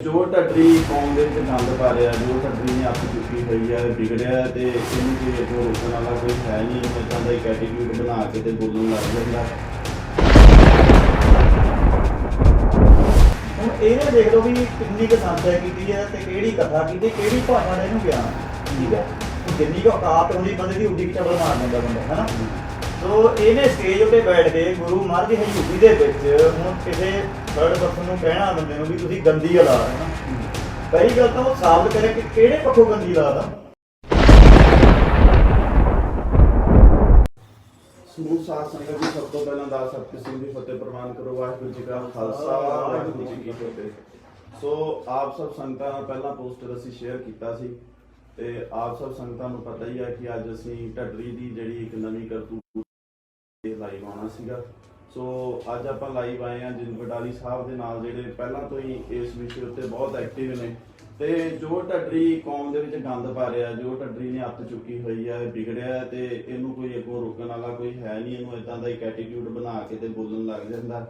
ਜੋ ਢੱਡਰੀ ਕੌਮ ਦੇ ਵਿੱਚ ਗੰਦ ਪਾ ਰਿਹਾ, ਜੋ ਢੱਡਰੀ ਨੇ ਅੱਤ ਚੁੱਕੀ ਹੋਈ ਹੈ, ਵਿਗੜਿਆ ਤੇ ਇਹਨੂੰ ਕੋਈ ਅੱਗੋਂ ਰੋਕਣ ਵਾਲਾ ਕੋਈ ਹੈ ਨਹੀਂ। ਇੱਦਾਂ ਦਾ ਇੱਕ ਐਟੀਟਿਊਡ ਬਣਾ ਕੇ ਤੇ ਬੋਲਣ ਲੱਗ ਜਾਂਦਾ। ਹੁਣ ਇਹਨੇ ਦੇਖ ਲਓ ਵੀ ਕਿੰਨੀ ਕੁ ਸੰਥਿਆ ਕੀਤੀ ਹੈ ਤੇ ਕਿਹੜੀ ਕਥਾ ਕੀਤੀ, ਕਿਹੜੀ ਭਾਸ਼ਾ ਦਾ ਇਹਨੂੰ ਗਿਆਨ, ਠੀਕ ਹੈ। ਜਿੰਨੀ ਕੁ ਔਕਾਤ ਹੁੰਦੀ ਬੰਦੇ ਦੀ ਉੱਡੀ ਕਿ ਚਬਲ ਮਾਰ ਦਿੰਦਾ ਬੰਦਾ, ਹੈ ਨਾ। ਸੋ ਇਹਨੇ ਸਟੇਜ ਉੱਤੇ ਬੈਠ ਕੇ ਗੁਰੂ ਮਹਾਰਾਜ ਦੀ ਹਜ਼ੂਰੀ ਦੇ ਵਿੱਚ ਹੁਣ ਕਿਸੇ ਥਰਡ ਪਰਸਨ ਨੂੰ ਕਹਿਣਾ ਬੰਦੇ ਨੂੰ ਵੀ ਤੁਸੀਂ ਗੰਦੀ ਔਲਾਦ, ਹੈ ਨਾ। ਪਹਿਲੀ ਗੱਲ ਤਾਂ ਉਹ ਸਾਬਤ ਕਰੇ ਕਿ ਕਿਹੜੇ ਪੱਖੋਂ ਗੰਦੀ ਔਲਾਦ ਆ। ਸਮੂਹ ਸਾਧ ਸੰਗਤ ਜੀ, ਸਭ ਤੋਂ ਪਹਿਲਾਂ ਦਾਸ ਸਤਿ ਸਿੰਘ ਦੀ ਫਤਿਹ ਪ੍ਰਵਾਨ ਕਰੋ। ਵਾਹਿਗੁਰੂ ਜੀ ਕਾ ਖਾਲਸਾ, ਵਾਹਿਗੁਰੂ ਜੀ ਕੀ ਫਤਿਹ। ਸੋ ਆਪ ਸਭ ਸੰਗਤਾਂ ਨਾਲ ਪਹਿਲਾਂ ਪੋਸਟਰ ਅਸੀਂ ਸ਼ੇਅਰ ਕੀਤਾ ਸੀ ਤੇ ਆਪ ਸਭ ਸੰਗਤਾਂ ਨੂੰ ਪਤਾ ਹੀ ਹੈ ਕਿ ਅੱਜ ਅਸੀਂ ਢੱਡਰੀ ਦੀ ਜਿਹੜੀ ਇੱਕ ਨਵੀਂ ਕਰਤੂਤ ਲਾਈਵ ਆਉਣਾ ਸੀਗਾ। ਸੋ ਅੱਜ ਆਪਾਂ ਲਾਈਵ ਆਏ ਹਾਂ ਜਿੰਦ ਬਟਾਲੀ ਸਾਹਿਬ ਦੇ ਨਾਲ, ਜਿਹੜੇ ਪਹਿਲਾਂ ਤੋਂ ਹੀ ਇਸ ਵਿਸ਼ੇ ਉੱਤੇ ਬਹੁਤ ਐਕਟਿਵ ਨੇ। ਤੇ ਜੋ ਢੱਡਰੀ ਕੌਮ ਦੇ ਵਿੱਚ ਗੰਦ ਪਾ ਰਿਹਾ, ਜੋ ਢੱਡਰੀ ਨੇ ਅੱਤ ਚੁੱਕੀ ਹੋਈ ਹੈ, ਵਿਗੜਿਆ ਤੇ ਇਹਨੂੰ ਕੋਈ ਅੱਗੋਂ ਰੋਕਣ ਵਾਲਾ ਕੋਈ ਹੈ ਨਹੀਂ। ਇਹਨੂੰ ਇਦਾਂ ਦਾ ਇੱਕ ਐਟੀਟਿਊਡ ਬਣਾ ਕੇ ਤੇ ਬੋਲਣ ਲੱਗ ਜਾਂਦਾ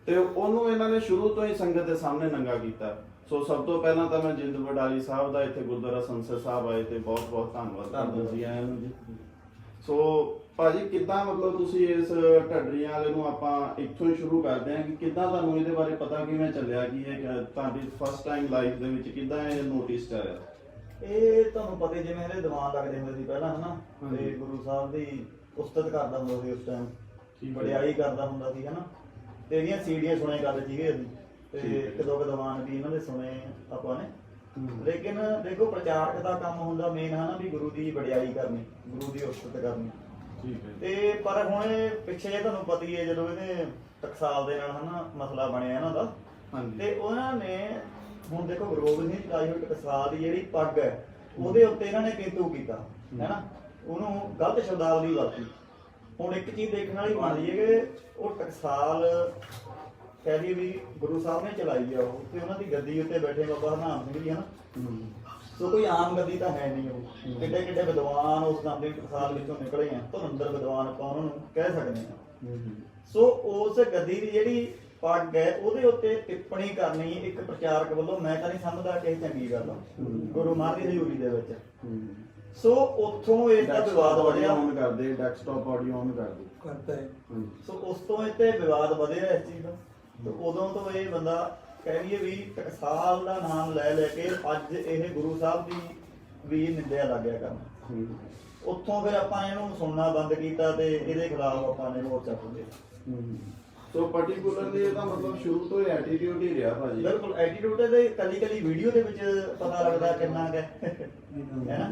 ਤੇ ਉਹਨੂੰ ਇਹਨਾਂ ਨੇ ਸ਼ੁਰੂ ਤੋਂ ਹੀ ਸੰਗਤ ਦੇ ਸਾਹਮਣੇ ਨੰਗਾ ਕੀਤਾ। ਸੋ ਸਭ ਤੋਂ ਪਹਿਲਾਂ ਤਾਂ ਮੈਂ ਜਿੰਦ ਬਟਾਲੀ ਸਾਹਿਬ ਦਾ, ਇੱਥੇ ਗੁਰਦੁਆਰਾ ਸੰਸਦ ਸਾਹਿਬ ਆਏ ਤੇ ਬਹੁਤ ਬਹੁਤ ਧੰਨਵਾਦ ਕਰਦਾ ਜੀ ਆਇਆਂ ਨੂੰ ਜੀ। ਸੋ ਭਾਜੀ, ਕਿੱਦਾਂ ਮਤਲਬ ਤੁਸੀਂ ਇਸ ਢੱਡਰੀਆਂ ਵਾਲੇ ਨੂੰ, ਆਪਾਂ ਇੱਥੋਂ ਹੀ ਸ਼ੁਰੂ ਕਰਦੇ ਹਾਂ ਕਿ ਕਿੱਦਾਂ ਤੁਹਾਨੂੰ ਇਹਦੇ ਬਾਰੇ ਪਤਾ ਕਿਵੇਂ ਚੱਲਿਆ ਕਿ ਇਹ ਤੁਹਾਡੀ ਫਸਟ ਟਾਈਮ ਲਾਈਫ ਦੇ ਵਿੱਚ ਕਿੱਦਾਂ ਇਹ ਨੋਟਿਸ ਆਇਆ? ਇਹ ਤੁਹਾਨੂੰ ਪਤਾ ਜਿਵੇਂ ਇਹਦੇ ਦੀਵਾਨ ਲੱਗਦੇ ਹੁੰਦੇ ਸੀ ਪਹਿਲਾਂ, ਹਨਾ। ਤੇ ਗੁਰੂ ਸਾਹਿਬ ਦੀ ਉਸਤਤ ਕਰਦਾ ਹੁੰਦਾ ਸੀ ਉਸ ਟਾਈਮ, ਵਡਿਆਈ ਕਰਦਾ ਹੁੰਦਾ ਸੀ, ਹਨਾ। ਤੇ ਇਹਦੀਆਂ ਸੀੜੀਆਂ ਸੁਣੇ ਕਰਦੇ ਸੀਗੇ ਅਸੀਂ, ਤੇ ਇੱਕ ਦੋ ਦੀਵਾਨ ਵੀ ਇਹਨਾਂ ਦੇ ਸੁਣੇ ਆਪਾਂ ਨੇ। ਲੇਕਿਨ ਦੇਖੋ, ਪ੍ਰਚਾਰਕ ਦਾ ਕੰਮ ਹੁੰਦਾ ਮੇਨ, ਹਨਾ, ਵੀ ਗੁਰੂ ਦੀ ਵਡਿਆਈ ਕਰਨੀ, ਗੁਰੂ ਦੀ ਉਸਤਤ ਕਰਨੀ। ਤੇ ਪਰ ਹੁਣ ਪਿੱਛੇ ਜੇ ਤੁਹਾਨੂੰ ਪਤਾ ਹੀ ਹੈ, ਜਦੋਂ ਇਹਨੇ ਟਕਸਾਲ ਦੇ ਨਾਲ, ਹਨਾ, ਮਸਲਾ ਬਣਿਆ ਇਹਨਾਂ ਦਾ, ਤੇ ਉਹਨਾਂ ਨੇ ਹੁਣ ਦੇਖੋ ਗੁਰੂ ਗੋਬਿੰਦ ਸਿੰਘ ਚਲਾਈ ਹੋਈ ਟਕਸਾਲ ਦੀ ਜਿਹੜੀ ਪੱਗ ਹੈ, ਉਹਦੇ ਉੱਤੇ ਇਹਨਾਂ ਨੇ ਕਿੰਤੂ ਕੀਤਾ, ਹੈਨਾ। ਉਹਨੂੰ ਗਲਤ ਸ਼ਬਦਾਵਲੀ ਵਰਤੀ। ਹੁਣ ਇੱਕ ਚੀਜ਼ ਦੇਖਣ ਵਾਲੀ ਬਣਦੀ ਹੈ ਕਿ ਉਹ ਟਕਸਾਲ ਕਹਿ ਲਈਏ ਵੀ ਗੁਰੂ ਸਾਹਿਬ ਨੇ ਚਲਾਈ ਆ ਉਹ, ਤੇ ਉਹਨਾਂ ਦੀ ਗੱਦੀ ਉੱਤੇ ਬੈਠੇ ਬਾਬਾ ਹਰਨਾਮ ਸਿੰਘ ਜੀ, ਹਨਾ। ਸੋ ਕੋਈ ਆਮ ਗੱਦੀ ਤਾਂ ਹੈ ਨਹੀਂ ਉਹ। ਕਿੱਡੇ ਕਿੱਡੇ ਵਿਦਵਾਨ ਉਸ ਨਾਮ ਦੇ ਟਕਸਾਲ ਵਿੱਚੋਂ ਨਿਕਲੇ ਆ, ਧੁਰੰਦਰ ਵਿਦਵਾਨ ਆਪਾਂ ਉਹਨਾਂ ਨੂੰ ਕਹਿ ਸਕਦੇ ਹਾਂ। ਸੋ ਉਸ ਗੱਦੀ ਦੀ ਜਿਹੜੀ ਪੱਗ ਹੈ, ਉਹਦੇ ਉੱਤੇ ਟਿੱਪਣੀ ਕਰਨੀ ਇੱਕ ਪ੍ਰਚਾਰਕ ਵੱਲੋਂ, ਮੈਂ ਤਾਂ ਨਹੀਂ ਸਮਝਦਾ ਕਿ ਇਹ ਚੰਗੀ ਗੱਲ ਆ ਗੁਰੂ ਮਹਾਰਾਜ ਦੀ ਹਜ਼ੂਰੀ ਦੇ ਵਿੱਚ। ਸੋ ਉੱਥੋਂ ਇਸ ਦਾ ਵਿਵਾਦ ਵਧਿਆ। ਔਨ ਕਰਦੇ, ਡੈਸਕਟਾਪ ਆਡੀਓ ਔਨ ਕਰਦੇ ਕਰਦਾ ਹੈ। ਸੋ ਉਸ ਤੋਂ ਇਹ ਤੇ ਵਿਵਾਦ ਵਧਿਆ ਇਸ ਚੀਜ਼ ਦਾ। ਤੇ ਉਦੋਂ ਤੋਂ ਇਹ ਬੰਦਾ ਕਹਿ ਲਈਏ ਵੀ ਟਕਸਾਲ ਦਾ ਨਾਮ ਲੈ ਲੈ ਕੇ ਅੱਜ ਇਹ ਗੁਰੂ ਸਾਹਿਬ ਦੀ ਵੀ ਨਿੰਦਿਆ ਲੱਗ ਗਿਆ ਕਰਨ। ਉੱਥੋਂ ਫਿਰ ਆਪਾਂ ਇਹਨੂੰ ਸੁਣਨਾ ਬੰਦ ਕੀਤਾ ਤੇ ਇਹਦੇ ਖਿਲਾਫ ਆਪਾਂ ਨੇ ਮੋਰਚਾ ਖੋਲ੍ਹਿਆ। ਸੋ ਪਾਰਟਿਕੂਲਰਲੀ ਇਹਦਾ ਮਤਲਬ ਸ਼ੁਰੂ ਤੋਂ ਹੀ ਐਟੀਟਿਊਡ ਹੀ ਰਿਹਾ ਭਾਜੀ। ਬਿਲਕੁਲ ਐਟੀਟਿਊਡ ਦੇ ਕੱਲੀ ਵੀਡੀਓ ਦੇ ਵਿੱਚ ਪਤਾ ਲੱਗਦਾ ਕਿੰਨਾ ਹੈ ਨਾ।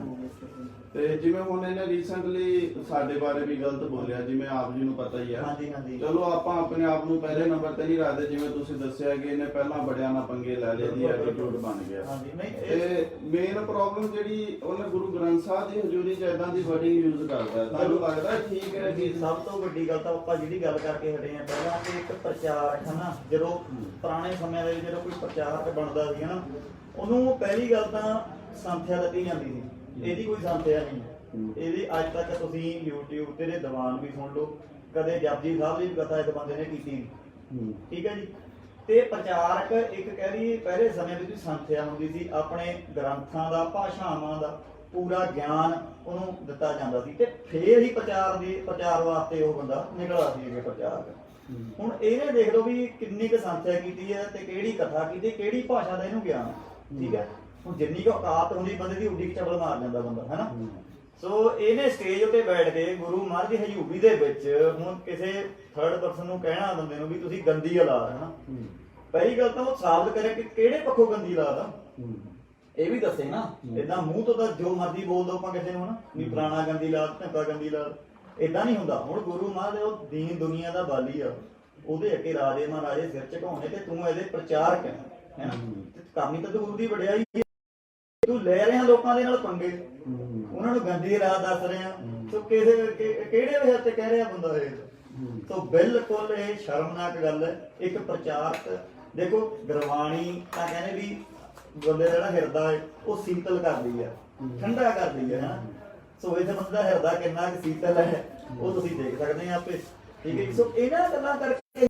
ਤੇ ਜਿਵੇਂ ਹੁਣ ਇਹਨੇ ਰੀਸੈਂਟਲੀ ਸਾਡੇ ਬਾਰੇ ਵੀ ਗਲਤ ਬੋਲਿਆ, ਜਿਵੇਂ ਆਪ ਜੀ ਨੂੰ ਪਤਾ ਹੀ ਹੈ। ਹਾਂਜੀ। ਚਲੋ ਆਪਾਂ ਆਪਣੇ ਆਪ ਨੂੰ ਪਹਿਲੇ ਨੰਬਰ ਤੇ ਨਹੀਂ ਰੱਖਦੇ, ਜਿਵੇਂ ਤੁਸੀਂ ਦੱਸਿਆ ਕਿ ਇਹਨੇ ਪਹਿਲਾਂ ਬੜਿਆਂ ਨਾਲ ਪੰਗੇ ਲੈ ਲਏ ਦੀ ਐਟੀਟਿਊਡ ਬਣ ਗਿਆ। ਤੇ ਮੇਨ ਪ੍ਰੋਬਲਮ ਜਿਹੜੀ ਉਹਨੇ ਗੁਰੂ ਗ੍ਰੰਥ ਸਾਹਿਬ ਦੀ ਹਜ਼ੂਰੀ 'ਚ ਇਦਾਂ ਦੀ ਵਰਡਿੰਗ ਯੂਜ਼ ਕਰਦਾ, ਤੁਹਾਨੂੰ ਲੱਗਦਾ ਠੀਕ ਹੈ ਕਿ ਸਭ ਤੋਂ ਵੱਡੀ ਗੱਲ ਤਾਂ ਆਪਾਂ ਜਿਹੜੀ ਗੱਲ ਕਰਕੇ ਹਟੇ ਆ ਪਹਿਲਾਂ, ਕਿ ਇੱਕ ਪ੍ਰਚਾਰਕ, ਹਨਾ, ਜਦੋਂ ਪੁਰਾਣੇ ਸਮਿਆਂ ਦੇ ਵਿੱਚ ਜਦੋਂ ਕੋਈ ਪ੍ਰਚਾਰਕ ਬਣਦਾ ਸੀ, ਹਨਾ, ਉਹਨੂੰ ਪਹਿਲੀ ਗੱਲ ਤਾਂ ਸੰਥਿਆ ਦਿੱਤੀ ਜਾਂਦੀ ਸੀ। ਇਹਦੀ ਕੋਈ ਸੰਥਿਆ ਨਹੀਂ। ਇਹਦੀ ਅੱਜ ਤੱਕ ਤੁਸੀਂ YouTube ਤੇ ਦੀਵਾਨ ਵੀ ਸੁਣ ਲਓ, ਕਦੇ ਜਪਜੀ ਸਾਹਿਬ ਦੀ ਕਥਾ ਇਸ ਬੰਦੇ ਨੇ ਕੀਤੀ ਨਹੀਂ, ਠੀਕ ਹੈ ਜੀ। ਤੇ ਪ੍ਰਚਾਰਕ ਇੱਕ ਕਹਿ ਰਹੀ ਪਹਿਲੇ ਸਮੇਂ ਵਿੱਚ ਸੰਥਿਆ ਹੁੰਦੀ ਸੀ, ਆਪਣੇ ਗ੍ਰੰਥਾਂ ਦਾ, ਭਾਸ਼ਾਵਾਂ ਦਾ ਪੂਰਾ ਗਿਆਨ ਉਹਨੂੰ ਦਿੱਤਾ ਜਾਂਦਾ ਸੀ, ਤੇ ਫੇਰ ਹੀ ਪ੍ਰਚਾਰ ਵਾਸਤੇ ਉਹ ਬੰਦਾ ਨਿਕਲਦਾ ਸੀ ਇਹ ਪ੍ਰਚਾਰਕ। ਹੁਣ ਇਹਨੇ ਦੇਖ ਲਓ ਵੀ ਕਿੰਨੀ ਕੁ ਸੰਥਿਆ ਕੀਤੀ ਹੈ ਤੇ ਕਿਹੜੀ ਕਥਾ ਕੀਤੀ, ਕਿਹੜੀ ਭਾਸ਼ਾ ਦਾ ਇਹਨੂੰ ਗਿਆਨ, ਠੀਕ ਹੈ। ਹੁਣ ਜਿੰਨੀ ਕੁ ਔਕਾਤ ਹੁੰਦੀ ਬੰਦੇ ਦੀ ਉੱਡੀ ਕਿ ਚਬਲ ਮਾਰ ਜਾਂਦਾ ਬੰਦਾ, ਹੈ ਨਾ। ਸੋ ਇਹਨੇ ਸਟੇਜ ਉੱਤੇ ਬੈਠ ਕੇ ਗੁਰੂ ਮਹਾਰਾਜ ਦੀ ਹਜ਼ੂਰੀ ਦੇ ਵਿੱਚ ਹੁਣ ਕਿਸੇ ਥਰਡ ਪਰਸਨ ਨੂੰ ਕਹਿਣਾ ਬੰਦੇ ਨੂੰ ਵੀ ਤੁਸੀਂ ਗੰਦੀ ਔਲਾਦ, ਹੈ ਨਾ। ਪਹਿਲੀ ਗੱਲ ਤਾਂ ਉਹ ਸਾਬਤ ਕਰੇ ਕਿ ਕਿਹੜੇ ਪੱਖੋਂ ਗੰਦੀ ਔਲਾਦ ਆ, ਇਹ ਵੀ ਦੱਸੇ ਨਾ। ਏਦਾਂ ਮੂੰਹ ਤੋਂ ਤਾਂ ਜੋ ਮਰਜ਼ੀ ਬੋਲ ਦੋ ਆਪਾਂ ਕਿਸੇ ਨੂੰ, ਹਨਾ, ਵੀ ਪੁਰਾਣਾ ਗੰਦੀ ਔਲਾਦ, ਢੰਕਾ ਗੰਦੀ ਔਲਾਦ, ਏਦਾਂ ਨਹੀਂ ਹੁੰਦਾ। ਹੁਣ ਗੁਰੂ ਮਹਾਰਾਜ ਉਹ ਦੀਨ ਦੁਨੀਆ ਦਾ ਬਾਲੀ ਆ, ਉਹਦੇ ਅੱਗੇ ਰਾਜੇ ਮਹਾਰਾਜੇ ਸਿਰ ਝੁਕਾਉਣੇ ਤੇ ਤੂੰ ਇਹਦੇ ਪ੍ਰਚਾਰਕ ਹੈ ਨਾ। ਕਰਨੀ ਤਾਂ ਗੁਰੂ ਦੀ ਵਡਿਆਈ, ਤੂੰ ਲੈ ਰਿਹਾ ਲੋਕਾਂ ਦੇ ਨਾਲ ਪੰਗੇ, ਉਹਨਾਂ ਨੂੰ ਗੰਦੀ ਰਾਹ ਦੱਸ ਰਿਹਾ। ਸੋ ਕਿਹੜੇ ਵਿਸ਼ੇ ਤੇ ਕਹਿ ਰਿਹਾ ਬੰਦਾ ਇਹ? ਸੋ ਬਿਲਕੁਲ ਇਹ ਸ਼ਰਮਨਾਕ ਗੱਲ ਹੈ। ਇੱਕ ਪ੍ਰਚਾਰਕ ਦੇਖੋ, ਗੁਰਬਾਣੀ ਤਾਂ ਕਹਿੰਦੇ ਵੀ ਬੰਦੇ ਦਾ ਜਿਹੜਾ ਹਿਰਦਾ ਹੈ ਉਹ ਸੀਤਲ ਕਰਦੀ ਹੈ, ਠੰਡਾ ਕਰਦੀ ਹੈ, ਹਨਾ। ਸੋ ਇਸ ਬੰਦੇ ਦਾ ਹਿਰਦਾ ਕਿੰਨਾ ਕੁ ਸੀਤਲ ਹੈ ਉਹ ਤੁਸੀਂ ਦੇਖ ਸਕਦੇ ਆ ਆਪੇ, ਠੀਕ ਹੈ। ਸੋ ਇਹਨਾਂ ਗੱਲਾਂ ਕਰਕੇ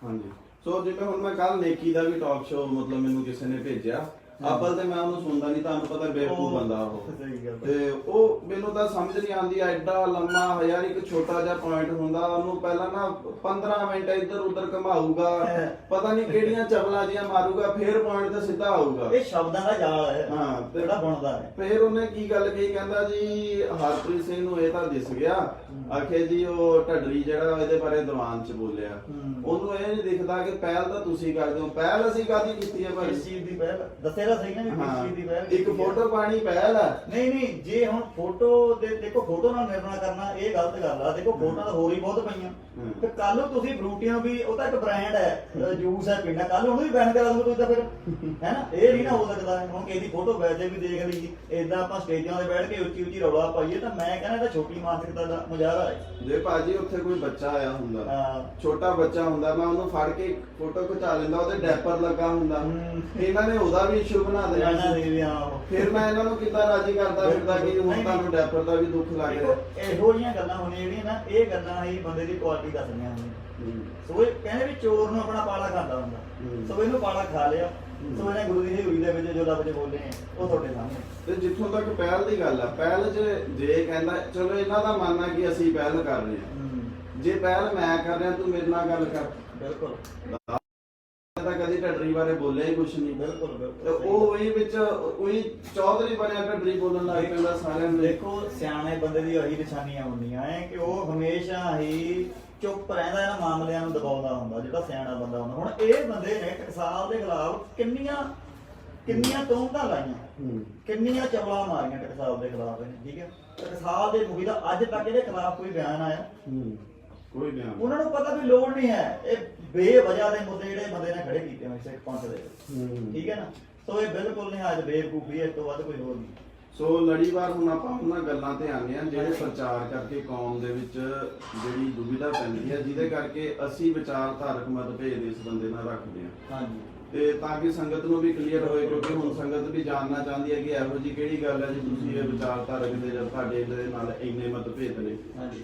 ਹਾਂਜੀ ਸੋ ਜਿਵੇਂ ਹੁਣ ਮੈਂ ਕੱਲ ਨੇਕੀ ਦਾ ਵੀ ਟਾਕ ਸ਼ੋਅ ਮਤਲਬ ਮੈਨੂੰ ਕਿਸੇ ਨੇ ਭੇਜਿਆ, ਅੱਬਲ ਤੇ ਮੈਂ ਉਹਨੂੰ ਸੁਣਦਾ ਨਹੀਂ, ਤੁਹਾਨੂੰ ਪਤਾ ਬੇਵਕੂਫ ਬੰਦਾ ਉਹ। ਸਹੀ ਗੱਲ ਤੇ ਉਹ ਮੈਨੂੰ ਤਾਂ ਸਮਝ ਨਹੀਂ ਆਉਂਦੀ, ਐਡਾ ਲੰਮਾ ਯਾਰ ਇੱਕ ਛੋਟਾ ਜਿਹਾ ਪੁਆਇੰਟ ਹੁੰਦਾ, ਉਹਨੂੰ ਪਹਿਲਾਂ ਨਾ 15 ਮਿੰਟ ਇੱਧਰ ਉੱਧਰ ਘਮਾਊਗਾ, ਪਤਾ ਨਹੀਂ ਕਿਹੜੀਆਂ ਚਵਲਾਂ ਜੀਆਂ ਮਾਰੂਗਾ, ਫੇਰ ਪੁਆਇੰਟ ਤੇ ਸਿੱਧਾ ਆਊਗਾ। ਇਹ ਸ਼ਬਦਾਂ ਦਾ ਜਾਲ ਹੈ ਹਾਂ, ਜਿਹੜਾ ਬਣਦਾ ਹੈ। ਫੇਰ ਉਹਨੇ ਕੀ ਗੱਲ ਕਹੀ, ਕਹਿੰਦਾ ਜੀ ਹਰਪ੍ਰੀਤ ਸਿੰਘ ਨੂੰ ਇਹ ਤਾਂ ਦਿਸ ਗਿਆ, ਆਖੇ ਜੀ ਉਹ ਢੱਡਰੀ ਜਿਹੜਾ ਇਹਦੇ ਬਾਰੇ ਦੀਵਾਨ ਚ ਬੋਲਿਆ, ਉਹਨੂੰ ਇਹ ਨਹੀਂ ਦਿਖਦਾ ਕਿ ਪਹਿਲ ਤਾਂ ਤੁਸੀਂ ਕਰਦੇ ਹੋ। ਪਹਿਲ ਅਸੀਂ ਕਾਹਦੀ ਕੀਤੀ ਹੈ ਭਾਈ? ਇਸ ਚੀਜ਼ ਦੀ ਪਹਿਲ ਦੱਸੇਗਾ ਸਹੀ ਨਾ ਵੀ ਕਿਸ ਚੀਜ਼ ਦੀ ਪਹਿਲ ਇੱਕ ਫੋਟੋ ਪਾਣੀ ਪਹਿਲ ਹੈ। ਨਹੀਂ ਜੇ ਹੁਣ ਫੋਟੋ ਦੇ ਦੇਖੋ, ਫੋਟੋ ਨਾਲ ਨਿਰਣਾ ਕਰਨਾ ਇਹ ਗਲਤ ਗੱਲ ਆ। ਦੇਖੋ ਫੋਟੋਆਂ ਤਾਂ ਹੋਰ ਹੀ ਬਹੁਤ ਪਈਆਂ, ਤੇ ਕੱਲ ਨੂੰ ਤੁਸੀਂ ਫਰੂਟੀਆਂ ਵੀ, ਉਹ ਤਾਂ ਇੱਕ ਬ੍ਰਾਂਡ ਹੈ, ਜੂਸ ਹੈ ਪੀਣਾ, ਕੱਲ ਉਹਨੂੰ ਵੀ ਬੈਨ ਕਰਾ ਦੂੰਗੇ ਤੁਸੀਂ ਤਾਂ ਫਿਰ, ਹੈ ਨਾ? ਇਹ ਨਹੀਂ ਨਾ ਹੋ ਸਕਦਾ। ਹੁਣ ਕਿਸੇ ਦੀ ਫੋਟੋ ਵੈਸੇ ਵੀ ਦੇਖ ਲਈ, ਏਦਾਂ ਆਪਾਂ ਸਟੇਜਾਂ ਤੇ ਬੈਠ ਕੇ ਉੱਚੀ ਉੱਚੀ ਰੌਲਾ ਪਾਈਏ, ਤਾਂ ਮੈਂ ਕਹਿੰਦਾ ਇਹ ਤਾਂ ਛੋਟੀ ਮਾਨਸਿਕਤਾ ਦਾ ਮੁਜ਼ਾਹਰਾ ਹੈ। ਜੇ ਭਾਜੀ ਉੱਥੇ ਕੋਈ ਬੱਚਾ ਆਇਆ ਹੁੰਦਾ, ਛੋਟਾ ਬੱਚਾ ਹੁੰਦਾ, ਮੈਂ ਉਹਨੂੰ ਫੜ ਕੇ ਫੋਟੋ ਖਿਚਾ ਲੈਂਦਾ, ਉਹਦੇ ਡੈਪਰ ਲੱਗਾ ਹੁੰਦਾ, ਇਹਨਾਂ ਨੇ ਉਹਦਾ ਵੀ ਇਸ਼ੂ ਬਣਾ ਦੇਣਾ ਸੀ। ਫਿਰ ਮੈਂ ਇਹਨਾਂ ਨੂੰ ਕਿੱਦਾਂ ਰਾਜੀ ਕਰਦਾ ਫਿਰਦਾ ਕਿ ਹੁਣ ਤੁਹਾਨੂੰ ਡੈਪਰ ਦਾ ਵੀ ਦੁੱਖ ਲੱਗ ਰਿਹਾ। ਇਹੋ ਜਿਹੀਆਂ ਗੱਲਾਂ ਹੋਣੀਆਂ ਜਿਹੜੀਆਂ ਨਾ, ਇਹ ਗੱਲਾਂ ਹੀ ਬੰਦੇ ਦੀ ਕੁਆਲਿਟੀ ਦੱਸਣੀਆਂ ਹੁੰਦੀਆਂ। ਸੋ ਇਹ ਕਹਿੰਦੇ ਵੀ ਚੋਰ ਨੂੰ ਆਪਣਾ ਪਾਲਾ ਖਾਂਦਾ ਹੁੰਦਾ, ਸੋ ਇਹਨੂੰ ਪਾਲਾ ਖਾ ਲਿਆ। ਸੋ ਇਹਨੇ ਗੁਰੂ ਦੀ ਹਜ਼ੂਰੀ ਦੇ ਵਿੱਚ ਜੋ ਰੱਬ ਨੇ ਬੋਲੇ ਉਹ ਤੁਹਾਡੇ ਸਾਹਮਣੇ। ਤੇ ਜਿੱਥੋਂ ਤੱਕ ਪਹਿਲ ਦੀ ਗੱਲ ਆ, ਪਹਿਲ ਜੇ ਕਹਿੰਦਾ ਚਲੋ ਇਹਨਾਂ ਦਾ ਮੰਨਣਾ ਕਿ ਅਸੀਂ ਪਹਿਲ ਕਰ ਰਹੇ ਹਾਂ, ਜੇ ਪਹਿਲ ਮੈਂ ਕਰ ਰਿਹਾ ਤੂੰ ਮੇਰੇ ਨਾਲ ਗੱਲ ਕਰ। ਬਿਲਕੁਲ, ਤਾਂ ਕਦੀ ਢੱਡਰੀ ਬਾਰੇ ਬੋਲਿਆ ਹੀ ਕੁਛ ਨਹੀਂ। ਬਿਲਕੁਲ ਉਹ ਉਹੀ ਵਿੱਚ ਉਹੀ ਚੌਧਰੀ ਬਣਿਆ, ਢੱਡਰੀ ਬੋਲਣ ਲੱਗ ਪੈਂਦਾ ਸਾਰਿਆਂ ਨੂੰ। ਦੇਖੋ ਸਿਆਣੇ ਬੰਦੇ ਦੀ ਉਹੀ ਨਿਸ਼ਾਨੀਆਂ ਹੁੰਦੀਆਂ ਐ ਕਿ ਉਹ ਹਮੇਸ਼ਾ ਹੀ ਚੁੱਪ ਰਹਿੰਦਾ, ਇਹਨਾਂ ਮਾਮਲਿਆਂ ਨੂੰ ਦਬਾਉਂਦਾ ਹੁੰਦਾ, ਜਿਹੜਾ ਸਿਆਣਾ ਬੰਦਾ ਹੁੰਦਾ। ਹੁਣ ਇਹ ਬੰਦੇ ਨੇ ਟਕਸਾਲ ਦੇ ਖਿਲਾਫ ਕਿੰਨੀਆਂ ਤੋਹਮਤਾਂ ਲਾਈਆਂ, ਕਿੰਨੀਆਂ ਚਵਲਾਂ ਮਾਰੀਆਂ ਟਕਸਾਲ ਦੇ ਖਿਲਾਫ ਨੇ, ਠੀਕ ਹੈ? ਟਕਸਾਲ ਦੇ ਮੁਖੀ ਦਾ ਅੱਜ ਤੱਕ ਇਹਦੇ ਖਿਲਾਫ ਕੋਈ ਬਿਆਨ ਆਇਆ? ਕੋਈ ਬਿਆਨ। ਉਹਨਾਂ ਨੂੰ ਪਤਾ ਵੀ ਲੋੜ ਨਹੀਂ ਹੈ, ਇਹ ਬੇਵਜ੍ਹਾ ਦੇ ਮੁੱਦੇ ਜਿਹੜੇ ਬੰਦੇ ਨੇ ਖੜੇ ਕੀਤੇ ਹੋਏ ਸਿੱਖ ਪੰਥ ਦੇ, ਠੀਕ ਹੈ ਨਾ? ਸੋ ਇਹ ਬਿਲਕੁਲ ਨਹੀਂ ਅੱਜ ਬੇਵਕੂਫੀ ਹੈ, ਇਸ ਤੋਂ ਵੱਧ ਕੋਈ ਹੋਰ ਨਹੀਂ। ਸੋ ਲੜੀਵਾਰ ਹੁਣ ਆਪਾਂ ਉਹਨਾਂ ਗੱਲਾਂ ਤੇ ਆਉਂਦੇ ਹਾਂ ਜਿਹੜੇ ਪ੍ਰਚਾਰ ਕਰਕੇ ਕੌਮ ਦੇ ਵਿੱਚ ਜਿਹੜੀ ਦੁਵਿਧਾ ਪੈਂਦੀ ਹੈ, ਜਿਹਦੇ ਕਰਕੇ ਅਸੀਂ ਵਿਚਾਰਧਾਰਕ ਮਤਭੇਦ ਇਸ ਬੰਦੇ ਨਾਲ ਰੱਖਦੇ ਹਾਂ। ਹਾਂਜੀ, ਤੇ ਤਾਂ ਕਿ ਸੰਗਤ ਨੂੰ ਵੀ ਕਲੀਅਰ ਹੋਏ, ਕਿਉਂਕਿ ਹੁਣ ਸੰਗਤ ਵੀ ਜਾਣਨਾ ਚਾਹੁੰਦੀ ਹੈ ਕਿ ਇਹੋ ਜੀ ਕਿਹੜੀ ਗੱਲ ਹੈ ਜੀ ਤੁਸੀਂ ਇਹ ਵਿਚਾਰਧਾਰਕ ਦੇ ਜਾਂ ਤੁਹਾਡੇ ਇਹਦੇ ਨਾਲ ਇੰਨੇ ਮਤਭੇਦ ਨੇ।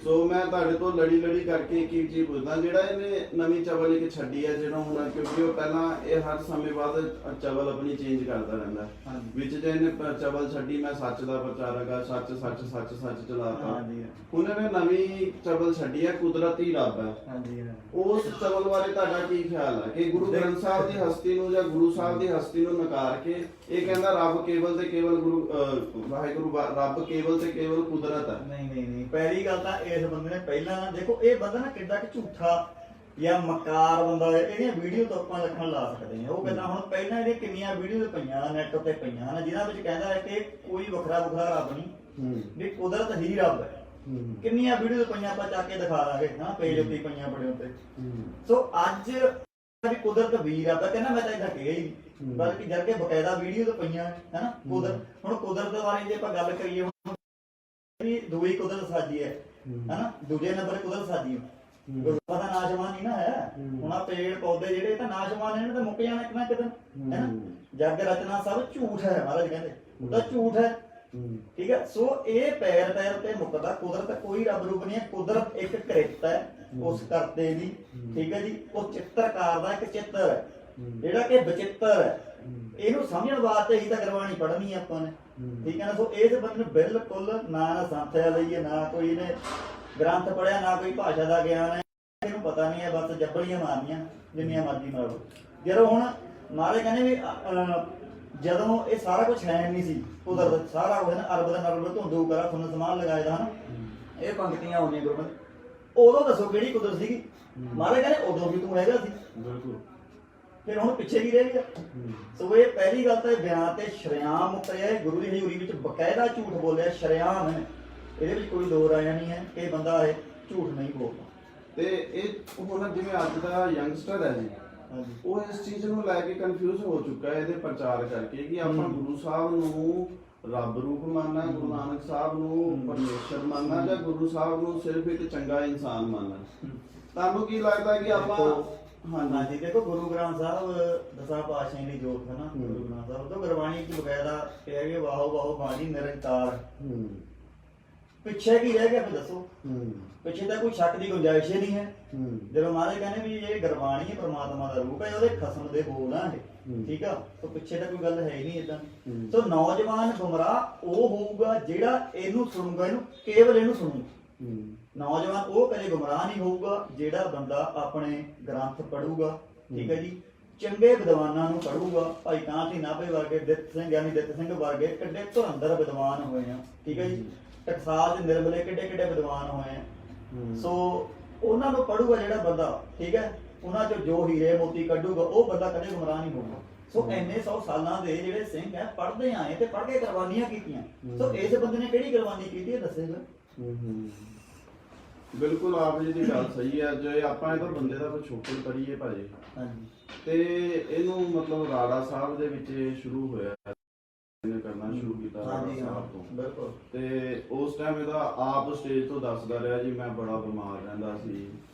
ਸੋ ਮੈਂ ਤੁਹਾਡੇ ਤੋਂ ਲੜੀ ਕਰਕੇ ਇੱਕ ਚੀਜ਼ ਪੁੱਛਦਾ, ਜਿਹੜਾ ਇਹਨੇ ਨਵੀਂ ਚਵਲ ਇੱਕ ਛੱਡੀ ਹੈ, ਜਿਹੜਾ ਹੁਣ ਕਿਉਂਕਿ ਉਹ ਪਹਿਲਾਂ ਇਹ ਹਰ ਸਮੇਂ ਬਾਅਦ ਚਵਲ ਆਪਣੀ ਚੇਂਜ ਕਰਦਾ ਰਹਿੰਦਾ, ਵਿੱਚ ਜੇ ਇਹਨੇ ਚਵਲ ਛੱਡੀ ਮੈਂ ਸੱਚ ਦਾ ਪ੍ਰਚਾਰਕ ਆ, ਸੱਚ ਚਲਾਤਾ। ਹੁਣ ਇਹਨੇ ਨਵੀਂ ਚਵਲ ਛੱਡੀ ਹੈ ਕੁਦਰਤੀ ਰੱਬ ਹੈ। ਉਸ ਚਵਲ ਬਾਰੇ ਤੁਹਾਡਾ ਕੀ ਖਿਆਲ ਹੈ ਕਿ ਗੁਰੂ ਗ੍ਰੰਥ ਸਾਹਿਬ ਦੀ ਹਸਤੀ ਨੂੰ ਜਾਂ ਗੁਰੂ ਸਾਹਿਬ ਦੀ ਹਸਤੀ ਨੂੰ ਨਕਾਰ ਕੇ ਇਹ ਕਹਿੰਦਾ ਰੱਬ ਕੇਵਲ ਤੇ ਕੇਵਲ ਗੁਰੂ ਵਾਹਿਗੁਰੂ, ਰੱਬ ਕੇਵਲ ਤੇ ਕੇਵਲ ਕੁਦਰਤ ਹੈ? ਨਹੀਂ, ਪਹਿਲੀ ਗੱਲ ਤਾਂ ਇਸ ਬੰਦੇ ਨੇ ਪਹਿਲਾਂ ਦੇਖੋ, ਇਹ ਬੰਦਾ ਨਾ ਕਿੱਡਾ ਕਿ ਝੂਠਾ ਜਾਂ ਮਕਾਰ ਬੰਦਾ ਹੈ। ਇਹਦੀਆਂ ਵੀਡੀਓ ਤੋਂ ਆਪਾਂ ਲੱਖਣ ਲਾ ਸਕਦੇ ਹਾਂ। ਉਹ ਕਹਿੰਦਾ ਹੁਣ ਪਹਿਲਾਂ ਇਹਦੇ ਕਿੰਨੀਆਂ ਵੀਡੀਓ ਪਈਆਂ ਨੈਟ ਉੱਤੇ ਪਈਆਂ ਨੇ, ਜਿਨ੍ਹਾਂ ਵਿੱਚ ਕਹਿੰਦਾ ਹੈ ਕਿ ਕੋਈ ਵੱਖਰਾ ਰੱਬ ਨਹੀਂ, ਵੀ ਕੁਦਰਤ ਹੀ ਰੱਬ ਹੈ। ਕਿੰਨੀਆਂ ਵੀਡੀਓ ਪਈਆਂ ਆਪਾਂ ਚੱਕ ਕੇ ਦਿਖਾ ਦਾਂਗੇ, ਹਾਂ ਪੇਜ ਉੱਤੇ ਪਈਆਂ ਬੜੇ ਉੱਤੇ। ਸੋ ਅੱਜ ਵੀ ਕੁਦਰਤ ਵੀ ਰੱਬ ਹੈ, ਕਹਿੰਦਾ ਮੈਂ ਤਾਂ ਇਦਾਂ ਕਿਹਾ ਹੀ, ਬਲਕਿ ਜਦ ਕਿ ਬਕਾਇਦਾ ਵੀਡੀਓ ਤਾਂ ਪਈਆਂ ਹੈ ਨਾ। ਹੁਣ ਕੁਦਰਤ ਬਾਰੇ ਜੇ ਆਪਾਂ ਗੱਲ ਕਰੀਏ, ਵੀ ਦੂਈ ਕੁਦਰਤ ਸਾਜੀ ਹੈ ਨਾ, ਦੂਜੇ ਨੰਬਰ ਕੁਦਰਤ ਸਾਜੀ ਹੈ। ਪਤਾ ਨਾਸ਼ਵਾਨ ਨਹੀਂ ਨਾ ਹੈ। ਹੁਣ ਆ ਪੇੜ ਪੌਦੇ ਜਿਹੜੇ ਤਾਂ ਨਾਸ਼ਵਾਨ ਨੇ, ਤਾਂ ਮੁੱਕ ਜਾਣਾ ਇੱਕ ਨਾ ਕਿਤੇ, ਹੈ ਨਾ? ਜਗ ਰਚਨਾ ਸਭ ਝੂਠ ਹੈ, ਮਹਾਰਾਜ ਕਹਿੰਦੇ ਉਹਦਾ ਝੂਠ ਹੈ, ਠੀਕ ਹੈ? ਸੋ ਇਹ ਪੈਰ ਤੇ ਮੁੱਕਦਾ, ਕੁਦਰਤ ਕੋਈ ਰੱਬ ਰੂਪ ਨਹੀਂ ਹੈ। ਕੁਦਰਤ ਇੱਕ ਕਿਰਤ ਹੈ ਉਸ ਕਰਤੇ ਦੀ, ਠੀਕ ਹੈ ਜੀ? ਉਹ ਚਿੱਤਰਕਾਰ ਦਾ ਇੱਕ ਚਿੱਤਰ ਹੈ ਜਿਹੜਾ ਕਿ ਵਿਚਿੱਤਰ ਹੈ। ਇਹਨੂੰ ਸਮਝਣ ਵਾਸਤੇ ਹੀ ਤਾਂ ਗੁਰਬਾਣੀ ਪੜ੍ਹਨੀ ਹੈ ਆਪਾਂ ਨੇ, ਠੀਕ ਹੈ ਨਾ? ਸੋ ਇਸ ਬੰਦੇ ਨੂੰ ਬਿਲਕੁਲ ਨਾ ਸੰਥਿਆ ਲਈ ਹੈ, ਨਾ ਕੋਈ ਇਹਨੇ ਗ੍ਰੰਥ ਪੜ੍ਹਿਆ, ਨਾ ਕੋਈ ਭਾਸ਼ਾ ਦਾ ਗਿਆਨ ਹੈ, ਇਹਨੂੰ ਪਤਾ ਨਹੀਂ ਹੈ, ਬਸ ਜੱਬੜੀਆਂ ਮਾਰਨੀਆਂ ਜਿੰਨੀਆਂ ਮਰਜ਼ੀ ਮਾਰੋ। ਜਦੋਂ ਹੁਣ ਮਹਾਰਾਜ ਕਹਿੰਦੇ ਵੀ ਜਦੋਂ ਇਹ ਸਾਰਾ ਕੁਝ ਹੈ ਨਹੀਂ ਸੀ, ਕੁਦਰਤ ਸਾਰਾ ਕੁਝ ਅਰਬ ਦਾ ਨਰਬ ਧੁੰਦੂ ਕਰਾ ਤੁਹਾਨੂੰ ਸਮਾਨ ਲਗਾਏ ਦਾ, ਹਨ ਇਹ ਪੰਕਤੀਆਂ ਆਉਂਦੀਆਂ ਗੁਰੂ ਨੇ, ਉਦੋਂ ਦੱਸੋ ਕਿਹੜੀ ਕੁਦਰਤ ਸੀਗੀ? ਮਹਾਰਾਜ ਕਹਿੰਦੇ ਉਦੋਂ ਵੀ ਤੂੰ ਹੈਗਾ ਸੀ, ਫਿਰ ਹੁਣ ਪਿੱਛੇ ਕੀ ਰਹਿ ਗਿਆ? ਸੋ ਇਹ ਪਹਿਲੀ ਗੱਲ ਤਾਂ ਬਿਆਨ ਤੇ ਸ਼ਰੇਆਮ ਮੁੱਕਰਿਆ, ਗੁਰੂ ਦੀ ਹਜ਼ੂਰੀ ਵਿੱਚ ਬਕਾਇਦਾ ਝੂਠ ਬੋਲਿਆ, ਸ਼ਰੇਆਮ ਹੈ। ਇਹਦੇ ਵਿੱਚ ਕੋਈ ਦੋ ਰਾਇਆ ਨਹੀਂ ਹੈ ਕਿ ਬੰਦਾ ਇਹ ਝੂਠ ਨਹੀਂ ਬੋਲਦਾ। ਤੇ ਇਹ ਹੁਣ ਜਿਵੇਂ ਅੱਜ ਦਾ ਯੰਗਸਟਰ ਹੈ ਜੀ, ਉਹ ਇਸ ਚੀਜ਼ ਨੂੰ ਲੈ ਕੇ ਕਨਫਿਊਜ਼ ਹੋ ਚੁੱਕਾ ਹੈ ਇਹਦੇ ਪ੍ਰਚਾਰ ਕਰਕੇ ਕਿ ਆਪਾਂ ਗੁਰੂ ਸਾਹਿਬ ਨੂੰ ਰੱਬ ਰੂਪ ਮੰਨਣਾ, ਗੁਰੂ ਨਾਨਕ ਸਾਹਿਬ ਨੂੰ ਪਰਮੇਸ਼ਰ ਮੰਨਣਾ, ਜਾਂ ਗੁਰੂ ਸਾਹਿਬ ਨੂੰ ਸਿਰਫ ਇੱਕ ਚੰਗਾ ਇਨਸਾਨ ਮੰਨਣਾ। ਤੁਹਾਨੂੰ ਕੀ ਲੱਗਦਾ ਕਿ ਆਪਾਂ? ਹਾਂਜੀ, ਦੇਖੋ ਗੁਰੂ ਗ੍ਰੰਥ ਸਾਹਿਬ ਦਸਾਂ ਪਾਤਸ਼ਾਹਾਂ ਦੀ ਜੋਤ ਹੈ ਨਾ, ਗੁਰੂ ਗ੍ਰੰਥ ਸਾਹਿਬ ਤੋਂ ਗੁਰਬਾਣੀ ਚ ਬਕਾਇਦਾ ਕਿਹਾ ਗਿਆ ਵਾਹੋ ਵਾਹੋ ਬਾਣੀ ਨਿਰੰਕਾਰ, ਪਿੱਛੇ ਕੀ ਰਹਿ ਗਿਆ ਫਿਰ ਦੱਸੋ। ਪਿੱਛੇ ਤਾਂ ਕੋਈ ਸ਼ੱਕ ਦੀ ਗੁੰਜਾਇਸ਼ ਹੀ ਨਹੀਂ ਹੈ। ਜਦੋਂ ਮਹਾਰਾਜ ਕਹਿੰਦੇ ਵੀ ਇਹ ਗੁਰਬਾਣੀ ਹੈ ਪ੍ਰਮਾਤਮਾ ਦਾ ਰੂਪ ਹੈ, ਉਹਦੇ ਖਸਮ ਦੇ ਬੋਲ ਆ ਇਹ, ਠੀਕ ਆ, ਤਾਂ ਪਿੱਛੇ ਤਾਂ ਕੋਈ ਗੱਲ ਹੈ ਹੀ ਨਹੀਂ ਇਦਾਂ। ਸੋ ਨੌਜਵਾਨ ਗੁੰਮਰਾਹ ਉਹ ਹੋਊਗਾ ਜਿਹੜਾ ਇਹਨੂੰ ਸੁਣੂਗਾ, ਇਹਨੂੰ ਕੇਵਲ ਇਹਨੂੰ ਸੁਣੂਗਾ। ਨੌਜਵਾਨ ਉਹ ਕਦੇ ਗੁੰਮਰਾਹ ਨਹੀਂ ਹੋਊਗਾ ਜਿਹੜਾ ਬੰਦਾ ਆਪਣੇ ਗ੍ਰੰਥ ਪੜੂਗਾ, ਠੀਕ ਹੈ ਜੀ, ਚੰਗੇ ਵਿਦਵਾਨਾਂ ਨੂੰ ਪੜੂਗਾ। ਭਾਈ ਕਾਂਤੀ ਨਾਭੇ ਵਰਗੇ, ਦਿੱਤ ਸਿੰਘ ਯਾਨੀ ਦਿੱਤ ਸਿੰਘ ਵਰਗੇ ਕਿੱਡੇ ਧੁਰੰਦਰ ਵਿਦਵਾਨ ਹੋਏ ਆ, ਠੀਕ ਹੈ ਜੀ, ਟਕਸਾਲ ਦੇ ਨਿਰਮਲੇ ਕਿੱਡੇ ਕਿੱਡੇ ਵਿਦਵਾਨ ਹੋਏ ਆ। ਸੋ ਉਹਨਾਂ ਨੂੰ ਪੜੂਗਾ ਜਿਹੜਾ ਬੰਦਾ, ਠੀਕ ਹੈ, ਉਹਨਾਂ ਚੋਂ ਜੋ ਹੀਰੇ ਮੋਤੀ ਕੱਢੂਗਾ, ਉਹ ਬੰਦਾ ਕਦੇ ਗੁੰਮਰਾਹ ਨਹੀਂ ਹੋਊਗਾ। ਸੋ ਇੰਨੇ 100 ਸਾਲਾਂ ਦੇ ਜਿਹੜੇ ਸਿੰਘ ਹੈ ਪੜ੍ਹਦੇ ਆਏ ਤੇ ਪੜ੍ਹ ਕੇ ਕੁਰਬਾਨੀਆਂ ਕੀਤੀਆਂ। ਸੋ ਇਸ ਬੰਦੇ ਨੇ ਕਿਹੜੀ ਕੁਰਬਾਨੀ ਕੀਤੀ ਹੈ ਦੱਸੇਗਾ। ਬਿਲਕੁਲ ਆਪ ਜੀ ਦੀ ਗੱਲ ਸਹੀ ਹੈ। ਜੇ ਆਪਾਂ ਇਹਦਾ ਬੰਦੇ ਦਾ ਪਿਛੋਕੜ ਕਰੀਏ ਭਾਜੀ, ਹਾਂਜੀ, ਤੇ ਇਹਨੂੰ ਮਤਲਬ ਰਾੜਾ ਸਾਹਿਬ ਦੇ ਵਿੱਚ ਸ਼ੁਰੂ ਹੋਇਆ, ਇਹਨੇ ਕਰਨਾ ਸ਼ੁਰੂ ਕੀਤਾ ਰਾੜਾ ਸਾਹਿਬ ਤੋਂ। ਬਿਲਕੁਲ। ਤੇ ਉਸ ਟਾਈਮ ਇਹਦਾ ਆਪ ਸਟੇਜ ਤੋਂ ਦੱਸਦਾ ਰਿਹਾ ਜੀ, ਮੈਂ ਬੜਾ ਬਿਮਾਰ ਰਹਿੰਦਾ ਸੀ,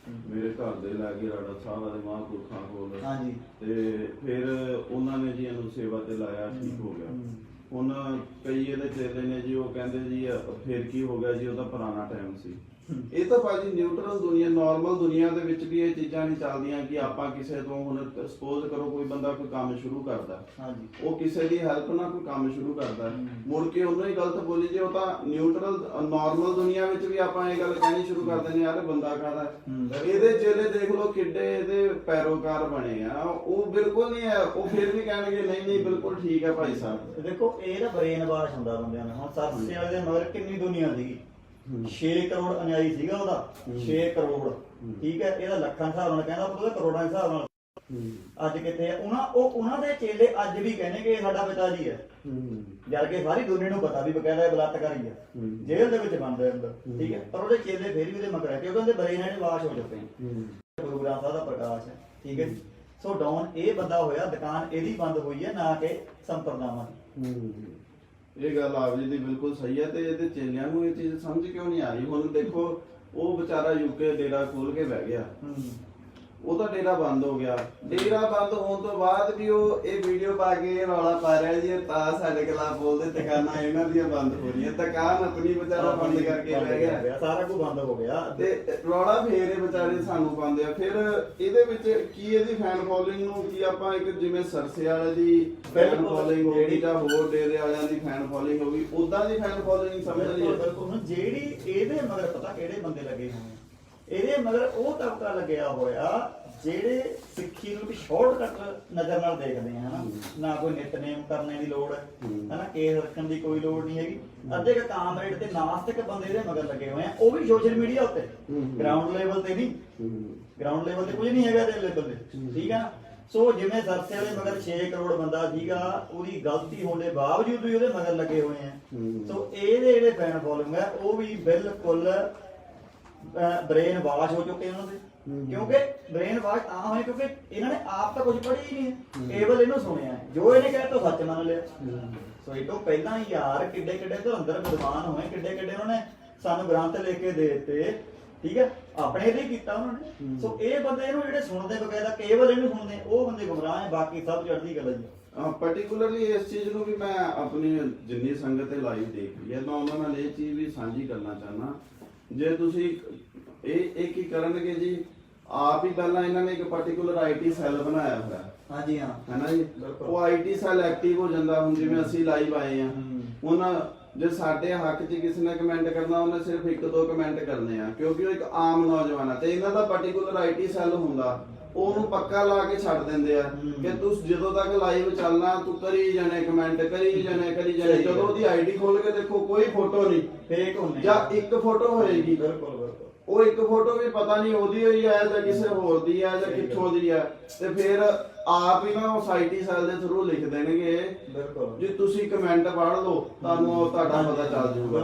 ਮੇਰੇ ਘਰ ਦੇ ਲੈ ਕੇ ਰਾੜਾ ਸਾਹਿਬ ਵਾਲੇ ਮਹਾਂਪੁਰਖਾਂ ਕੋਲ। ਹਾਂਜੀ। ਤੇ ਫਿਰ ਉਹਨਾਂ ਨੇ ਜੀ ਇਹਨੂੰ ਸੇਵਾ ਤੇ ਲਾਇਆ, ਠੀਕ ਹੋ ਗਿਆ। ਹੁਣ ਕਈ ਇਹਦੇ ਚੇਲੇ ਨੇ ਜੀ, ਉਹ ਕਹਿੰਦੇ ਜੀ ਫਿਰ ਕੀ ਹੋ ਗਿਆ ਜੀ, ਉਹਦਾ ਪੁਰਾਣਾ ਟਾਈਮ ਸੀ। ਇਹ ਤਾਂ ਭਾਜੀ ਨਿਊਟਰਲ ਦੁਨੀਆ, ਨਾਰਮਲ ਦੁਨੀਆ ਦੇ ਵਿੱਚ ਵੀ ਇਹ ਚੀਜ਼ਾਂ ਨਹੀਂ ਚੱਲਦੀਆਂ ਕਿ ਆਪਾਂ ਕਿਸੇ ਤੋਂ, ਹੁਣ ਸਪੋਜ਼ ਕਰੋ ਕੋਈ ਬੰਦਾ ਕੋਈ ਕੰਮ ਸ਼ੁਰੂ ਕਰਦਾ, ਹਾਂਜੀ, ਉਹ ਕਿਸੇ ਦੀ ਹੈਲਪ ਨਾਲ ਕੋਈ ਕੰਮ ਸ਼ੁਰੂ ਕਰਦਾ, ਮੁੜ ਕੇ ਉਹਨੂੰ ਹੀ ਗਲਤ ਬੋਲੀ ਜੇ, ਉਹ ਤਾਂ ਨਿਊਟਰਲ ਨਾਰਮਲ ਦੁਨੀਆ ਵਿੱਚ ਵੀ ਆਪਾਂ ਇਹ ਗੱਲ ਕਹਿਣੀ ਸ਼ੁਰੂ ਕਰ ਦਿੰਦੇ ਯਾਰ ਬੰਦਾ ਕਾਹਦਾ। ਇਹਦੇ ਚੇਲੇ ਦੇਖ ਲਓ ਕਿੱਡੇ ਇਹਦੇ ਪੈਰੋਕਾਰ ਬਣੇ ਆ, ਉਹ ਬਿਲਕੁਲ ਨਹੀਂ ਹੈ, ਉਹ ਫਿਰ ਵੀ ਕਹਿਣਗੇ ਨਹੀਂ ਨਹੀਂ ਬਿਲਕੁਲ ਠੀਕ ਹੈ ਭਾਈ ਸਾਹਿਬ। ਦੇਖੋ ਇਹ ਨਾ ਬ੍ਰੇਨ ਵਾਸ਼ ਹੁੰਦਾ ਬੰਦਿਆਂ ਦਾ। ਹੁਣ ਸਰਸੇ ਵਾਲੇ ਦੇ ਮਗਰ ਕਿੰਨੀ ਦੁਨੀਆ ਸੀਗੀ, 6 ਕਰੋੜ ਅਨੁਯਾਈ ਸੀਗਾ ਉਹਦਾ, 6 ਕਰੋੜ, ਠੀਕ ਹੈ, ਇਹਦਾ ਲੱਖਾਂ ਹਿਸਾਬ ਨਾਲ ਕਹਿੰਦਾ, ਉਹਦਾ ਕਰੋੜਾਂ ਦੇ ਹਿਸਾਬ ਨਾਲ। ਅੱਜ ਕਿੱਥੇ ਆ ਉਹਨਾਂ ਦੇ ਚੇਲੇ ਅੱਜ ਵੀ ਕਹਿੰਦੇ ਕਿ ਇਹ ਸਾਡਾ ਪਿਤਾ ਜੀ ਹੈ, ਜਦ ਕਿ ਸਾਰੀ ਦੁਨੀਆ ਨੂੰ ਪਤਾ ਵੀ ਬਕਾਇਦਾ ਬਲਾਤਕਾਰੀ ਹੈ, ਜੇਲ੍ਹ ਦੇ ਵਿੱਚ ਬੰਦ ਹੈ ਅੰਦਰ, ਠੀਕ ਹੈ, ਪਰ ਉਹਦੇ ਚੇਲੇ ਫਿਰ ਵੀ ਉਹਦੇ ਮਗਰ ਹੈ ਕਿਉਂਕਿ ਉਹਦੇ ਬ੍ਰੇਨ ਨੇ ਵਾਸ਼ ਹੋ ਚੁੱਕੇ ਹੈ। ਗੁਰੂ ਗ੍ਰੰਥ ਸਾਹਿਬ ਦਾ ਪ੍ਰਕਾਸ਼ ਹੈ, ਠੀਕ ਹੈ। ਸੋ ਡਾਊਨ ਇਹ ਬੰਦਾ ਹੋਇਆ, ਦੁਕਾਨ ਇਹਦੀ ਬੰਦ ਹੋਈ ਹੈ, ਨਾ ਕਿ ਸੰਪਰਦਾਵਾਂ ਦੀ। ਇਹ ਗੱਲ ਆਪ ਜੀ ਦੀ ਬਿਲਕੁਲ ਸਹੀ ਹੈ। ਤੇ ਇਹਦੇ ਚੇਲਿਆਂ ਨੂੰ ਇਹ ਚੀਜ਼ ਸਮਝ ਕਿਉਂ ਨਹੀਂ ਆ ਰਹੀ। ਹੁਣ ਦੇਖੋ ਉਹ ਵਿਚਾਰਾ ਯੂਕੇ ਡੇਰਾ ਖੋਲ ਕੇ ਬਹਿ ਗਿਆ, ਉਹਦਾ ਡੇਰਾ ਬੰਦ ਹੋ ਗਿਆ। ਡੇਰਾ ਬੰਦ ਹੋਣ ਤੋਂ ਬਾਅਦ ਵੀ ਉਹ ਇਹ ਵੀਡੀਓ ਪਾ ਕੇ ਰੌਲਾ ਪਾ ਰਿਹਾ ਜੀ, ਤਾਂ ਸਾਡੇ ਖਿਲਾਫ ਬੋਲਦੇ, ਦੁਕਾਨਾਂ ਇਹਨਾਂ ਦੀਆਂ ਬੰਦ ਹੋ ਰਹੀਆਂ, ਦੁਕਾਨ ਆਪਣੀ ਵਿਚਾਰਾ ਬੰਦ ਕਰਕੇ ਬਹਿ ਗਿਆ, ਸਾਰਾ ਕੁਝ ਬੰਦ ਹੋ ਗਿਆ। ਤੇ ਰੌਲਾ ਫੇਰ ਇਹ ਵਿਚਾਰੇ ਸਾਨੂੰ ਪਾਉਂਦੇ ਆ। ਫਿਰ ਇਹਦੇ ਵਿੱਚ ਕੀ ਇਹਦੀ ਫੈਨ ਫੋਲੋਇੰਗ ਨੂੰ ਕੀ ਆਪਾਂ ਇੱਕ ਜਿਵੇਂ ਸਰਸੇ ਵਾਲੇ ਦੀ ਫੈਨ ਫੋਲੋਇੰਗ ਹੋ ਗਈ ਜਾਂ ਹੋਰ ਡੇਰੇ ਵਾਲਿਆਂ ਦੀ ਫੈਨ ਫੋਲੋਇੰਗ ਹੋ ਗਈ, ਉਦਾਂ ਦੀ ਫੈਨ ਫੋਲੋਇੰਗ ਸਮਝ ਲਈ। ਬਿਲਕੁਲ। ਜਿਹੜੀ ਇਹਦੇ ਮਗਰ ਪਤਾ ਕਿਹੜੇ ਬੰਦੇ ਲੱਗੇ ਹੋਏ, ਇਹਦੇ ਮਗਰ ਉਹ ਤਬਕਾ ਲੱਗਿਆ ਹੋਇਆ ਜਿਹੜੇ ਸਿੱਖੀ ਨੂੰ ਵੀ ਸ਼ਾਰਟਕਟ ਨਜ਼ਰ ਨਾਲ ਦੇਖਦੇ ਆ, ਹਨਾ, ਨਾ ਕੋਈ ਨਿਤਨੇਮ ਕਰਨੇ ਦੀ ਲੋੜ ਹੈ, ਹਨਾ, ਕੇਸ ਰੱਖਣ ਦੀ ਕੋਈ ਲੋੜ ਨਹੀਂ ਹੈਗੀ। ਅੱਧੇ ਕ ਕਾਮਰੇਡ ਤੇ ਨਾਸਤਿਕ ਬੰਦੇ ਇਹਦੇ ਮਗਰ ਲੱਗੇ ਹੋਏ ਆ, ਉਹ ਵੀ ਸੋਸ਼ਲ ਮੀਡੀਆ ਉੱਤੇ, ਗਰਾਊਂਡ ਲੈਵਲ ਤੇ ਨਹੀਂ, ਗਰਾਊਂਡ ਲੈਵਲ ਤੇ ਕੁਝ ਨਹੀਂ ਹੈਗਾ ਇਹਦੇ ਲੈਵਲ ਤੇ, ਠੀਕ ਹੈ ਨਾ। ਸੋ ਜਿਵੇਂ ਸਰਸੇ ਵਾਲੇ ਮਗਰ 6 ਕਰੋੜ ਬੰਦਾ ਸੀਗਾ, ਉਹਦੀ ਗਲਤੀ ਹੋਣ ਦੇ ਬਾਵਜੂਦ ਵੀ ਉਹਦੇ ਮਗਰ ਲੱਗੇ ਹੋਏ ਆ। ਸੋ ਇਹਦੇ ਜਿਹੜੇ ਫੈਨ ਫੋਲੋਇੰਗ ਹੈ ਉਹ ਵੀ ਬਿਲਕੁਲ ਬ੍ਰੇਨ ਵਾਸ਼ ਹੋ ਚੁੱਕੇ ਉਹਨਾਂ ਦੇ। ਕਿਉਂਕਿ ਬ੍ਰੇਨ ਵਾਸ਼ ਤਾਂ ਹੋਏ ਕਿਉਂਕਿ ਇਹਨਾਂ ਨੇ ਆਪ ਤਾਂ ਕੁਝ ਪੜ੍ਹਿਆ ਹੀ ਨਹੀਂ, ਕੇਵਲ ਇਹਨੂੰ ਸੁਣਿਆ, ਜੋ ਇਹਨੇ ਕਹਿ ਤਾ ਸੱਚ ਮੰਨ ਲਿਆ। ਸੋ ਇਹ ਤੋਂ ਪਹਿਲਾਂ ਯਾਰ ਕਿੱਡੇ ਕਿੱਡੇ ਧੁਰੰਦਰ ਵਿਦਵਾਨ ਹੋਏ, ਕਿੱਡੇ ਕਿੱਡੇ ਉਹਨਾਂ ਨੇ ਸਾਨੂੰ ਗ੍ਰੰਥ ਲਿਖ ਕੇ ਦੇ ਦਿੱਤੇ, ਠੀਕ ਹੈ, ਆਪਣੇ ਲਈ ਕੀਤਾ ਉਹਨਾਂ ਨੇ। ਸੋ ਇਹ ਬੰਦੇ ਇਹਨੂੰ ਜਿਹੜੇ ਸੁਣਦੇ ਬਕਾਇਦਾ ਕੇਵਲ ਇਹਨੂੰ ਸੁਣਦੇ, ਉਹ ਬੰਦੇ ਗੁੰਮਰਾਹ ਹੈ, ਬਾਕੀ ਸਭ ਚੜ੍ਹਦੀ ਕਲਾ ਜੀ। ਪਾਰਟਿਕੂਲਰਲੀ ਇਸ ਚੀਜ਼ ਨੂੰ ਵੀ ਮੈਂ ਆਪਣੀ ਜਿੰਨੀ ਸੰਗਤ ਤੇ ਲਾਈਵ ਦੇਖ ਰਹੀ ਹੈ, ਮੈਂ ਉਹਨਾਂ ਨਾਲ ਇਹ ਚੀਜ਼ ਵੀ ਸਾਂਝੀ ਕਰਨਾ ਚਾਹੁੰਦਾ। ਜੇ ਤੁਸੀਂ ਇਹ ਕੀ ਕਰਨਗੇ ਜੀ, ਆਪ ਹੀ ਪਹਿਲਾਂ ਇਹਨਾਂ ਨੇ ਇੱਕ ਪਾਰਟਿਕੂਲਰ ਆਈਟੀ ਸੈੱਲ ਬਣਾਇਆ ਹੋਇਆ, ਹਾਂਜੀ ਹਾਂ, ਹੈ ਨਾ ਜੀ, ਉਹ ਆਈਟੀ ਸੈੱਲ ਐਕਟਿਵ ਹੋ ਜਾਂਦਾ। ਹੁਣ ਜਿਵੇਂ ਅਸੀਂ ਲਾਈਵ ਆਏ ਆ, ਹੁਣ ਜੇ ਸਾਡੇ ਹੱਕ 'ਚ ਕਿਸੇ ਨੇ ਕਮੈਂਟ ਕਰਨਾ, ਉਹਨੇ ਸਿਰਫ 1-2 ਕਮੈਂਟ ਕਰਨੇ ਆ, ਕਿਉਂਕਿ ਉਹ ਇੱਕ ਆਮ ਨੌਜਵਾਨ ਆ। ਤੇ ਇਹਨਾਂ ਦਾ ਪਾਰਟਿਕੂਲਰ ਆਈਟੀ ਸੈੱਲ ਹੁੰਦਾ, ਉਹਨੂੰ ਪੱਕਾ ਲਾ ਕੇ ਛੱਡ ਦਿੰਦੇ ਆ ਕਿ ਤੂੰ ਜਦੋਂ ਤੱਕ ਲਾਈਵ ਚੱਲਣਾ ਤੂੰ ਕਰੀ ਜਾਣੇ ਕਮੈਂਟ, ਕਰੀ ਜਾਣੇ। ਜਦੋਂ ਉਹਦੀ ਆਈਡੀ ਖੋਲ ਕੇ ਦੇਖੋ ਕੋਈ ਫੋਟੋ ਨਹੀਂ, ਫੇਕ ਹੁੰਦੀ ਜਾਂ ਇੱਕ ਫੋਟੋ ਹੋਏਗੀ, ਉਹ ਇੱਕ ਫੋਟੋ ਵੀ ਪਤਾ ਨਹੀਂ ਉਹਦੀ ਹੋਈ ਹੈ ਜਾਂ ਕਿਸੇ ਹੋਰ ਦੀ ਹੈ ਜਾਂ ਕਿੱਥੋਂ ਦੀ ਹੈ। ਤੇ ਫਿਰ ਆਪ ਹੀ ਨਾ ਉਸ ਆਈਟੀ ਸੈੱਲ ਦੇ ਥਰੂ ਲਿਖ ਦੇਣਗੇ ਜੀ ਤੁਸੀਂ ਕਮੈਂਟ ਪੜ੍ਹ ਲਓ, ਤੁਹਾਨੂੰ ਤੁਹਾਡਾ ਪਤਾ ਚੱਲ ਜਾਊਗਾ।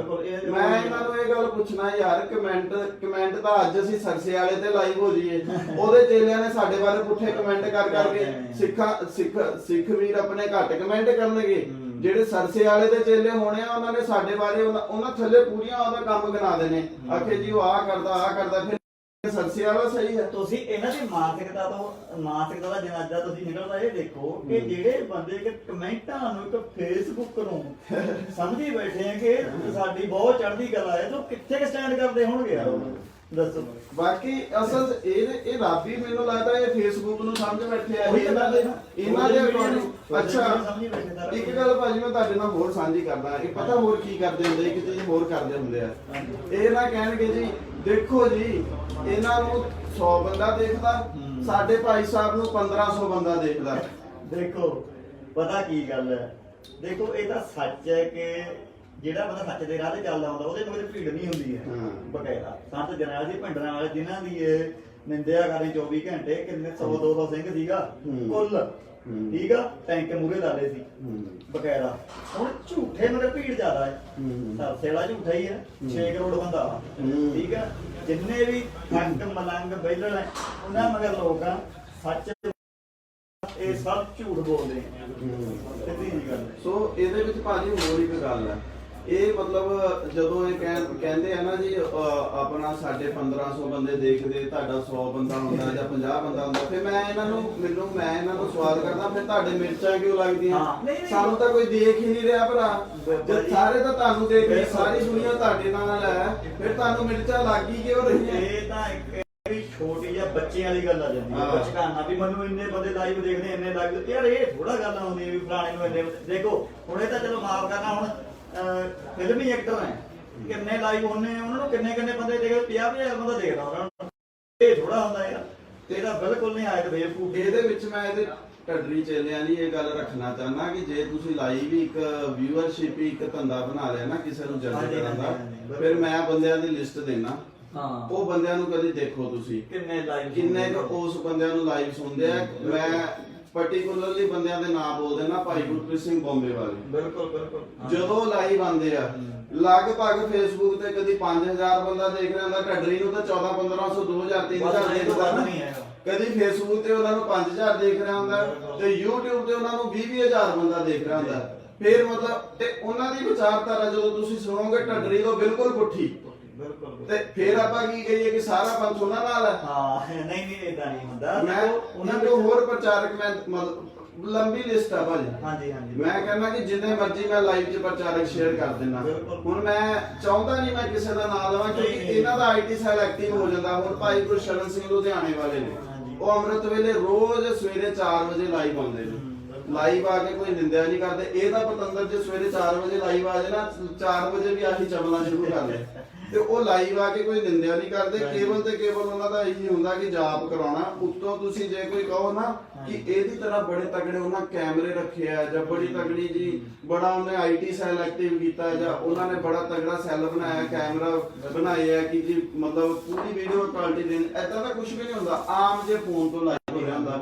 ਮੈਂ ਇਹਨਾਂ ਨੂੰ ਇਹ ਗੱਲ ਪੁੱਛਣਾ ਯਾਰ, ਕਮੈਂਟ ਤਾਂ ਅੱਜ ਅਸੀਂ ਸਰਸੇ ਵਾਲੇ ਤੇ ਲਾਈਵ ਹੋ ਜਾਈਏ, ਉਹਦੇ ਚੇਲਿਆਂ ਨੇ ਸਾਡੇ ਬਾਰੇ ਪੁੱਠੇ ਕਮੈਂਟ ਕਰ ਕਰਕੇ ਸਿੱਖ ਵੀਰ ਆਪਣੇ ਘੱਟ ਕਮੈਂਟ ਕਰਨਗੇ। ਜਿਹੜੇ ਸਰਸੇ ਵਾਲੇ ਦੇ ਚੇਲੇ ਹੋਣੇ ਆ, ਉਹਨਾਂ ਨੇ ਸਾਡੇ ਬਾਰੇ ਉਹਨਾਂ ਥੱਲੇ ਪੂਰੀਆਂ ਉਹਦਾ ਕੰਮ ਗਿਣਾ ਦੇਣੇ, ਆਖੇ ਜੀ ਉਹ ਆਹ ਕਰਦਾ ਫਿਰ ਸਰਸੇ ਵਾਲਾ ਸਹੀ ਹੈ। ਤੁਸੀਂ ਇਹਨਾਂ ਦੀ ਮਾਨਸਿਕਤਾ ਦਾ ਜਨਾਜ਼ਾ ਤੁਸੀਂ ਨਿਕਲਦਾ ਇਹ ਦੇਖੋ ਕਿ ਜਿਹੜੇ ਬੰਦੇ ਕਿ ਕਮੈਂਟਾਂ ਨੂੰ ਇੱਕ ਫੇਸਬੁੱਕ ਨੂੰ ਸਮਝੀ ਬੈਠੇ ਆ ਕਿ ਇਹ ਸਾਡੀ ਬਹੁਤ ਚੜ੍ਹਦੀ ਕਲਾ ਹੈ, ਤਾਂ ਕਿੱਥੇ ਕਿ ਸਟੈਂਡ ਕਰਦੇ ਹੋਣਗੇ ਯਾਰ ਦੱਸੋ। ਬਾਕੀ ਅਸਲ ਇਹ ਰੱਬ ਹੀ ਮੈਨੂੰ ਲੱਗਦਾ ਇਹ ਫੇਸਬੁੱਕ ਨੂੰ ਸਮਝ ਬੈਠੇ ਆ ਉਹੀ ਇਹਨਾਂ ਦੇ according- ਅੱਛਾ ਸਮਝੀ ਬੈਠੇ ਸਾਰਾ ਇੱਕ ਗੱਲ ਭਾਜੀ ਮੈਂ ਤੁਹਾਡੇ ਨਾਲ ਹੋਰ ਸਾਂਝੀ ਕਰਦਾ, ਇਹ ਪਤਾ ਹੋਰ ਕੀ ਕਰਦੇ ਹੁੰਦੇ, ਇੱਕ ਚੀਜ਼ ਹੋਰ ਕਰਦੇ ਹੁੰਦੇ ਆ। ਇਹ ਨਾ ਕਹਿਣਗੇ ਜੀ ਦੇਖੋ ਜੀ ਇਹਨਾਂ ਨੂੰ 100 ਬੰਦਾ ਦੇਖਦਾ, ਸਾਡੇ ਭਾਈ ਸਾਹਿਬ ਨੂੰ 1500 ਬੰਦਾ ਦੇਖਦਾ। ਦੇਖੋ ਪਤਾ ਕੀ ਗੱਲ ਹੈ, ਦੇਖੋ ਇਹ ਤਾਂ ਸੱਚ ਹੈ ਕਿ ਜਿਹੜਾ ਬੰਦਾ ਸੱਚ ਦੇ ਰਾਹ ਤੇ ਚੱਲਦਾ ਹੁੰਦਾ ਉਹਦੇ ਕੋਲ ਭੀੜ ਨਹੀਂ ਹੁੰਦੀ ਹੈ ਬਕਾਇਦਾ। ਸੰਤ ਜਰਨੈਲ ਜੀ ਭਿੰਡਰਾਂ ਵਾਲੇ ਜਿਨ੍ਹਾਂ ਦੀ ਇਹ ਨਿੰਦਿਆ ਕਰੀ 24 ਘੰਟੇ, ਕਿੰਨੇ 100-200 ਸਿੰਘ ਸੀਗਾ ਕੁੱਲ, ਠੀਕ ਆ, ਟੈਂਕ ਮੂਰੇ ਲਾਲੇ ਸੀ ਬਕਾਇਦਾ। ਹੁਣ ਝੂਠੇ ਮਗਰ ਭੀੜ ਜ਼ਿਆਦਾ ਹੈ, ਸਰਸੇ ਵਾਲਾ ਝੂਠਾ ਹੀ ਹੈ, 6 ਕਰੋੜ ਬੰਦਾ ਵਾ, ਠੀਕ ਆ। ਜਿੰਨੇ ਵੀ ਠੱਗ ਮਲੰਗ ਬੈਲਣ ਹੈ ਉਹਨਾਂ ਮਗਰ ਲੋਕ ਆ, ਸੱਚ ਇਹ ਸਭ ਝੂਠ ਬੋਲਦੇ ਆ, ਸਿੱਧੀ ਜੀ ਗੱਲ ਹੈ। ਸੋ ਇਹਦੇ ਵਿੱਚ ਭਾਜੀ ਹੋਰ ਇੱਕ ਗੱਲ ਹੈ, ਇਹ ਮਤਲਬ ਜਦੋਂ ਇਹ ਕਹਿੰਦੇ ਆ ਨਾ ਜੀ ਆਪਣਾ ਸਾਡੇ 1500 ਬੰਦੇ ਦੇਖਦੇ, ਤੁਹਾਡਾ 100 ਬੰਦਾ ਹੁੰਦਾ ਜਾਂ 50 ਬੰਦਾ ਹੁੰਦਾ, ਫਿਰ ਮੈਂ ਇਹਨਾਂ ਨੂੰ ਸਵਾਲ ਕਰਦਾ ਫਿਰ ਤੁਹਾਡੇ ਮਿਰਚਾਂ ਕਿਉਂ ਲੱਗਦੀਆਂ? ਸਾਨੂੰ ਤਾਂ ਕੋਈ ਦੇਖ ਹੀ ਨਹੀਂ ਰਿਹਾ ਭਰਾ, ਜਦ ਸਾਰੇ ਤਾਂ ਤੁਹਾਨੂੰ ਦੇਖ ਰਹੇ, ਸਾਰੀ ਦੁਨੀਆ ਤੁਹਾਡੇ ਨਾਲ ਹੈ, ਫਿਰ ਤੁਹਾਨੂੰ ਮਿਰਚਾਂ ਲੱਗ ਹੀ ਕਿਉਂ ਰਹੀਆਂ? ਇਹ ਤਾਂ ਇੱਕ ਛੋਟੀ ਜਿਹੀ ਬੱਚਿਆਂ ਵਾਲੀ ਗੱਲ ਆ ਜਾਂਦੀ ਹੈ, ਬਚਕਾਨਾ ਵੀ ਮੈਨੂੰ ਇੰਨੇ ਬੰਦੇ ਲਾਈਵ ਦੇਖਦੇ, ਇੰਨੇ ਲਾਈਵ, ਯਾਰ ਇਹ ਥੋੜਾ ਗੱਲ ਆਉਂਦੀ ਵੀ ਫਲਾਣੇ ਨੂੰ ਇੰਨੇ ਦੇਖੋ। ਹੁਣ ਇਹ ਤਾਂ ਚਲੋ ਮਾਫ ਕਰਨਾ, ਹੁਣ ਫਿਲਮੀ ਐਕਟਰ ਹੈ, ਕਿੰਨੇ ਲਾਈਵ ਹੁੰਨੇ ਉਹਨਾਂ ਨੂੰ ਕਿੰਨੇ ਬੰਦੇ ਦੇਖਦੇ, 50,000 ਬੰਦਾ ਦੇਖਦਾ ਉਹਨਾਂ ਨੂੰ, ਇਹ ਥੋੜਾ ਹੁੰਦਾ ਯਾਰ, ਤੇਰਾ ਬਿਲਕੁਲ ਨਹੀਂ ਆਇਆ ਬੇਵਕੂਫ। ਇਹਦੇ ਵਿੱਚ ਮੈਂ ਇਹਦੇ ਢੱਡਰੀ ਚੇਲਿਆਂ ਲਈ ਇਹ ਗੱਲ ਰੱਖਣਾ ਚਾਹੁੰਦਾ ਕਿ ਜੇ ਤੁਸੀਂ ਲਾਈਵ ਹੀ ਇੱਕ ਵਿਊਅਰਸ਼ਿਪ ਹੀ ਇੱਕ ਧੰਦਾ ਬਣਾ ਲਿਆ ਨਾ ਕਿਸੇ ਨੂੰ ਜੱਜ ਕਰਨ ਦਾ, ਫਿਰ ਮੈਂ ਬੰਦਿਆਂ ਦੀ ਲਿਸਟ ਦੇਣਾ, ਉਹ ਬੰਦਿਆਂ ਨੂੰ ਕਦੀ ਦੇਖੋ ਤੁਸੀਂ ਕਿੰਨੇ ਉਸ ਬੰਦਿਆਂ ਨੂੰ ਲਾਈਵ ਸੁਣਦੇ ਆ। ਮੈਂ ਪਾਰਟਿਕੂਲਰਲੀ ਬੰਦਿਆਂ ਦੇ ਨਾਮ ਬੋਲ ਦੇਣਾ, ਭਾਈ ਗੁਰਪ੍ਰੀਤ ਸਿੰਘ ਬੰਬੇ ਵਾਲੇ, ਬਿਲਕੁਲ ਜਦੋਂ ਲਾਈਵ ਆਉਂਦੇ ਆ ਲਗਭਗ ਫੇਸਬੁੱਕ ਤੇ ਕਦੀ 5000 ਬੰਦਾ ਦੇਖ ਰਿਹਾ ਹੁੰਦਾ, ਢੱਡਰੀ ਨੂੰ ਤਾਂ 1400-1500 2000 3000 ਦੇਖਦਾ, ਕਦੀ ਫੇਸਬੁੱਕ ਤੇ ਉਹਨਾਂ ਨੂੰ 5000 ਦੇਖ ਰਿਹਾ ਹੁੰਦਾ ਤੇ YouTube ਤੇ ਉਹਨਾਂ ਨੂੰ 20,000 ਬੰਦਾ ਦੇਖ ਰਿਹਾ ਹੁੰਦਾ। ਫਿਰ ਮਤਲਬ ਤੇ ਉਹਨਾਂ ਦੀ ਵਿਚਾਰਧਾਰਾ ਜਦੋਂ ਤੁਸੀਂ ਸੁਣੋਗੇ ਢੱਡਰੀ ਤੋਂ ਬਿਲਕੁਲ ਪੁੱਠੀ, ਤੇ ਫਿਰ ਆਪਾਂ ਕੀ ਕਹੀਏ ਕਿ ਸਾਰਾ ਪੰਥ ਉਹਨਾਂ ਨਾਲ ਹੈ? ਹਾਂ ਨਹੀਂ ਇਦਾਂ ਨਹੀਂ ਹੁੰਦਾ। ਮੈਂ ਉਹਨਾਂ ਤੋਂ ਹੋਰ ਪ੍ਰਚਾਰਕ ਮੈਂ ਮਤਲਬ ਲੰਬੀ ਲਿਸਟ ਆ ਭਾਜੀ। ਹਾਂਜੀ ਮੈਂ ਕਹਿੰਦਾ ਕਿ ਜਿੰਨੇ ਮਰਜ਼ੀ ਮੈਂ ਲਾਈਵ 'ਚ ਪ੍ਰਚਾਰਕ ਸ਼ੇਅਰ ਕਰ ਦਿੰਦਾ। ਹੁਣ ਮੈਂ ਚਾਹੁੰਦਾ ਨਹੀਂ ਮੈਂ ਕਿਸੇ ਦਾ ਨਾਮ ਲਵਾਂ ਕਿਉਂਕਿ ਇਹਨਾਂ ਦਾ ਆਈਟੀ ਸੈੱਲ ਐਕਟਿਵ ਹੋ ਜਾਂਦਾ। ਹੁਣ ਭਾਈ ਗੁਰਸ਼ਰਨ ਸਿੰਘ ਲੁਧਿਆਣੇ ਵਾਲੇ ਨੇ, ਉਹ ਅੰਮ੍ਰਿਤ ਵੇਲੇ ਰੋਜ਼ ਸਵੇਰੇ 4 ਵਜੇ ਲਾਈਵ ਆਉਂਦੇ ਨੇ। ਲਾਈਵ ਆ ਕੇ ਕੋਈ ਨਿੰਦਿਆ ਨਹੀਂ ਕਰਦੇ। ਇਹ ਤਾਂ ਪਤੰਦਰ ਜੇ ਸਵੇਰੇ 4 ਵਜੇ ਲਾਈਵ ਆ ਜਾਏ ਨਾ, 4 ਵਜੇ ਵੀ ਆਹੀ ਚਮਲਾ ਸ਼ੁਰੂ ਕਰ ਲੈ ਤੇ ਉਹ ਲਾਈਵ ਆ ਕੇ ਕੋਈ ਨਿੰਦਿਆ ਨਹੀਂ ਕਰਦੇ। ਕੇਵਲ ਤੇ ਕੇਵਲ ਉਹਨਾਂ ਦਾ ਇਹੀ ਹੁੰਦਾ ਕਿ ਜਾਪ ਕਰਾਉਣਾ। ਉੱਤੋਂ ਤੁਸੀਂ ਜੇ ਕੋਈ ਕਹੋ ਨਾ ਕਿ ਇਹਦੀ ਤਰ੍ਹਾਂ ਬੜੇ ਤਗੜੇ ਉਹਨਾਂ ਕੈਮਰੇ ਰੱਖੇ ਆ ਜਾਂ ਬੜੀ ਤਗੜੀ ਜੀ ਬੜਾ ਉਹਨੇ ਆਈਟੀ ਸੈੱਲ ਐਕਟਿਵ ਕੀਤਾ ਜਾਂ ਉਹਨਾਂ ਨੇ ਬੜਾ ਤਗੜਾ ਸੈੱਲ ਬਣਾਇਆ, ਕੈਮਰਾ ਬਣਾਇਆ ਕਿ ਜੀ ਮਤਲਬ ਪੂਰੀ ਵੀਡੀਓ ਕੁਆਲਿਟੀ ਦੇਣ, ਐਦਾਂ ਦਾ ਕੁਝ ਵੀ ਨਹੀਂ ਹੁੰਦਾ। ਆਮ ਜੇ ਫੋਨ ਤੋਂ ਲਾਈਵ ਹੋ ਜਾਂਦਾ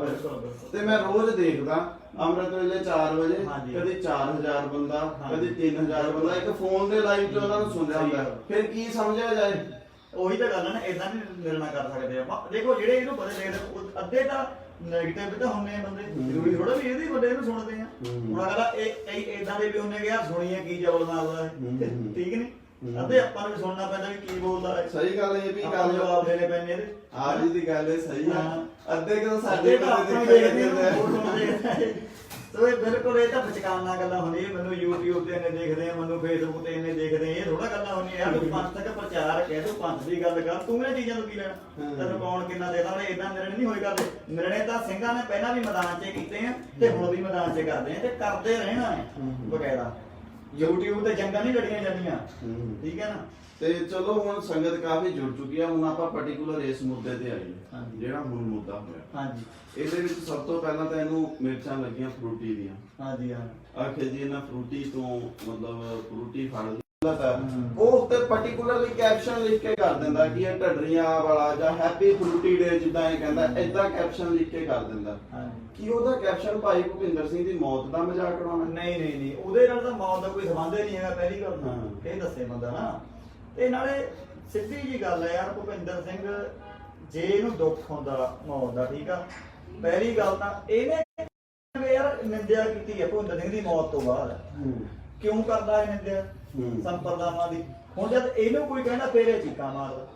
ਤੇ ਮੈਂ ਰੋਜ਼ ਦੇਖਦਾ ਅੰਮ੍ਰਿਤ ਵੇਲੇ 4 ਵਜੇ ਕਦੇ 4000 ਬੰਦਾ ਕਦੇ 3000 ਬੰਦਾ ਇੱਕ ਫੋਨ ਦੇ ਲਾਈਵ ਤੇ ਉਹਨਾਂ ਨੂੰ ਸੁਣਿਆ ਹੁੰਦਾ। ਫਿਰ ਕੀ ਸਮਝਿਆ ਜਾਏ? ਉਹੀ ਤਾਂ ਗੱਲ ਹੈ ਨਾ, ਇਦਾਂ ਨਹੀਂ ਨਿਰਣਾ ਕਰ ਸਕਦੇ ਆਪਾਂ। ਦੇਖੋ ਜਿਹੜੇ ਇਹਨੂੰ ਪਤਾ ਦੇਖਦੇ ਅੱਧੇ ਤਾਂ ਨੈਗੇਟਿਵ ਵੀ ਤਾਂ ਹੁੰਨੇ ਆ ਬੰਦੇ, ਜ਼ਰੂਰੀ ਥੋੜਾ ਵੀ ਇਹਦੇ ਬੰਦੇ ਇਹਨੂੰ ਸੁਣਦੇ ਆ। ਹੁਣ ਅਗਲਾ ਇਹ ਇਦਾਂ ਦੇ ਵੀ ਹੁੰਨੇ ਕਿ ਯਾਰ ਸੁਣੀਏ ਕੀ ਜਬਲ ਮਾਰਦਾ ਹੈ, ਠੀਕ ਨਹੀਂ? ਅੱਧੇ ਆਪਾਂ ਨੂੰ ਵੀ ਸੁਣਨਾ ਪੈਂਦਾ ਵੀ ਕੀ ਬੋਲਦਾ ਹੈ। ਸਹੀ ਗੱਲ ਇਹ ਵੀ ਗੱਲ ਜਵਾਬ ਦੇਣੇ ਪੈਂਦੇ ਇਹਦੇ। ਆਹ ਜੀ ਦੀ ਗੱਲ ਇਹ ਸਹੀ ਆ। ਅੱਧੇ ਕਿਉਂ ਸਾਡੇ ਤਾਂ ਆਪਣੇ ਦੇਖਦੇ ਨੇ। ਸੋ ਇਹ ਬਿਲਕੁਲ ਇਹ ਤਾਂ ਬਚਕਾਨਾ ਗੱਲਾਂ ਹੁੰਦੀਆਂ। ਮੈਨੂੰ YouTube ਤੇ ਇਹਨੇ ਦੇਖਦੇ ਆ, ਮੈਨੂੰ Facebook ਤੇ ਇਹਨੇ ਦੇਖਦੇ ਆ, ਇਹ ਥੋੜਾ ਗੱਲਾਂ ਹੁੰਦੀਆਂ ਯਾਰ। ਤੂੰ ਪੰਥ ਤੱਕ ਪ੍ਰਚਾਰ ਕਹਿ ਤੂੰ ਪੰਥ ਦੀ ਗੱਲ ਕਰ, ਤੂੰ ਇਹ ਚੀਜ਼ਾਂ ਤੋਂ ਕੀ ਲੈਣਾ? ਤੈਨੂੰ ਕੌਣ ਕਿੰਨਾ ਦੇਦਾ? ਉਹਨੇ ਇਦਾਂ ਨਿਰਣੇ ਨਹੀਂ ਹੋਈ ਕਰਦੇ। ਨਿਰਣੇ ਤਾਂ ਸਿੰਘਾਂ ਨੇ ਪਹਿਲਾਂ ਵੀ ਮੈਦਾਨ 'ਚ ਕੀਤੇ ਆ ਤੇ ਹੁਣ ਵੀ ਮੈਦਾਨ 'ਚ ਕਰਦੇ ਆ ਤੇ ਕਰਦੇ ਰਹਿਣਾ ਹੈ ਬਕਾਇਦਾ। YouTube ਤੇ ਜੰਗਾਂ ਨਹੀਂ ਲੜੀਆਂ ਜਾਂਦੀਆਂ, ਠੀਕ ਹੈ ਨਾ? ਤੇ ਚਲੋ ਹੁਣ ਸੰਗਤ ਕਾਫੀ ਜੁੜ ਚੁੱਕੀ ਆ। ਹੁਣ ਆਪਾਂ ਪਾਰਟਿਕੂਲਰ ਇਸ ਮੁੱਦੇ ਤੇ ਆਈਏ ਜਿਹੜਾ ਹੁਣ ਮੁੱਦਾ ਹੋਇਆ। ਹਾਂਜੀ, ਇਹਦੇ ਵਿੱਚ ਸਭ ਤੋਂ ਪਹਿਲਾਂ ਤਾਂ ਇਹਨੂੰ ਮਿਰਚਾਂ ਲੱਗੀਆਂ ਫਰੂਟੀ ਦੀਆਂ। ਹਾਂਜੀ ਹਾਂ, ਆਖੇ ਜੀ ਇਹਨਾਂ ਫਰੂਟੀ ਤੋਂ ਮਤਲਬ ਫਰੂਟੀ ਫੜ ਲਈ ਉਹ ਉੱਤੇ ਪਾਰਟਿਕੂਲਰਲੀ ਕੈਪਸ਼ਨ ਲਿਖ ਕੇ ਕਰ ਦਿੰਦਾ ਕਿ ਇਹ ਢੱਡਰੀਆਂ ਵਾਲਾ ਜਾਂ ਹੈਪੀ ਫਰੂਟੀ ਡੇ ਜਿੱਦਾਂ ਇਹ ਕਹਿੰਦਾ, ਏਦਾਂ ਕੈਪਸ਼ਨ ਲਿਖ ਕੇ ਕਰ ਦਿੰਦਾ। ਕੀ ਉਹਦਾ ਕੈਪਸ਼ਨ ਭਾਈ ਭੁਪਿੰਦਰ ਸਿੰਘ ਦੀ ਮੌਤ ਦਾ ਮਜ਼ਾਕ ਉਡਾਉਣਾ? ਨਹੀਂ ਉਹਦੇ ਨਾਲ ਤਾਂ ਮੌਤ ਦਾ ਕੋਈ ਸੰਬੰਧ ਹੀ ਨਹੀਂ ਹੈਗਾ। ਪਹਿਲੀ ਗੱਲ ਇਹ ਦੱਸੇ ਬੰਦਾ ਨਾ, ਤੇ ਨਾਲੇ ਸਿੱਧੀ ਜੀ ਗੱਲ ਹੈ ਯਾਰ, ਭੁਪਿੰਦਰ ਸਿੰਘ ਜੇ ਇਹਨੂੰ ਦੁੱਖ ਹੁੰਦਾ ਮੌਤ ਦਾ, ਠੀਕ ਆ, ਪਹਿਲੀ ਗੱਲ ਤਾਂ ਇਹਨੇ ਯਾਰ ਨਿੰਦਿਆ ਕੀਤੀ ਹੈ ਭੁਪਿੰਦਰ ਸਿੰਘ ਦੀ ਮੌਤ ਤੋਂ ਬਾਅਦ। ਕਿਉਂ ਕਰਦਾ ਇਹ ਨਿੰਦਿਆ? ਸੰਪਰਦਾਵਾਂ ਦੀ। ਹੁਣ ਜਦ ਇਹਨੂੰ ਕੋਈ ਕਹਿੰਦਾ ਫੇਰ ਇਹ ਚੀਕਾਂ ਮਾਰਦਾ।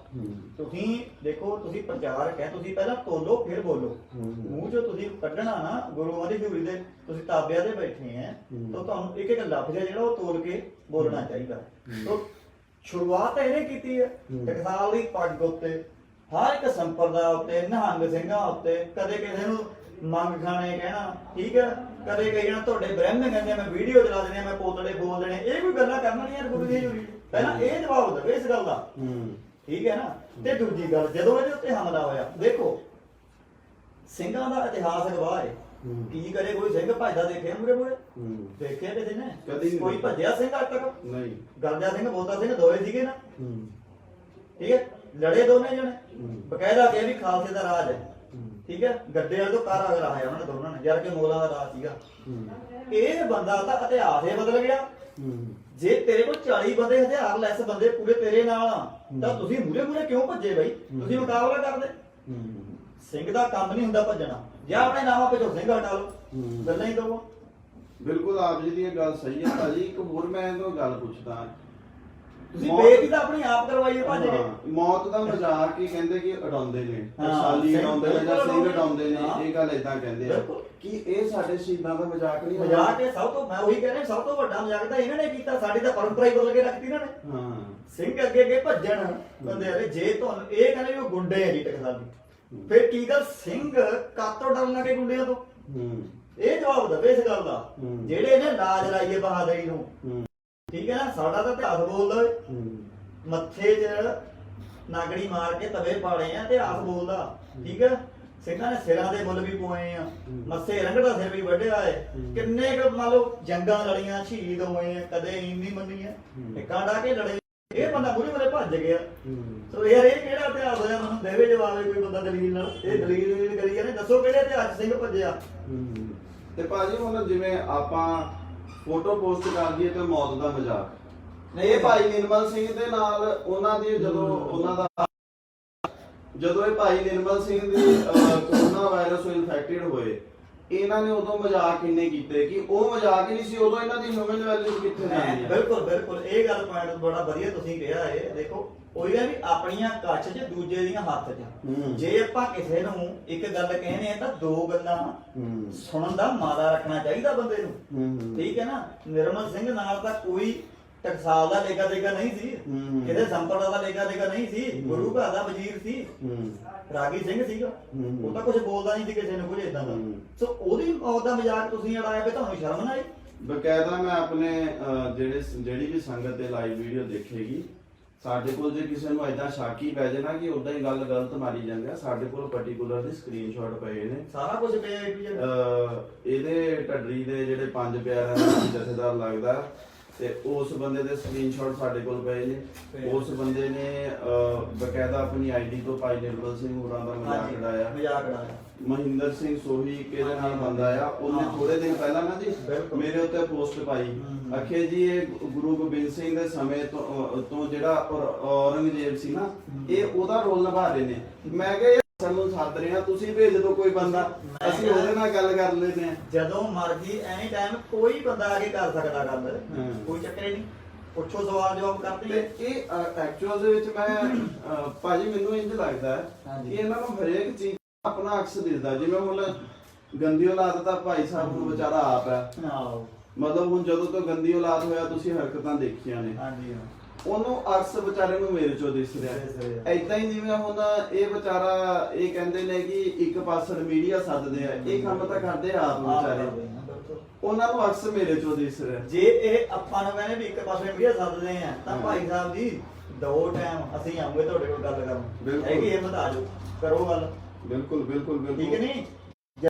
ਤੁਸੀਂ ਦੇਖੋ, ਤੁਸੀਂ ਪ੍ਰਚਾਰਕ ਹੈ, ਤੁਸੀਂ ਪਹਿਲਾਂ ਤੋਲੋ ਫਿਰ ਬੋਲੋ। ਮੂੰਹ ਚੋਂ ਤੁਸੀਂ ਕੱਢਣਾ ਨਾ ਗੁਰੂਆਂ ਦੀ ਹਜ਼ੂਰੀ ਦੇ, ਤੁਸੀਂ ਤਾਬਿਆਂ ਦੇ ਬੈਠੇ ਹੈ, ਤਾਂ ਤੁਹਾਨੂੰ ਇੱਕ ਇੱਕ ਲਫ਼ਜ਼ ਹੈ ਜਿਹੜਾ ਉਹ ਤੋਲ ਕੇ ਬੋਲਣਾ ਚਾਹੀਦਾ। ਤਾਂ ਸ਼ੁਰੂਆਤ ਇਹਨੇ ਕੀਤੀ ਹੈ ਟਕਸਾਲ ਦੀ ਪੱਗ ਉੱਤੇ, ਹਰ ਇੱਕ ਸੰਪਰਦਾ ਉੱਤੇ, ਨਿਹੰਗ ਸਿੰਘਾਂ ਉੱਤੇ, ਕਦੇ ਕਿਸੇ ਨੂੰ ਮੰਗ ਖਾਣੇ ਕਹਿਣਾ, ਠੀਕ ਹੈ, ਕਦੇ ਕਹੀ ਜਾਣਾ ਤੁਹਾਡੇ ਬ੍ਰਹਮ ਕਹਿੰਦੇ ਮੈਂ ਵੀਡੀਓ ਚਲਾ ਦੇਣੀ, ਮੈਂ ਪੋਤੜੇ ਬੋਲ ਦੇਣੇ। ਇਹ ਕੋਈ ਗੱਲਾਂ ਕਰਨਾ ਨਹੀਂ ਯਾਰ ਗੁਰੂ ਦੀ ਹਜ਼ੂਰੀ। ਪਹਿਲਾਂ ਇਹ ਜਵਾਬ ਦੇਵੇ ਇਸ ਗੱਲ ਦਾ, ਠੀਕ ਹੈ ਨਾ। ਤੇ ਦੂਜੀ ਗੱਲ, ਜਦੋਂ ਇਹਦੇ ਉੱਤੇ ਹਮਲਾ ਹੋਇਆ, ਦੇਖੋ ਸਿੰਘਾਂ ਦਾ ਇਤਿਹਾਸ ਗਵਾਹ ਹੈ। ਕੀ ਕਰੇ ਕੋਈ ਸਿੰਘ ਭੱਜਦਾ ਦੇਖਿਆ ਮੂਰੇ ਮੂਰੇ? ਦੇਖਿਆ ਕਿਸੇ ਨੇ? ਕੋਈ ਭੱਜਿਆ ਸਿੰਘ ਅੱਜ ਤੱਕ? ਨਹੀਂ। ਗਰਜਾ ਸਿੰਘ ਬੋਲਦਾ ਸਿੰਘ ਦੋਏ ਸੀਗੇ ਨਾ, ਠੀਕ ਹੈ, ਲੜੇ ਦੋਨੇ ਜਣੇ, ਬਕਾਇਦਾ ਕਿ ਵੀ ਖਾਲਸੇ ਦਾ ਰਾਜ ਹੈ, ਠੀਕ ਹੈ। ਗੱਡੇ ਵਾਲੇ ਤੋਂ ਕਾਰਾ ਰਾਇਆ ਉਹਨਾਂ ਨੇ ਦੋਨਾਂ ਨੇ, ਜਦ ਕਿ ਮੋਲਾਂ ਦਾ ਰਾਜ ਸੀਗਾ। ਇਹ ਬੰਦਾ ਤਾਂ ਇਤਿਹਾਸ ਹੀ ਬਦਲ ਗਿਆ। ਜੇ ਤੇਰੇ ਕੋਲ 40 ਬੰਦੇ ਹਥਿਆਰ ਲੈਸ ਬੰਦੇ ਪੂਰੇ ਤੇਰੇ ਨਾਲ ਆ, ਤਾਂ ਤੁਸੀਂ ਮੂਰੇ ਮੂਰੇ ਕਿਉਂ ਭੱਜੇ ਬਈ? ਤੁਸੀਂ ਮੁਕਾਬਲਾ ਕਰਦੇ। ਸਿੰਘ ਦਾ ਕੰਮ ਨਹੀਂ ਹੁੰਦਾ ਭੱਜਣਾ, ਜਾਂ ਆਪਣੇ ਨਾਮਾਂ ਪਿੱਛੋਂ ਸਿੰਘ ਹਟਾ ਲਓ, ਗੱਲਾਂ ਹੀ ਦੋ। ਬਿਲਕੁਲ ਆਪ ਜੀ ਦੀ ਇਹ ਗੱਲ ਸਹੀ ਹੈ ਭਾਜੀ। ਇੱਕ ਹੋਰ ਮੈਂ ਇਹਨੂੰ ਗੱਲ ਪੁੱਛਦਾ, ਤੁਸੀਂ ਬੇਇੱਜ਼ਤੀ ਤਾਂ ਆਪਣੀ ਆਪ ਕਰਵਾਈਏ ਭੱਜ ਕੇ। ਮੌਤ ਦਾ ਮਜ਼ਾਕ ਹੀ ਕਹਿੰਦੇ ਕਿ ਉਡਾਉਂਦੇ ਨੇ, ਸਾਲੀ ਉਡਾਉਂਦੇ ਨੇ ਜਾਂ ਸਿੰਘ ਉਡਾਉਂਦੇ ਨੇ, ਇਹ ਗੱਲ ਏਦਾਂ ਕਹਿੰਦੇ ਆ ਕਿ ਇਹ ਸਾਡੇ ਸ਼ਹੀਦਾਂ ਦਾ ਮਜ਼ਾਕ ਨਹੀਂ? ਮਜ਼ਾਕ ਹੈ ਸਭ ਤੋਂ, ਮੈਂ ਉਹੀ ਕਹਿ ਰਿਹਾ, ਸਭ ਤੋਂ ਵੱਡਾ ਮਜ਼ਾਕ ਤਾਂ ਇਹਨਾਂ ਨੇ ਕੀਤਾ। ਸਾਡੀ ਤਾਂ ਪਰੰਪਰਾ ਹੀ ਬਦਲ ਕੇ ਰੱਖਤੀ ਇਹਨਾਂ ਨੇ। ਸਿੰਘ ਅੱਗੇ ਅੱਗੇ ਭੱਜਣ ਬੰਦੇ ਆ। ਜੇ ਤੁਹਾਨੂੰ ਇਹ ਕਹਿੰਦੇ ਵੀ ਉਹ ਗੁੰਡੇ ਆ ਜੀ ਟਕਸਾਲੀ, ਫਿਰ ਕੀ ਗੱਲ ਸਿੰਘ ਕਾਤੋਂ ਡਰਨ ਲੱਗੇ ਗੁੰਡਿਆਂ ਤੋਂ? ਇਹ ਜਵਾਬ ਦੇਵੇ ਇਸ ਗੱਲ ਦਾ, ਜਿਹੜੇ ਨੇ ਲਾਜ ਲਾਈਏ ਬਹਾਦਰੀ ਨੂੰ, ਠੀਕ ਹੈ ਨਾ। ਸਾਡਾ ਤਾਂ ਇਤਿਹਾਸ ਬੋਲਦਾ ਓਏ, ਮੱਥੇ 'ਚ ਨਾਗੜੀ ਮਾਰ ਕੇ ਤਵੇ ਪਾੜੇ ਆ, ਇਤਿਹਾਸ ਬੋਲਦਾ, ਠੀਕ ਹੈ। ਸਿੰਘਾਂ ਨੇ ਸਿਰਾਂ ਦੇ ਮੁੱਲ ਵੀ ਪੋਏ ਆ, ਮੱਸੇ ਰੰਗ ਦਾ ਸਿਰ ਵੀ ਵੱਢਿਆ ਏ, ਕਿੰਨੇ ਕੁ ਮੰਨ ਲਓ ਜੰਗਾਂ ਲੜੀਆਂ, ਸ਼ਹੀਦ ਹੋਏ ਆ, ਕਦੇ ਇੰਨੀ ਮੰਨੀ ਹੈ, ਇੱਕਾਂ ਡਾ ਕੇ ਲੜੇ। ਇਹ ਬੰਦਾ ਮੂਰੇ ਮੂਰੇ ਭੱਜ ਗਿਆ। ਸੋ ਯਾਰ ਇਹ ਕਿਹੜਾ ਇਤਿਹਾਸ ਹੋਇਆ? ਮੈਨੂੰ ਦੇਵੇ ਜਵਾਬ ਕੋਈ ਬੰਦਾ ਦਲੀਲ ਨਾਲ। ਇਹ ਦਲੀਲ ਕਰੀ ਜਾਂਦੇ, ਦੱਸੋ ਕਿਹੜੇ ਇਤਿਹਾਸ ਸਿੰਘ ਭੱਜਿਆ? ਤੇ ਭਾਜੀ ਹੁਣ ਜਿਵੇਂ ਆਪਾਂ ਫੋਟੋ ਪੋਸਟ ਕਰ ਦਈਏ ਤੇ ਮੌਤ ਦਾ ਮਜ਼ਾਕ, ਇਹ ਭਾਈ ਨਿਰਮਲ ਸਿੰਘ ਦੇ ਨਾਲ ਉਹਨਾਂ ਦੀ ਜਦੋਂ ਇਹ ਭਾਈ ਨਿਰਮਲ ਸਿੰਘ ਦੀ ਕੋਰੋਨਾ ਵਾਇਰਸ ਤੋਂ ਇਨਫੈਕਟਡ ਹੋਏ, ਇਹਨਾਂ ਨੇ ਉਦੋਂ ਮਜ਼ਾਕ ਕਿੰਨੇ ਕੀਤੇ ਕਿ ਉਹ ਮਜ਼ਾਕ ਹੀ ਨਹੀਂ ਸੀ, ਉਦੋਂ ਇਹਨਾਂ ਦੀ ਹਿਊਮਨ ਵੈਲਿਊ ਕਿੱਥੇ ਜਾਂਦੀ ਹੈ? ਬਿਲਕੁਲ ਬਿਲਕੁਲ, ਇਹ ਗੱਲ ਪੁਆਇੰਟ ਬੜਾ ਵਧੀਆ ਤੁਸੀਂ ਕਿਹਾ ਹੈ। ਦੇਖੋ ਉਹੀ ਹੈ ਵੀ ਆਪਣੀਆਂ ਕੱਚ 'ਚ ਦੂਜੇ ਦੀਆਂ ਹੱਥ 'ਚ। ਜੇ ਆਪਾਂ ਕਿਸੇ ਨੂੰ ਇੱਕ ਗੱਲ ਕਹਿੰਦੇ ਆ ਤਾਂ ਦੋ ਗੱਲਾਂ ਸੁਣਨ ਦਾ ਮਾਦਾ ਰੱਖਣਾ ਚਾਹੀਦਾ ਬੰਦੇ ਨੂੰ, ਠੀਕ ਹੈ ਨਾ। ਨਿਰਮਲ ਸਿੰਘ ਨਾਲ ਤਾਂ ਕੋਈ ਟਕਸਾਲ ਦਾ ਲੇਖਾ ਦੇਗਾ ਨਹੀਂ ਸੀ, ਕਿਤੇ ਸੰਪਰਦਾ ਦਾ ਲੇਖਾ ਦੇਗਾ ਨਹੀਂ ਸੀ, ਗੁਰੂ ਘਰ ਦਾ ਵਜ਼ੀਰ ਸੀ, ਰਾਗੀ ਸਿੰਘ ਸੀਗਾ, ਉਹ ਤਾਂ ਕੁਝ ਬੋਲਦਾ ਨਹੀਂ ਸੀ ਕਿਸੇ ਨੂੰ ਕੁਝ ਏਦਾਂ ਦਾ। ਸੋ ਉਹਦੀ ਮੌਤ ਦਾ ਮਜ਼ਾਕ ਤੁਸੀਂ ਉਡਾਇਆ, ਵੀ ਤੁਹਾਨੂੰ ਸ਼ਰਮ ਨਾ ਆਈ? ਬਕਾਇਦਾ ਮੈਂ ਆਪਣੇ ਜਿਹੜੀ ਵੀ ਸੰਗਤ ਤੇ ਲਾਈਵ ਵੀਡੀਓ ਦੇਖੇਗੀ, ਸਾਡੇ ਕੋਲ ਜੇ ਕਿਸੇ ਨੂੰ ਏਦਾਂ ਸ਼ੱਕ ਹੀ ਪੈ ਜਾਏ ਨਾ ਕਿ ਉਦਾਂ ਹੀ ਗੱਲ ਗਲਤ ਮਾਰੀ ਜਾਂਦੇ ਆ, ਸਾਡੇ ਕੋਲ ਪਾਰਟਿਕੂਲਰ ਦੀ ਸਕਰੀਨਸ਼ਾਟ ਪਏ ਨੇ, ਸਾਰਾ ਕੁਝ ਪਿਆ। ਇਹਦੇ ਢੱਡਰੀ ਦੇ ਜਿਹੜੇ 5 ਪਿਆਰਿਆਂ ਦਾ ਜਥੇਦਾਰ ਲੱਗਦਾ, ਤੇ ਉਸ ਬੰਦੇ ਦੇ ਸਕਰੀਨਸ਼ਾਟ ਸਾਡੇ ਕੋਲ ਪਏ ਨੇ। ਉਸ ਬੰਦੇ ਨੇ ਬਕਾਇਦਾ ਆਪਣੀ ਆਈਡੀ ਤੋਂ ਭਾਈ ਨਿਰਮਲ ਸਿੰਘ ਹੋਰਾਂ ਦਾ ਮਜ਼ਾਕ ਉਡਾਇਆ। ਮਹਿੰਦਰ ਸਿੰਘ ਸੋਹੀ ਕਿਹਦੇ ਨਾਲ ਬੰਦਾ ਆ, ਉਹਨੇ ਥੋੜੇ ਦਿਨ ਪਹਿਲਾਂ ਨਾ ਜੀ ਮੇਰੇ ਉੱਤੇ ਪੋਸਟ ਪਾਈ, ਆਖੇ ਜੀ ਇਹ ਗੁਰੂ ਗੋਬਿੰਦ ਸਿੰਘ ਦੇ ਸਮੇਂ ਤੋਂ ਜਿਹੜਾ ਔਰੰਗਜ਼ੇਬ ਸੀ ਨਾ, ਇਹ ਉਹਦਾ ਰੋਲ ਨਿਭਾ ਰਹੇ ਨੇ। ਮੈਂ ਕਿਹਾ ਸਾਨੂੰ ਸੱਦ ਰਹੇ ਆ, ਤੁਸੀਂ ਭੇਜ ਦਿਓ ਕੋਈ ਬੰਦਾ, ਅਸੀਂ ਉਹਦੇ ਨਾਲ ਗੱਲ ਕਰ ਲੈਂਦੇ ਆ। ਜਦੋਂ ਮਰਜੀ ਐਨੀ ਟਾਈਮ ਕੋਈ ਬੰਦਾ ਆ ਕੇ ਕਰ ਸਕਦਾ ਗੱਲ, ਕੋਈ ਚੱਕਰ ਨਹੀਂ, ਪੁੱਛੋ ਸਵਾਲ ਜਵਾਬ ਕਰਦੇ। ਤੇ ਇਹ ਐਕਚੁਅਲ ਦੇ ਵਿੱਚ ਮੈਂ ਭਾਜੀ ਮੈਨੂੰ ਇੰਝ ਲੱਗਦਾ ਹੈ ਕਿ ਇਹਨਾਂ ਨੂੰ ਹਰੇਕ ਚੀਜ਼ ਆਪਣਾ ਅਕਸ ਦਿਸਦਾ। ਜਿਵੇਂ ਹੁਣ ਗੰਦੀ ਔਲਾਦ ਤਾਂ ਭਾਈ ਸਾਹਿਬ ਨੂੰ ਵਿਚਾਰਾ ਆਪ ਹੈ, ਮਤਲਬ ਹੁਣ ਜਦੋਂ ਤੋਂ ਗੰਦੀ ਔਲਾਦ ਹੋਇਆ ਤੁਸੀਂ ਹਰਕਤਾਂ ਦੇਖੀਆਂ ਨੇ, ਉਹਨੂੰ ਅਕਸ ਵਿਚਾਰੇ ਨੂੰ ਮੇਰੇ ਚੋਂ ਦਿਸ ਰਿਹਾ। ਏਦਾਂ ਹੀ ਜਿਵੇਂ ਹੁਣ ਇਹ ਵਿਚਾਰਾ ਇਹ ਕਹਿੰਦੇ ਨੇ ਕਿ ਇੱਕ ਪਾਸੜ ਮੀਡੀਆ ਸੱਦਦੇ ਆ, ਇਹ ਕੰਮ ਤਾਂ ਕਰਦੇ ਆਪ ਵਿਚਾਰੇ, ਉਹਨਾਂ ਨੂੰ ਅਕਸ ਮੇਰੇ ਚੋਂ ਦਿਸ ਰਿਹਾ। ਜੇ ਇਹ ਆਪਾਂ ਨੂੰ ਕਹਿੰਦੇ ਵੀ ਇੱਕ ਪਾਸੜ ਮੀਡੀਆ ਸੱਦਦੇ ਆ, ਤਾਂ ਭਾਈ ਸਾਹਿਬ ਜੀ ਦੋ ਟਾਈਮ ਅਸੀਂ ਆਉਂਗੇ ਤੁਹਾਡੇ ਕੋਲ ਗੱਲ ਕਰਨ, ਹੈ ਕਿ ਇਹ ਬਤਾ ਦਿਓ, ਕਰੋ ਗੱਲ। ਬਿਲਕੁਲ ਬਿਲਕੁਲ ਬਿਲਕੁਲ, ਠੀਕ ਨਹੀਂ?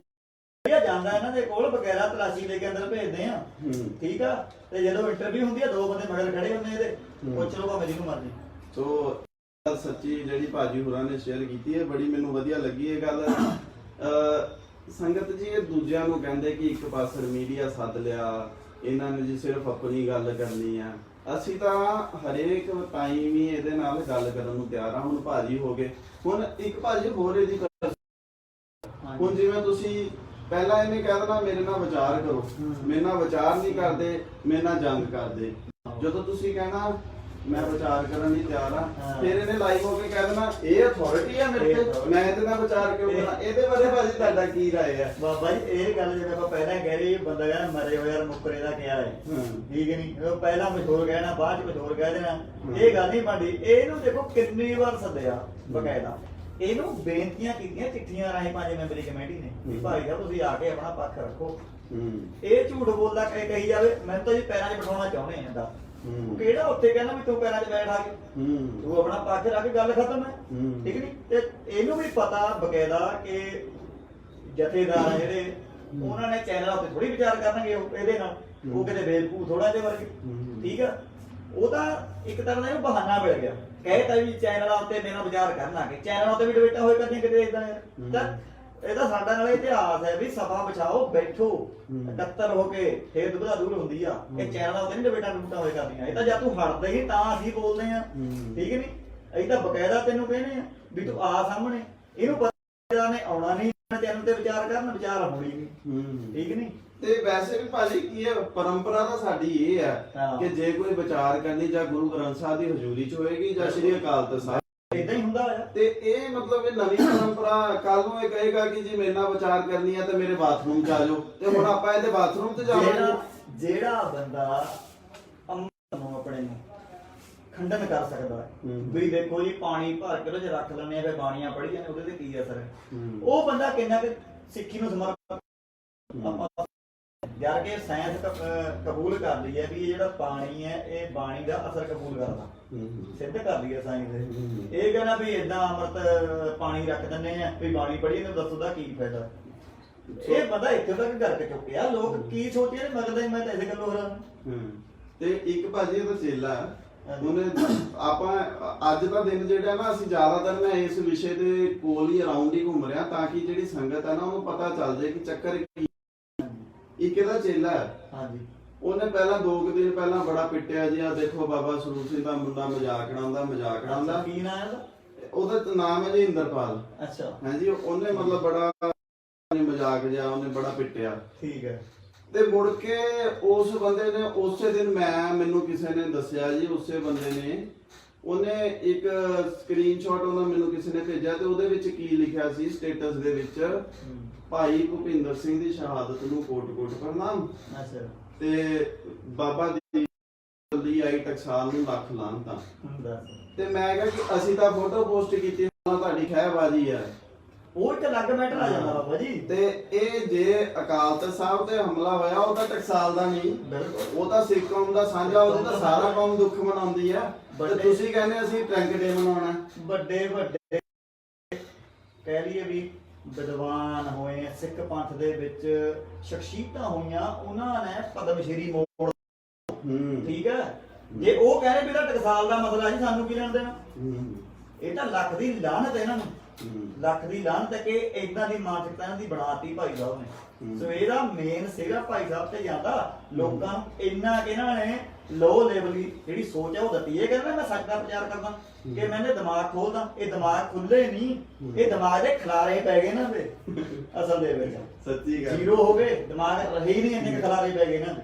ਜਾਂਦਾ ਇਹਨਾਂ ਦੇ ਕੋਲ ਬਗੈਰਾ ਤਲਾਸ਼ੀ ਲੈ ਕੇ ਅੰਦਰ ਭੇਜਦੇ ਆ, ਠੀਕ ਆ। ਤੇ ਜਦੋਂ ਇੰਟਰਵਿਊ ਹੁੰਦੀ ਆ, ਦੋ ਬੰਦੇ ਮਗਰ ਖੜੇ ਹੁੰਦੇ ਇਹਦੇ, ਪੁੱਛ ਲਓ ਭਾਵੇਂ ਜਿਹਨੂੰ ਮਰਜ਼ੀ। ਸੋ ਸੱਚੀ ਜਿਹੜੀ ਭਾਜੀ ਹੋਰਾਂ ਨੇ ਸ਼ੇਅਰ ਕੀਤੀ ਹੈ, ਬੜੀ ਮੈਨੂੰ ਵਧੀਆ ਲੱਗੀ ਇਹ ਗੱਲ। ਸੰਗਤ ਜੀ ਇਹ ਦੂਜਿਆਂ ਨੂੰ ਕਹਿੰਦੇ ਕਿ ਇੱਕ ਪਾਸੜ ਮੀਡੀਆ ਸੱਦ ਲਿਆ, ਇਹਨਾਂ ਨੇ ਜੀ ਸਿਰਫ ਆਪਣੀ ਗੱਲ ਕਰਨੀ ਆ। ਅਸੀਂ ਤਾਂ ਹਰੇਕ ਟਾਈਮ ਹੀ ਇਹਦੇ ਨਾਲ ਗੱਲ ਕਰਨ ਨੂੰ ਤਿਆਰ ਆ। ਹੁਣ ਭਾਜੀ ਹੋ ਗਏ, ਹੁਣ ਇੱਕ ਭਾਜੀ ਹੋਰ ਇਹਦੀ ਹੁਣ ਜਿਵੇਂ ਤੁਸੀਂ ਪਹਿਲਾਂ ਇਹਨੇ ਕਹਿ ਦੇਣਾ ਮੇਰੇ ਨਾਲ ਵਿਚਾਰ ਕਰੋ, ਮੇਰੇ ਨਾਲ ਵਿਚਾਰ ਨਹੀਂ ਕਰਦੇ, ਮੇਰੇ ਨਾਲ ਜੰਗ ਕਰਦੇ। ਜਦੋਂ ਤੁਸੀਂ ਕਹਿਣਾ ਮੈਂ ਵਿਚਾਰ ਕਰਨ ਲਈ ਤਿਆਰ ਆ, ਹਾਂ। ਫਿਰ ਇਹਨੇ ਲਾਈਵ ਹੋ ਕੇ ਕਹਿ ਦੇਣਾ ਇਹ ਅਥਾਰਟੀ ਆ ਮੇਰੇ ਤੇ, ਮੈਂ ਇਹਦੇ ਨਾਲ ਵਿਚਾਰ ਕਿਉਂ ਕਰਾਂ। ਇਹਦੇ ਬਾਰੇ ਭਾਜੀ ਤੁਹਾਡਾ ਕੀ ਰਾਏ ਆ? ਬਾਬਾ ਜੀ ਇਹ ਗੱਲ ਜਿਵੇਂ ਆਪਾਂ ਪਹਿਲਾਂ ਕਹਿ ਰਹੇ ਬੰਦਾ ਕਹਿੰਦਾ ਮਰੇ ਹੋਏ ਯਾਰ ਮੁੱਕਰੇ ਦਾ ਕਿਹਾ ਹੈ, ਠੀਕ ਨਹੀਂ? ਉਹ ਪਹਿਲਾਂ ਕੁਝ ਹੋਰ ਕਹਿਣਾ, ਬਾਅਦ ਚ ਕੁਝ ਹੋਰ ਕਹਿ ਦੇਣਾ, ਇਹ ਗੱਲ ਨਹੀਂ ਬਣਦੀ। ਇਹਨੂੰ ਦੇਖੋ ਕਿੰਨੀ ਵਾਰ ਸੱਦਿਆ ਬਕਾਇਦਾ, ਇਹਨੂੰ ਬੇਨਤੀਆਂ ਕੀਤੀਆਂ ਚਿੱਠੀਆਂ ਰਾਹੀਂ 5 ਮੈਂਬਰੀ ਕਮੇਟੀ ਨੇ ਵੀ ਭਾਈ ਸਾਹਿਬ ਤੁਸੀਂ ਆ ਕੇ ਆਪਣਾ ਪੱਖ ਰੱਖੋ। ਇਹ ਝੂਠ ਬੋਲਦਾ ਕਹੀ ਜਾਵੇ ਮੈਨੂੰ ਤਾਂ ਜੀ ਪੈਰਾਂ 'ਚ ਬਿਠਾਉਣਾ ਚਾਹੁੰਦੇ ਆ ਇਹਦਾ, ਕਿਹੜਾ ਉੱਥੇ ਕਹਿੰਦਾ ਵੀ ਤੂੰ ਪੈਰਾਂ 'ਚ ਬੈਠ ਆ ਕੇ ਤੂੰ ਆਪਣਾ ਪੱਖ ਰੱਖ, ਗੱਲ ਖਤਮ ਹੈ, ਠੀਕ ਨਹੀਂ? ਤੇ ਇਹਨੂੰ ਵੀ ਪਤਾ ਬਕਾਇਦਾ ਕਿ ਜਥੇਦਾਰ ਆ ਜਿਹੜੇ ਉਹਨਾਂ ਨੇ ਚੈਨਲਾਂ ਉੱਤੇ ਥੋੜੀ ਵਿਚਾਰ ਕਰਨਗੇ ਇਹਦੇ ਨਾਲ, ਉਹ ਕਿਤੇ ਬੇਵਕੂਫ ਥੋੜਾ ਜਿਹਾ ਵਰਗੇ, ਠੀਕ ਆ? ਉਹ ਤਾਂ ਇੱਕ ਤਰ੍ਹਾਂ ਦਾ ਇਹਨੂੰ ਬਹਾਨਾ ਮਿਲ ਗਿਆ, ਕਹਿਤਾ ਵੀ ਚੈਨਲਾਂ ਉੱਤੇ ਮੇਰੇ ਨਾਲ ਵਿਚਾਰ ਕਰਨਾ, ਕਿ ਚੈਨਲਾਂ ਉੱਤੇ ਵੀ ਡਿਬੇਟਾਂ ਹੋਏ ਕਰਦੀਆਂ ਕਿਤੇ ਇਦਾਂ ਯਾਰ। ਤਾਂ ਇਹਦਾ ਸਾਡਾ ਨਾਲ ਇਤਿਹਾਸ ਹੈ ਵੀ ਸਭਾ ਬਿਛਾਓ ਬੈਠੋ ਇਕੱਤਰ ਹੋ ਕੇ, ਫੇਰ ਦੁਬਦਾ ਦੂਰ ਹੁੰਦੀ ਆ। ਇਹ ਚੈਨਲਾਂ ਉੱਤੇ ਨਹੀਂ ਡਿਬੇਟਾਂ ਡਿਬੇਟਾਂ ਹੋਏ ਕਰਦੀਆਂ, ਇਹ ਤਾਂ ਜਦ ਤੂੰ ਹਟਦਾ ਹੀ ਤਾਂ ਅਸੀਂ ਬੋਲਦੇ ਆ, ਠੀਕ ਨਹੀਂ? ਅਸੀਂ ਤਾਂ ਬਕਾਇਦਾ ਤੈਨੂੰ ਕਹਿੰਦੇ ਆ ਵੀ ਤੂੰ ਆ ਸਾਹਮਣੇ, ਇਹਨੂੰ ਪਤਾ ਨੇ ਆਉਣਾ ਨਹੀਂ ਚੈਨਲ ਤੇ ਵਿਚਾਰ ਕਰਨ, ਵਿਚਾਰ ਹੋਣੀ ਨਹੀਂ, ਠੀਕ ਨਹੀਂ? ਤੇ ਵੈਸੇ ਵੀ ਭਾਜੀ ਕੀ ਹੈ, ਪਰੰਪਰਾ ਤਾਂ ਸਾਡੀ ਇਹ ਹੈ ਕਿ ਜੇ ਕੋਈ ਵਿਚਾਰ ਕਰਨੀ ਜਾਂ ਗੁਰੂ ਗ੍ਰੰਥ ਸਾਹਿਬ ਦੀ ਹਜ਼ੂਰੀ 'ਚ ਹੋਏਗੀ ਜਾਂ ਸ੍ਰੀ ਅਕਾਲ ਤਖਤ ਸਾਹਿਬ, ਇਦਾਂ ਹੀ ਹੁੰਦਾ ਆ। ਤੇ ਇਹ ਮਤਲਬ ਇਹ ਨਵੀਂ ਪਰੰਪਰਾ, ਕੱਲ ਨੂੰ ਇਹ ਕਹੇਗਾ ਕਿ ਜੀ ਮੇਰੇ ਨਾਲ ਵਿਚਾਰ ਕਰਨੀ ਹੈ ਤੇ ਮੇਰੇ ਬਾਥਰੂਮ 'ਚ ਆ ਜਾਓ, ਤੇ ਹੁਣ ਆਪਾਂ ਇਹਦੇ ਬਾਥਰੂਮ 'ਚ ਜਾਵਾਂਗੇ। ਜਿਹੜਾ ਬੰਦਾ ਅੰਮ੍ਰਿਤ ਨੂੰ ਆਪਣੇ ਨੂੰ ਖੰਡਨ ਕਰ ਸਕਦਾ ਹੈ ਵੀ ਦੇਖੋ ਜੀ ਪਾਣੀ ਭਰ ਕੇ ਉਹਦੇ 'ਚ ਰੱਖ ਲੈਣੇ ਆ ਫਿਰ ਬਾਣੀਆਂ ਪੜ੍ਹੀ ਜਾਂਦੇ, ਉਹਦੇ ਤੇ ਕੀ ਅਸਰ ਹੈ, ਉਹ ਬੰਦਾ ਕਿੰਨਾ ਕਿ ਸਿੱਖੀ ਨੂੰ ਸਮਰਪਿਤ ਯਾਰ ਕਿ ਸਾਇੰਸ ਕਬੂਲ ਕਰਦੀ ਹੈ ਵੀ ਇਹ ਜਿਹੜਾ ਪਾਣੀ ਹੈ ਇਹ ਬਾਣੀ ਦਾ ਅਸਰ ਕਬੂਲ ਕਰਦਾ, ਸਿੱਧ ਕਰਦੀ ਹੈ ਸਾਇੰਸ। ਇਹ ਕਹਿੰਦਾ ਵੀ ਇਦਾਂ ਅੰਮ੍ਰਿਤ ਪਾਣੀ ਰੱਖ ਦਿੰਦੇ ਆ ਵੀ ਬਾਣੀ ਪੜ੍ਹੀ ਇਹਨੂੰ ਦੱਸੋ ਦਾ ਕੀ ਫਾਇਦਾ। ਇਹ ਬੰਦਾ ਇੱਥੇ ਤੱਕ ਕਰਕੇ ਚੁੱਕਿਆ, ਲੋਕ ਕੀ ਸੋਚਦੇ ਨੇ ਮਗਦਾ ਮੈਂ ਤਾਂ ਇਸੇ ਗੱਲੋਂ ਹੈਰਾਨ। ਤੇ ਇੱਕ ਭਾਜੀ ਇਹਦਾ ਚੇਲਾ ਉਹਨੇ ਆਪਾਂ ਅੱਜ ਦਾ ਦਿਨ ਜਿਹੜਾ ਨਾ ਅਸੀਂ ਜ਼ਿਆਦਾਤਰ ਮੈਂ ਇਸ ਵਿਸ਼ੇ ਦੇ ਕੋਲ ਹੀ ਅਰਾਊਂਡ ਹੀ ਘੁੰਮ ਰਿਹਾ ਤਾਂ ਕਿ ਜਿਹੜੀ ਸੰਗਤ ਹੈ ਨਾ ਉਹਨੂੰ ਪਤਾ ਚੱਲ ਜਾਏ ਕਿ ਚੱਕਰ ਕੀ। ਇੱਕ ਇਹਦਾ ਚੇਲਾ ਹੈ, ਹਾਂਜੀ, ਉਹਨੇ ਪਹਿਲਾਂ 2 ਦਿਨ ਪਹਿਲਾਂ ਬੜਾ ਪਿੱਟਿਆ ਜੀ, ਆ ਦੇਖੋ ਬਾਬਾ ਸਰੂਪ ਸਿੰਘ ਦਾ ਮੁੰਡਾ ਮਜ਼ਾਕ ਉਡਾਉਂਦਾ। ਕੀ ਨਾਮ ਹੈ ਉਹਦਾ? ਨਾਮ ਹੈ ਜੀ ਇੰਦਰਪਾਲ। ਅੱਛਾ, ਹਾਂਜੀ। ਉਹਨੇ ਮਤਲਬ ਬੜਾ ਮਜ਼ਾਕ ਜਿਹਾ ਉਹਨੇ ਬੜਾ ਪਿੱਟਿਆ, ਠੀਕ ਹੈ। ਤੇ ਮੁੜ ਕੇ ਉਸ ਬੰਦੇ ਨੇ ਉਸੇ ਦਿਨ ਮੈਨੂੰ ਕਿਸੇ ਨੇ ਦੱਸਿਆ ਜੀ, ਉਸੇ ਬੰਦੇ ਨੇ ਉਹਨੇ ਇੱਕ ਸਕਰੀਨਸ਼ਾਟ ਉਹਦਾ ਮੈਨੂੰ ਕਿਸੇ ਨੇ ਭੇਜਿਆ ਤੇ ਉਹਦੇ ਵਿੱਚ ਕੀ ਲਿਖਿਆ ਸੀ ਸਟੇਟਸ ਦੇ ਵਿੱਚ, ਭਾਈ ਭੁਪਿੰਦਰ ਸਿੰਘ ਦੀ ਸ਼ਹਾਦਤ ਨੂੰ ਕੋਟ-ਕੋਟ ਪ੍ਰਣਾਮ, ਅੱਛਾ, ਤੇ ਬਾਬਾ ਦੀ ਆਈ ਟਕਸਾਲ ਨੂੰ ਲੱਖ ਲਾਹਨਤਾਂ। ਤੇ ਮੈਂ ਕਿਹਾ ਕਿ ਅਸੀਂ ਤਾਂ ਫੋਟੋ ਪੋਸਟ ਕੀਤੀ, ਤੁਹਾਡੀ ਖਹਿਬਾਜ਼ੀ ਹੈ, ਉਹ ਇੱਕ ਅਲੱਗ ਮੈਟਰ ਆ ਜਾਂਦਾ ਬਾਬਾ ਜੀ। ਤੇ ਇਹ ਜੇ ਅਕਾਲ ਤਖਤ ਸਾਹਿਬ ਤੇ ਹਮਲਾ ਹੋਇਆ ਉਹ ਤਾਂ ਟਕਸਾਲ ਦਾ ਨਹੀਂ, ਉਹ ਤਾਂ ਸਿੱਖ ਕੌਮ ਦਾ ਸਾਂਝਾ, ਉਹਦੇ ਤਾਂ ਸਾਰਾ ਕੌਮ ਦੁੱਖ ਮਨਾਉਂਦੀ ਆ, ਤੇ ਤੁਸੀਂ ਕਹਿੰਦੇ ਅਸੀਂ ਟੈਂਕ ਡੇ ਮਨਾਉਣਾ। ਵੱਡੇ ਵੱਡੇ ਕਹਿ ਲਈਏ ਵੀ ਵਿਦਵਾਨ ਹੋਏ ਸਿੱਖ ਪੰਥ ਦੇ ਵਿੱਚ, ਸ਼ਖਸੀਅਤਾਂ ਹੋਈਆਂ, ਉਹਨਾਂ ਨੇ ਪਦਮ ਸ਼੍ਰੀ ਮੋੜ, ਠੀਕ ਹੈ। ਜੇ ਉਹ ਕਹਿ ਰਹੇ ਵੀ ਇਹਦਾ ਟਕਸਾਲ ਦਾ ਮਸਲਾ ਜੀ ਸਾਨੂੰ ਕੀ ਲੈਣ ਦੇਣਾ, ਇਹ ਤਾਂ ਲੱਖ ਦੀ ਲਾਹਨਤ ਇਹਨਾਂ ਨੂੰ, ਲੱਖ ਦੀ ਲਾਹਨਤ ਹੈ ਕਿ ਇਦਾਂ ਦੀ ਮਾਨਸਿਕਤਾ ਇਹਨਾਂ ਦੀ ਬਣਾਤੀ ਭਾਈ ਸਾਹਿਬ ਨੇ। ਸੋ ਇਹਦਾ ਮੇਨ ਸਿਰਾ ਭਾਈ ਸਾਹਿਬ ਤੇ ਜਾਂਦਾ, ਲੋਕਾਂ ਨੂੰ ਇੰਨਾ ਕਿ ਇਹਨਾਂ ਨੇ ਲੋ ਲੈਵਲ ਦੀ ਜਿਹੜੀ ਸੋਚ ਹੈ ਉਹ ਦਿੱਤੀ। ਇਹ ਕਹਿੰਦਾ ਮੈਂ ਸੱਚ ਦਾ ਪ੍ਰਚਾਰ ਕਰਦਾ ਕਿ ਮੈਨੇ ਦਿਮਾਗ ਖੋਲਦਾ, ਇਹ ਦਿਮਾਗ ਖੁੱਲੇ ਨਹੀਂ, ਇਹ ਦਿਮਾਗ ਦੇ ਖਲਾਰੇ ਪੈ ਗਏ ਨਾ ਤੇ ਅਸਲ ਦੇ ਵਿੱਚ ਸੱਚੀ ਗੱਲ ਜ਼ੀਰੋ ਹੋ ਗਏ, ਦਿਮਾਗ ਰਹੇ ਹੀ ਨਹੀਂ, ਇੰਨੇ ਖਲਾਰੇ ਪੈ ਗਏ ਨਾ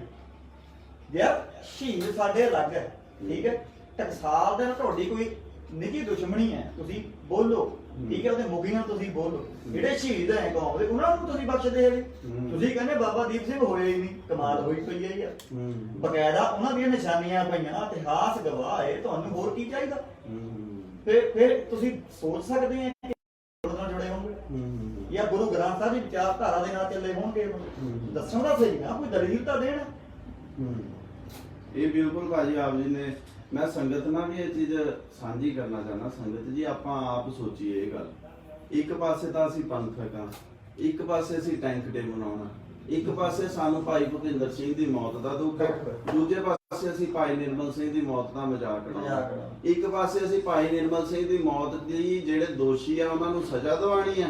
ਯਾਰ। ਸ਼ਹੀਦ ਸਾਡੇ ਅਲੱਗ ਹੈ, ਠੀਕ ਹੈ। ਟਕਸਾਲ ਦੇ ਨਾਲ ਤੁਹਾਡੀ ਕੋਈ ਨਿੱਜੀ ਦੁਸ਼ਮਣੀ ਹੈ, ਤੁਸੀਂ ਬੋਲੋ, ਠੀਕ ਹੈ, ਉਹਦੇ ਮੁਖੀ ਨਾਲ ਤੁਸੀਂ ਬੋਲੋ। ਜਿਹੜੇ ਸ਼ਹੀਦ ਹੈ ਕੌਮ ਦੇ ਉਹਨਾਂ ਨੂੰ ਤੁਸੀਂ ਬਖਸ਼ਦੇ ਹੈਗੇ, ਤੁਸੀਂ ਕਹਿੰਦੇ ਬਾਬਾ ਦੀਪ ਸਿੰਘ ਹੋਇਆ ਹੀ ਨਹੀਂ, ਕਮਾਲ ਹੋਈ ਪਈ ਹੈ ਯਾਰ। ਬਕਾਇਦਾ ਉਹਨਾਂ ਦੀਆਂ ਨਿਸ਼ਾਨੀਆਂ ਪਈਆਂ, ਇਤਿਹਾਸ ਗਵਾਹ ਹੈ, ਤੁਹਾਨੂੰ ਹੋਰ ਕੀ ਚਾਹੀਦਾ? ਫਿਰ ਤੁਸੀਂ ਸੋਚ ਸਕਦੇ ਆ ਕਿ ਗੁਰੂ ਨਾਲ ਜੁੜੇ ਹੋਣਗੇ ਜਾਂ ਗੁਰੂ ਗ੍ਰੰਥ ਸਾਹਿਬ ਦੀ ਵਿਚਾਰਧਾਰਾ ਦੇ ਨਾਲ ਚੱਲੇ ਹੋਣਗੇ, ਦੱਸਣ ਦਾ ਸਹੀ ਨਾ, ਕੋਈ ਦਲੀਲ ਤਾਂ ਦੇਣ। ਇਹ ਬਿਲਕੁਲ ਭਾਜੀ ਆਪ ਜੀ ਨੇ, ਮੈਂ ਸੰਗਤ ਨਾਲ ਵੀ ਇਹ ਚੀਜ਼ ਸਾਂਝੀ ਕਰਨਾ ਚਾਹੁੰਦਾ। ਸੰਗਤ ਜੀ ਆਪਾਂ ਆਪ ਸੋਚੀਏ ਇਹ ਗੱਲ, ਇੱਕ ਪਾਸੇ ਤਾਂ ਅਸੀਂ ਪੰਥਕ ਹਾਂ, ਇੱਕ ਪਾਸੇ ਅਸੀਂ ਟੈਂਕ ਡੇ ਮਨਾਉਣਾ, ਇੱਕ ਪਾਸੇ ਸਾਨੂੰ ਭਾਈ ਭੁਪਿੰਦਰ ਸਿੰਘ ਦੀ ਮੌਤ ਦਾ ਦੁੱਖ, ਦੂਜੇ ਪਾਸੇ ਅਸੀਂ ਭਾਈ ਨਿਰਮਲ ਸਿੰਘ ਦੀ ਮੌਤ ਦਾ ਮਜ਼ਾਕ ਉਡਾਉਣਾ, ਇੱਕ ਪਾਸੇ ਅਸੀਂ ਭਾਈ ਨਿਰਮਲ ਸਿੰਘ ਦੀ ਮੌਤ ਦੀ ਜਿਹੜੇ ਦੋਸ਼ੀ ਆ ਉਹਨਾਂ ਨੂੰ ਸਜ਼ਾ ਦਿਵਾਉਣੀ ਆ,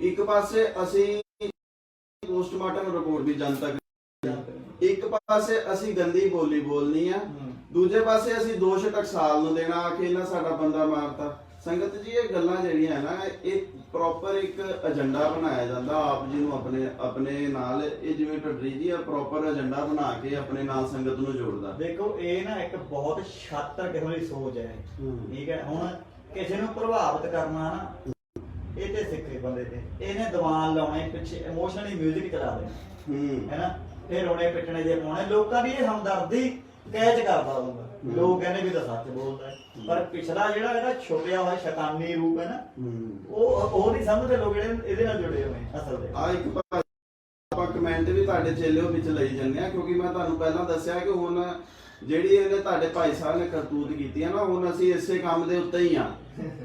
ਇੱਕ ਪਾਸੇ ਅਸੀਂ ਪੋਸਟਮਾਰਟਮ ਰਿਪੋਰਟ ਵੀ ਜਨਤਕ, ਇੱਕ ਪਾਸੇ ਅਸੀਂ ਗੰਦੀ ਬੋਲੀ ਬੋਲਣੀ ਆ, ਦੂਜੇ ਪਾਸੇ ਅਸੀਂ ਦੋਸ਼ ਟਕਸਾਲ ਨੂੰ ਦੇਣਾ ਕਿ ਇਹਨਾਂ ਸਾਡਾ ਬੰਦਾ ਮਾਰਤਾ। ਸੰਗਤ ਜੀ ਇਹ ਗੱਲਾਂ ਜਿਹੜੀਆਂ ਹੈ ਨਾ, ਇਹ ਪ੍ਰੋਪਰ ਇੱਕ ਏਜੰਡਾ ਬਣਾਇਆ ਜਾਂਦਾ ਆਪ ਜੀ ਨੂੰ ਆਪਣੇ ਨਾਲ, ਇਹ ਜਿਵੇਂ ਢੱਡਰੀ ਜੀ ਆ ਪ੍ਰੋਪਰ ਏਜੰਡਾ ਬਣਾ ਕੇ ਆਪਣੇ ਨਾਲ ਸੰਗਤ ਨੂੰ ਜੋੜਦਾ। ਦੇਖੋ ਇਹ ਨਾ ਇੱਕ ਬਹੁਤ ਸ਼ਾਤਰ ਕਿਸਮ ਦੀ ਸੋਚ ਹੈ, ਠੀਕ ਹੈ। ਹੁਣ ਕਿਸੇ ਨੂੰ ਪ੍ਰਭਾਵਿਤ ਕਰਨਾ ਨਾ, ਇਹ ਤੇ ਸਿੱਖੇ ਬੰਦੇ ਤੇ ਇਹਨੇ ਦੀਵਾਨ ਲਾਉਣੇ, ਪਿੱਛੇ ਇਮੋਸ਼ਨਲੀ 뮤직 ਚਲਾ ਦੇਣਾ, ਹੈਨਾ, ਫਿਰ ਰੋਣੇ ਪਿੱਟਣੇ ਜੇ ਪਾਉਣੇ। ਲੋਕਾਂ ਦੀ ਇਹ ਹਮਦਰਦੀ ਕੈਚ ਕਰਦਾ ਹੁੰਦਾ, ਲੋਕ ਕਹਿੰਦੇ ਵੀ ਤਾਂ ਸੱਚ ਬੋਲਦਾ ਹੈ, ਪਰ ਪਿਛਲਾ ਜਿਹੜਾ ਇਹਦਾ ਛੁਪਿਆ ਹੋਇਆ ਸ਼ੈਤਾਨੀ ਰੂਪ ਹੈ ਨਾ, ਉਹ ਨਹੀਂ ਸਮਝਦੇ ਲੋਕ ਜਿਹੜੇ ਇਹਦੇ ਨਾਲ ਜੁੜੇ ਹੋਏ ਅਸਲ ਦੇ। ਆ ਇੱਕ ਆਪਾਂ ਕਮੈਂਟ ਵੀ ਤੁਹਾਡੇ ਚੇਲਿਓ ਵਿੱਚ ਲਈ ਜਾਂਦੇ ਆ, ਕਿਉਂਕਿ ਮੈਂ ਤੁਹਾਨੂੰ ਪਹਿਲਾਂ ਦੱਸਿਆ ਕਿ ਹੁਣ ਜਿਹੜੀ ਇਹਨੇ ਤੁਹਾਡੇ ਭਾਈ ਸਾਹਿਬ ਨੇ ਕਰਤੂਤ ਕੀਤੀ ਹੈ ਨਾ, ਹੁਣ ਅਸੀਂ ਇਸੇ ਕੰਮ ਦੇ ਉੱਤੇ ਹੀ ਆ।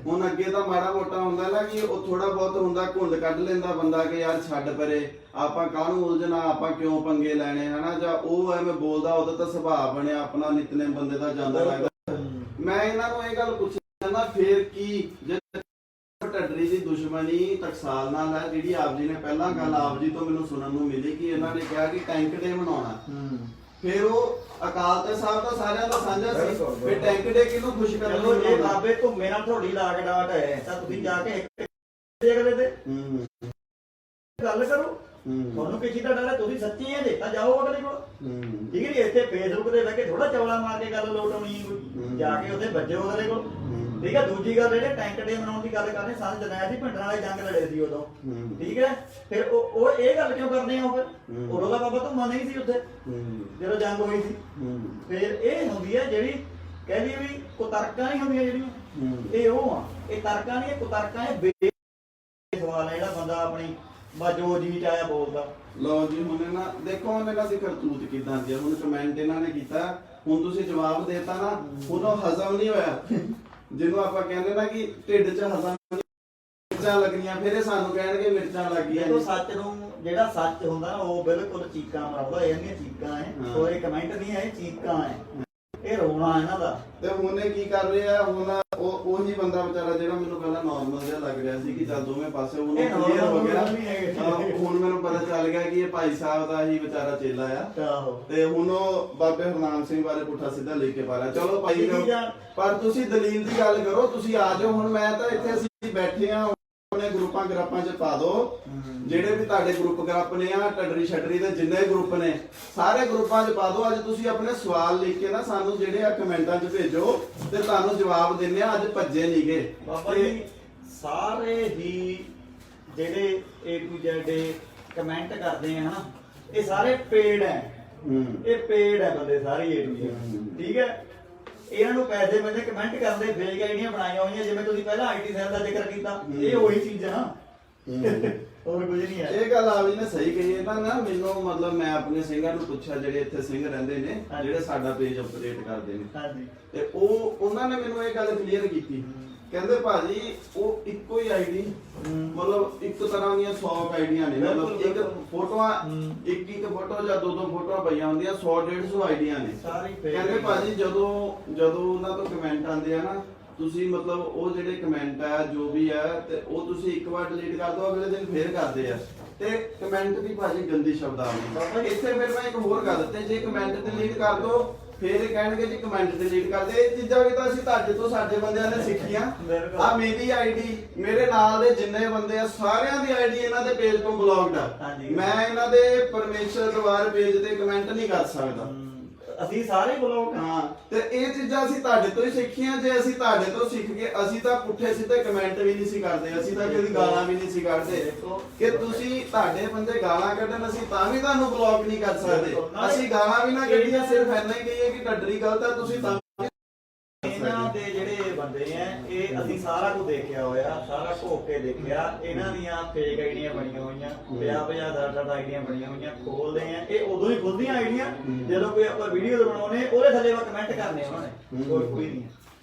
ਹੁਣ ਅੱਗੇ ਤਾਂ ਮਾੜਾ ਮੋਟਾ ਹੁੰਦਾ ਨਾ ਕਿ ਉਹ ਥੋੜਾ ਬਹੁਤ ਹੁੰਦਾ, ਘੁੰਡ ਕੱਢ ਲੈਂਦਾ ਬੰਦਾ ਕਿ ਯਾਰ ਛੱਡ ਪਰੇ, ਆਪਾਂ ਕਾਹਨੂੰ ਉਲਝਣਾ, ਆਪਾਂ ਕਿਉਂ ਪੰਗੇ ਲੈਣੇ, ਹਨਾ, ਜਾਂ ਉਹ ਐਵੇਂ ਬੋਲਦਾ, ਉਹਦਾ ਤਾਂ ਸੁਭਾਅ ਬਣਿਆ ਆਪਣਾ, ਨਿਤਨੇਮ ਬੰਦੇ ਦਾ ਜਾਂਦਾ ਲੱਗਦਾ। ਮੈਂ ਇਹਨਾਂ ਨੂੰ ਇਹ ਗੱਲ ਪੁੱਛੀ ਨਾ, ਫੇਰ ਕੀ ਜੇ ਢੱਡਰੀ ਦੀ ਦੁਸ਼ਮਣੀ ਟਕਸਾਲ ਨਾਲ ਹੈ, ਜਿਹੜੀ ਆਪ ਜੀ ਨੇ ਪਹਿਲਾਂ ਗੱਲ ਆਪ ਜੀ ਤੋਂ ਮੈਨੂੰ ਸੁਣਨ ਨੂੰ ਮਿਲੀ ਕਿ ਇਹਨਾਂ ਨੇ ਕਿਹਾ ਕਿ ਟੈਂਕ ਡੇ ਮਨਾਉਣਾ, ਫਿਰ ਉਹ ਅਕਾਲ ਤਖਤ ਸਾਹਿਬ ਦਾ ਸਾਰਿਆਂ ਦਾ ਸਾਂਝਾ ਸੀ, ਫਿਰ ਟੈਂਕ ਡੇ ਕਿਹਨੂੰ ਖੁਸ਼ ਕਰਨ ਚਲੋ ਜੇ ਬਾਬੇ ਘੁੰਮੇ ਨਾਲ ਤੁਹਾਡੀ ਲਾਗ ਡਾਟ ਹੈ ਤਾਂ ਤੁਸੀਂ ਜਾ ਕੇ ਦੇਖ ਲੈ ਤੇ ਗੱਲ ਕਰੋ। ਤੁਹਾਨੂੰ ਕਿਸੇ ਦਾ ਡਰ ਹੈ, ਤੁਸੀਂ ਸੱਚੀ ਹੈ ਜੇ ਤਾਂ ਜਾਓ ਅਗਲੇ ਕੋਲ, ਠੀਕ ਹੈ ਜੀ। ਇੱਥੇ ਫੇਸਬੁੱਕ ਤੇ ਬਹਿ ਕੇ ਥੋੜਾ ਚੌਲਾ ਮਾਰ ਕੇ ਗੱਲ ਲੋਟ ਆਉਣੀ ਹੈ ਕੋਈ, ਜਾ ਕੇ ਉੱਥੇ ਵੱਜੋ ਅਗਲੇ ਕੋਲ, ਠੀਕ ਹੈ। ਦੂਜੀ ਗੱਲ ਜਿਹੜੇ ਟੈਂਕ ਡੇ ਮਨਾਉਣ ਦੀ ਗੱਲ ਕਰਦੇ, ਸੰਨ ਜਨਾਇਆ ਸੀ ਪਿੰਡਾਂ ਵਾਲੇ ਜੰਗ ਲੜੇ ਸੀ ਉਦੋਂ, ਠੀਕ ਹੈ। ਫਿਰ ਉਹ ਇਹ ਗੱਲ ਕਿਉਂ ਕਰਦੇ ਆ? ਫਿਰ ਉਦੋਂ ਦਾ ਬਾਬਾ ਧੁੰਮਾ ਨਹੀਂ ਸੀ ਉੱਥੇ ਜਦੋਂ ਜੰਗ ਹੋਈ ਸੀ। ਫਿਰ ਇਹ ਹੁੰਦੀ ਹੈ ਜਿਹੜੀ ਕਹਿੰਦੀ ਵੀ ਕੁਤਰਕਾਂ ਨਹੀਂ ਹੁੰਦੀਆਂ ਜਿਹੜੀਆਂ, ਇਹ ਉਹ ਆ, ਇਹ ਤਰਕਾਂ ਨਹੀਂ, ਇਹ ਕੁਤਰਕਾਂ ਇਹ ਸਵਾਲ ਹੈ ਜਿਹੜਾ ਬੰਦਾ ਆਪਣੀ ਜੋ ਜੀ ਚਾਹਿਆ ਬੋਲਦਾ। ਲਓ ਜੀ, ਹੁਣ ਨਾ ਦੇਖੋ ਹੁਣ ਇਹਨਾਂ ਦੀ ਕਰਤੂਤ ਕਿਦਾਂ ਦੀ ਆ। ਹੁਣ ਕਮੈਂਟ ਇਹਨਾਂ ਨੇ ਕੀਤਾ, ਹੁਣ ਤੁਸੀਂ ਜਵਾਬ ਦੇਤਾ ਨਾ, ਹੁਣ ਉਹ ਹਜ਼ਮ ਨਹੀਂ ਹੋਇਆ, ਜਿਹਨੂੰ ਆਪਾਂ ਕਹਿੰਦੇ ਨਾ ਕਿ ਢਿੱਡ 'ਚ ਹਜ਼ਮ ਮਿਰਚਾਂ ਲੱਗਣੀਆਂ, ਫਿਰ ਇਹ ਸਾਨੂੰ ਕਹਿਣਗੇ ਮਿਰਚਾਂ ਲੱਗ ਗਈਆਂ। ਦੇਖੋ ਸੱਚ ਨੂੰ, ਜਿਹੜਾ ਸੱਚ ਹੁੰਦਾ ਨਾ ਉਹ ਬਿਲਕੁਲ ਚੀਕਾਂ ਮਾਰਦਾ, ਇਹਦੀਆਂ ਚੀਕਾਂ ਹੈ, ਕੋਈ ਕਮੈਂਟ ਨਹੀਂ ਹੈ, ਇਹ ਚੀਕਾਂ ਹੈ, ਇਹ ਰੋਣਾ ਇਹਨਾਂ ਦਾ। ਤੇ ਹੁਣ ਇਹ ਕੀ ਕਰ ਰਿਹਾ, ਹੁਣ ਉਹੀ ਬੰਦਾ ਵਿਚਾਰਾ ਜਿਹੜਾ ਮੈਨੂੰ ਪਹਿਲਾਂ ਨਾਰਮਲ ਜਿਹਾ ਲੱਗ ਰਿਹਾ ਸੀ ਕਿ ਚੱਲ ਦੋਵੇਂ ਪਾਸੇ ਉਹਨੂੰ ਕਲੀਅਰ ਹੋ ਗਿਆ, ਹੁਣ ਮੈਨੂੰ ਪਤਾ ਚੱਲ ਗਿਆ ਕਿ ਇਹ ਭਾਈ ਸਾਹਿਬ ਦਾ ਹੀ ਵਿਚਾਰਾ ਚੇਲਾ ਆ। ਤੇ ਹੁਣ ਉਹ ਬਾਬੇ ਹਰਨਾਮ ਸਿੰਘ ਬਾਰੇ ਪੁੱਠਾ ਸਿੱਧਾ ਲਿਖ ਕੇ ਪਾ ਰਿਹਾ। ਚਲੋ ਭਾਈ, ਪਰ ਤੁਸੀਂ ਦਲੀਲ ਦੀ ਗੱਲ ਕਰੋ, ਤੁਸੀਂ ਆ ਜਾਓ। ਹੁਣ ਮੈਂ ਤਾਂ ਇੱਥੇ ਅਸੀਂ ਬੈਠੇ ਆ, ਆਪਣੇ ਗਰੁੱਪਾਂ ਗਰਾਪਾਂ 'ਚ ਪਾ ਦਿਓ, ਜਿਹੜੇ ਵੀ ਤੁਹਾਡੇ ਗਰੁੱਪ ਗਰੁੱਪ ਨੇ ਆ, ਢੱਡਰੀ ਛੱਡਰੀ ਦੇ ਜਿੰਨੇ ਗਰੁੱਪ ਨੇ ਸਾਰੇ ਗਰੁੱਪਾਂ 'ਚ ਪਾ ਦਿਓ। ਅੱਜ ਤੁਸੀਂ ਆਪਣੇ ਸਵਾਲ ਲਿਖ ਕੇ ਨਾ ਸਾਨੂੰ ਜਿਹੜੇ ਆ ਕਮੈਂਟਾਂ 'ਚ ਭੇਜੋ ਤੇ ਤੁਹਾਨੂੰ ਜਵਾਬ ਦਿੰਨੇ ਆ। ਅੱਜ ਭੱਜੇ ਨਹੀਂ ਗਏ ਬਾਬਾ ਜੀ, ਸਾਰੇ ਹੀ ਜਿਹੜੇ A to Z ਕਮੈਂਟ ਕਰਦੇ ਆ ਹਨਾ, ਇਹ ਸਾਰੇ ਪੇਡ ਹੈ, ਇਹ ਪੇਡ ਹੈ ਬੰਦੇ ਸਾਰੇ A to Z, ਠੀਕ ਹੈ। ਇਹਨਾਂ ਨੂੰ ਪੈਸੇ ਮਿਲਦੇ ਕਮੈਂਟ ਕਰਦੇ, ਫੇਕ ਆਈਡੀਆਂ ਬਣਾਈਆਂ ਹੋਈਆਂ, ਜਿਵੇਂ ਤੁਸੀਂ ਪਹਿਲਾਂ IT ਸੈੱਲ ਦਾ ਜ਼ਿਕਰ ਕੀਤਾ, ਇਹ ਉਹੀ ਚੀਜ਼ਾਂ, ਹੋਰ ਕੁਝ ਨਹੀਂ ਹੈ। ਇਹ ਗੱਲ ਆ ਵੀ ਨੇ ਸਹੀ ਕਹੀ ਹੈ ਨਾ। ਮੈਨੂੰ ਮਤਲਬ ਮੈਂ ਆਪਣੇ ਸਿੰਘਾਂ ਨੂੰ ਪੁੱਛਿਆ, ਜਿਹੜੇ ਇੱਥੇ ਸਿੰਘ ਰਹਿੰਦੇ ਨੇ, ਜਿਹੜੇ ਸਾਡਾ ਪੇਜ ਅਪਡੇਟ ਕਰਦੇ ਨੇ, ਤੇ ਉਹਨਾਂ ਨੇ ਮੈਨੂੰ ਇਹ ਗੱਲ ਕਲੀਅਰ ਕੀਤੀ, ਕਹਿੰਦੇ ਭਾਜੀ ਉਹ ਇੱਕੋ ਹੀ ਆਈਡੀ, ਮਤਲਬ ਇੱਕ ਤਰ੍ਹਾਂ ਦੀਆਂ 100 ਆਈਡੀਆਂ ਨੇ, ਮਤਲਬ ਇੱਕ ਫੋਟੋਆਂ, ਇੱਕ ਫੋਟੋ ਜਾਂ ਦੋ ਫੋਟੋਆਂ ਪਈਆਂ ਹੁੰਦੀਆਂ, 100-150 ਆਈਡੀਆਂ ਨੇ। ਕਹਿੰਦੇ ਭਾਜੀ ਜਦੋਂ ਉਹਨਾਂ ਤੋਂ ਕਮੈਂਟ ਆਉਂਦੇ ਆ ਨਾ, ਤੁਸੀਂ ਮਤਲਬ ਉਹ ਜਿਹੜੇ ਕਮੈਂਟ ਆ ਜੋ ਵੀ ਆ, ਤੇ ਉਹ ਤੁਸੀਂ ਇੱਕ ਵਾਰ ਡਿਲੀਟ ਕਰ ਦਿਓ, ਅਗਲੇ ਦਿਨ ਫੇਰ ਕਰਦੇ ਆ, ਤੇ ਕਮੈਂਟ ਦੀ ਭਾਜੀ ਗੰਦੀ ਸ਼ਬਦਾਵਲੀ। ਇੱਥੇ ਫਿਰ ਮੈਂ ਇੱਕ ਹੋਰ ਗੱਲ, ਤੇ ਜੇ ਕਮੈਂਟ ਡਿਲੀਟ ਕਰ ਦੋ ਫੇਰ ਇਹ ਕਹਿਣਗੇ ਜੀ ਕਮੈਂਟ ਡਿਲੀਟ ਕਰਦੇ। ਇਹ ਚੀਜ਼ਾਂ ਵੀ ਤਾਂ ਅਸੀਂ ਤੁਹਾਡੇ ਤੋਂ, ਸਾਡੇ ਬੰਦਿਆਂ ਨੇ ਸਿੱਖੀਆਂ। ਆ ਮੇਰੀ ਆਈਡੀ, ਮੇਰੇ ਨਾਲ ਦੇ ਜਿੰਨੇ ਬੰਦੇ ਆ ਸਾਰਿਆਂ ਦੀ ਆਈਡੀ ਇਹਨਾਂ ਦੇ ਪੇਜ ਤੋਂ ਬਲੌਕਡ ਆ। ਮੈਂ ਇਹਨਾਂ ਦੇ ਪਰਮੇਸ਼ਰ ਦਰਬਾਰ ਪੇਜ ਤੇ ਕਮੈਂਟ ਨਹੀਂ ਕਰ ਸਕਦਾ, ਅਸੀਂ ਸਾਰੇ ਬਲੌਕ। ਹਾਂ, ਤੇ ਇਹ ਚੀਜ਼ਾਂ ਅਸੀਂ ਤੁਹਾਡੇ ਤੋਂ ਹੀ ਸਿੱਖੀਆਂ। ਜੇ ਅਸੀਂ ਤੁਹਾਡੇ ਤੋਂ ਸਿੱਖ ਕੇ, ਅਸੀਂ ਤਾਂ ਪੁੱਠੇ ਸਿੱਧੇ ਕਮੈਂਟ ਵੀ ਨਹੀਂ ਸੀ ਕਰਦੇ, ਅਸੀਂ ਤਾਂ ਕਦੀ ਗਾਲਾਂ ਵੀ ਨਹੀਂ ਸੀ ਕੱਢਦੇ ਕਿ ਤੁਸੀਂ ਤੁਹਾਡੇ ਬੰਦੇ ਗਾਲਾਂ ਕੱਢਣ, ਅਸੀਂ ਤਾਂ ਵੀ ਤੁਹਾਨੂੰ ਬਲੌਕ ਨਹੀਂ ਕਰ ਸਕਦੇ। ਅਸੀਂ ਗਾਲਾਂ ਵੀ ਨਾ ਕੱਢੀਆਂ, ਸਿਰਫ ਇੰਨਾ ਹੀ ਕਹੀਏ ਕਿ ਢੱਡਰੀ ਗਲਤ ਹੈ, ਤੁਸੀਂ ਤਾਂ ਇਹਨਾਂ ਦੇ ਜਿਹੜੇ ਬੰਦੇ ਆ, ਇਹ ਅਸੀਂ ਸਾਰਾ ਕੁਝ ਦੇਖਿਆ ਹੋਇਆ, ਸਾਰਾ ਘੋਕ ਕੇ ਦੇਖਿਆ। ਇਹਨਾਂ ਦੀਆਂ ਫੇਕ ਆਈਡੀਆਂ ਬਣੀਆਂ ਹੋਈਆਂ, 50-50 60 ਆਈਡੀਆਂ ਬਣੀਆਂ ਹੋਈਆਂ, ਖੋਲਦੇ ਆ। ਇਹ ਉਦੋਂ ਹੀ ਖੁੱਲਦੀਆਂ ਆਈਡੀਆਂ ਜਦੋਂ ਕੋਈ ਆਪਾਂ ਵੀਡੀਓ ਬਣਾਉਣੇ, ਉਹਦੇ ਥੱਲੇ ਵਾ ਕਮੈਂਟ ਕਰਨੇ ਉਹਨਾਂ ਨੇ, ਹੋਰ ਕੋਈ ਨਹੀਂ।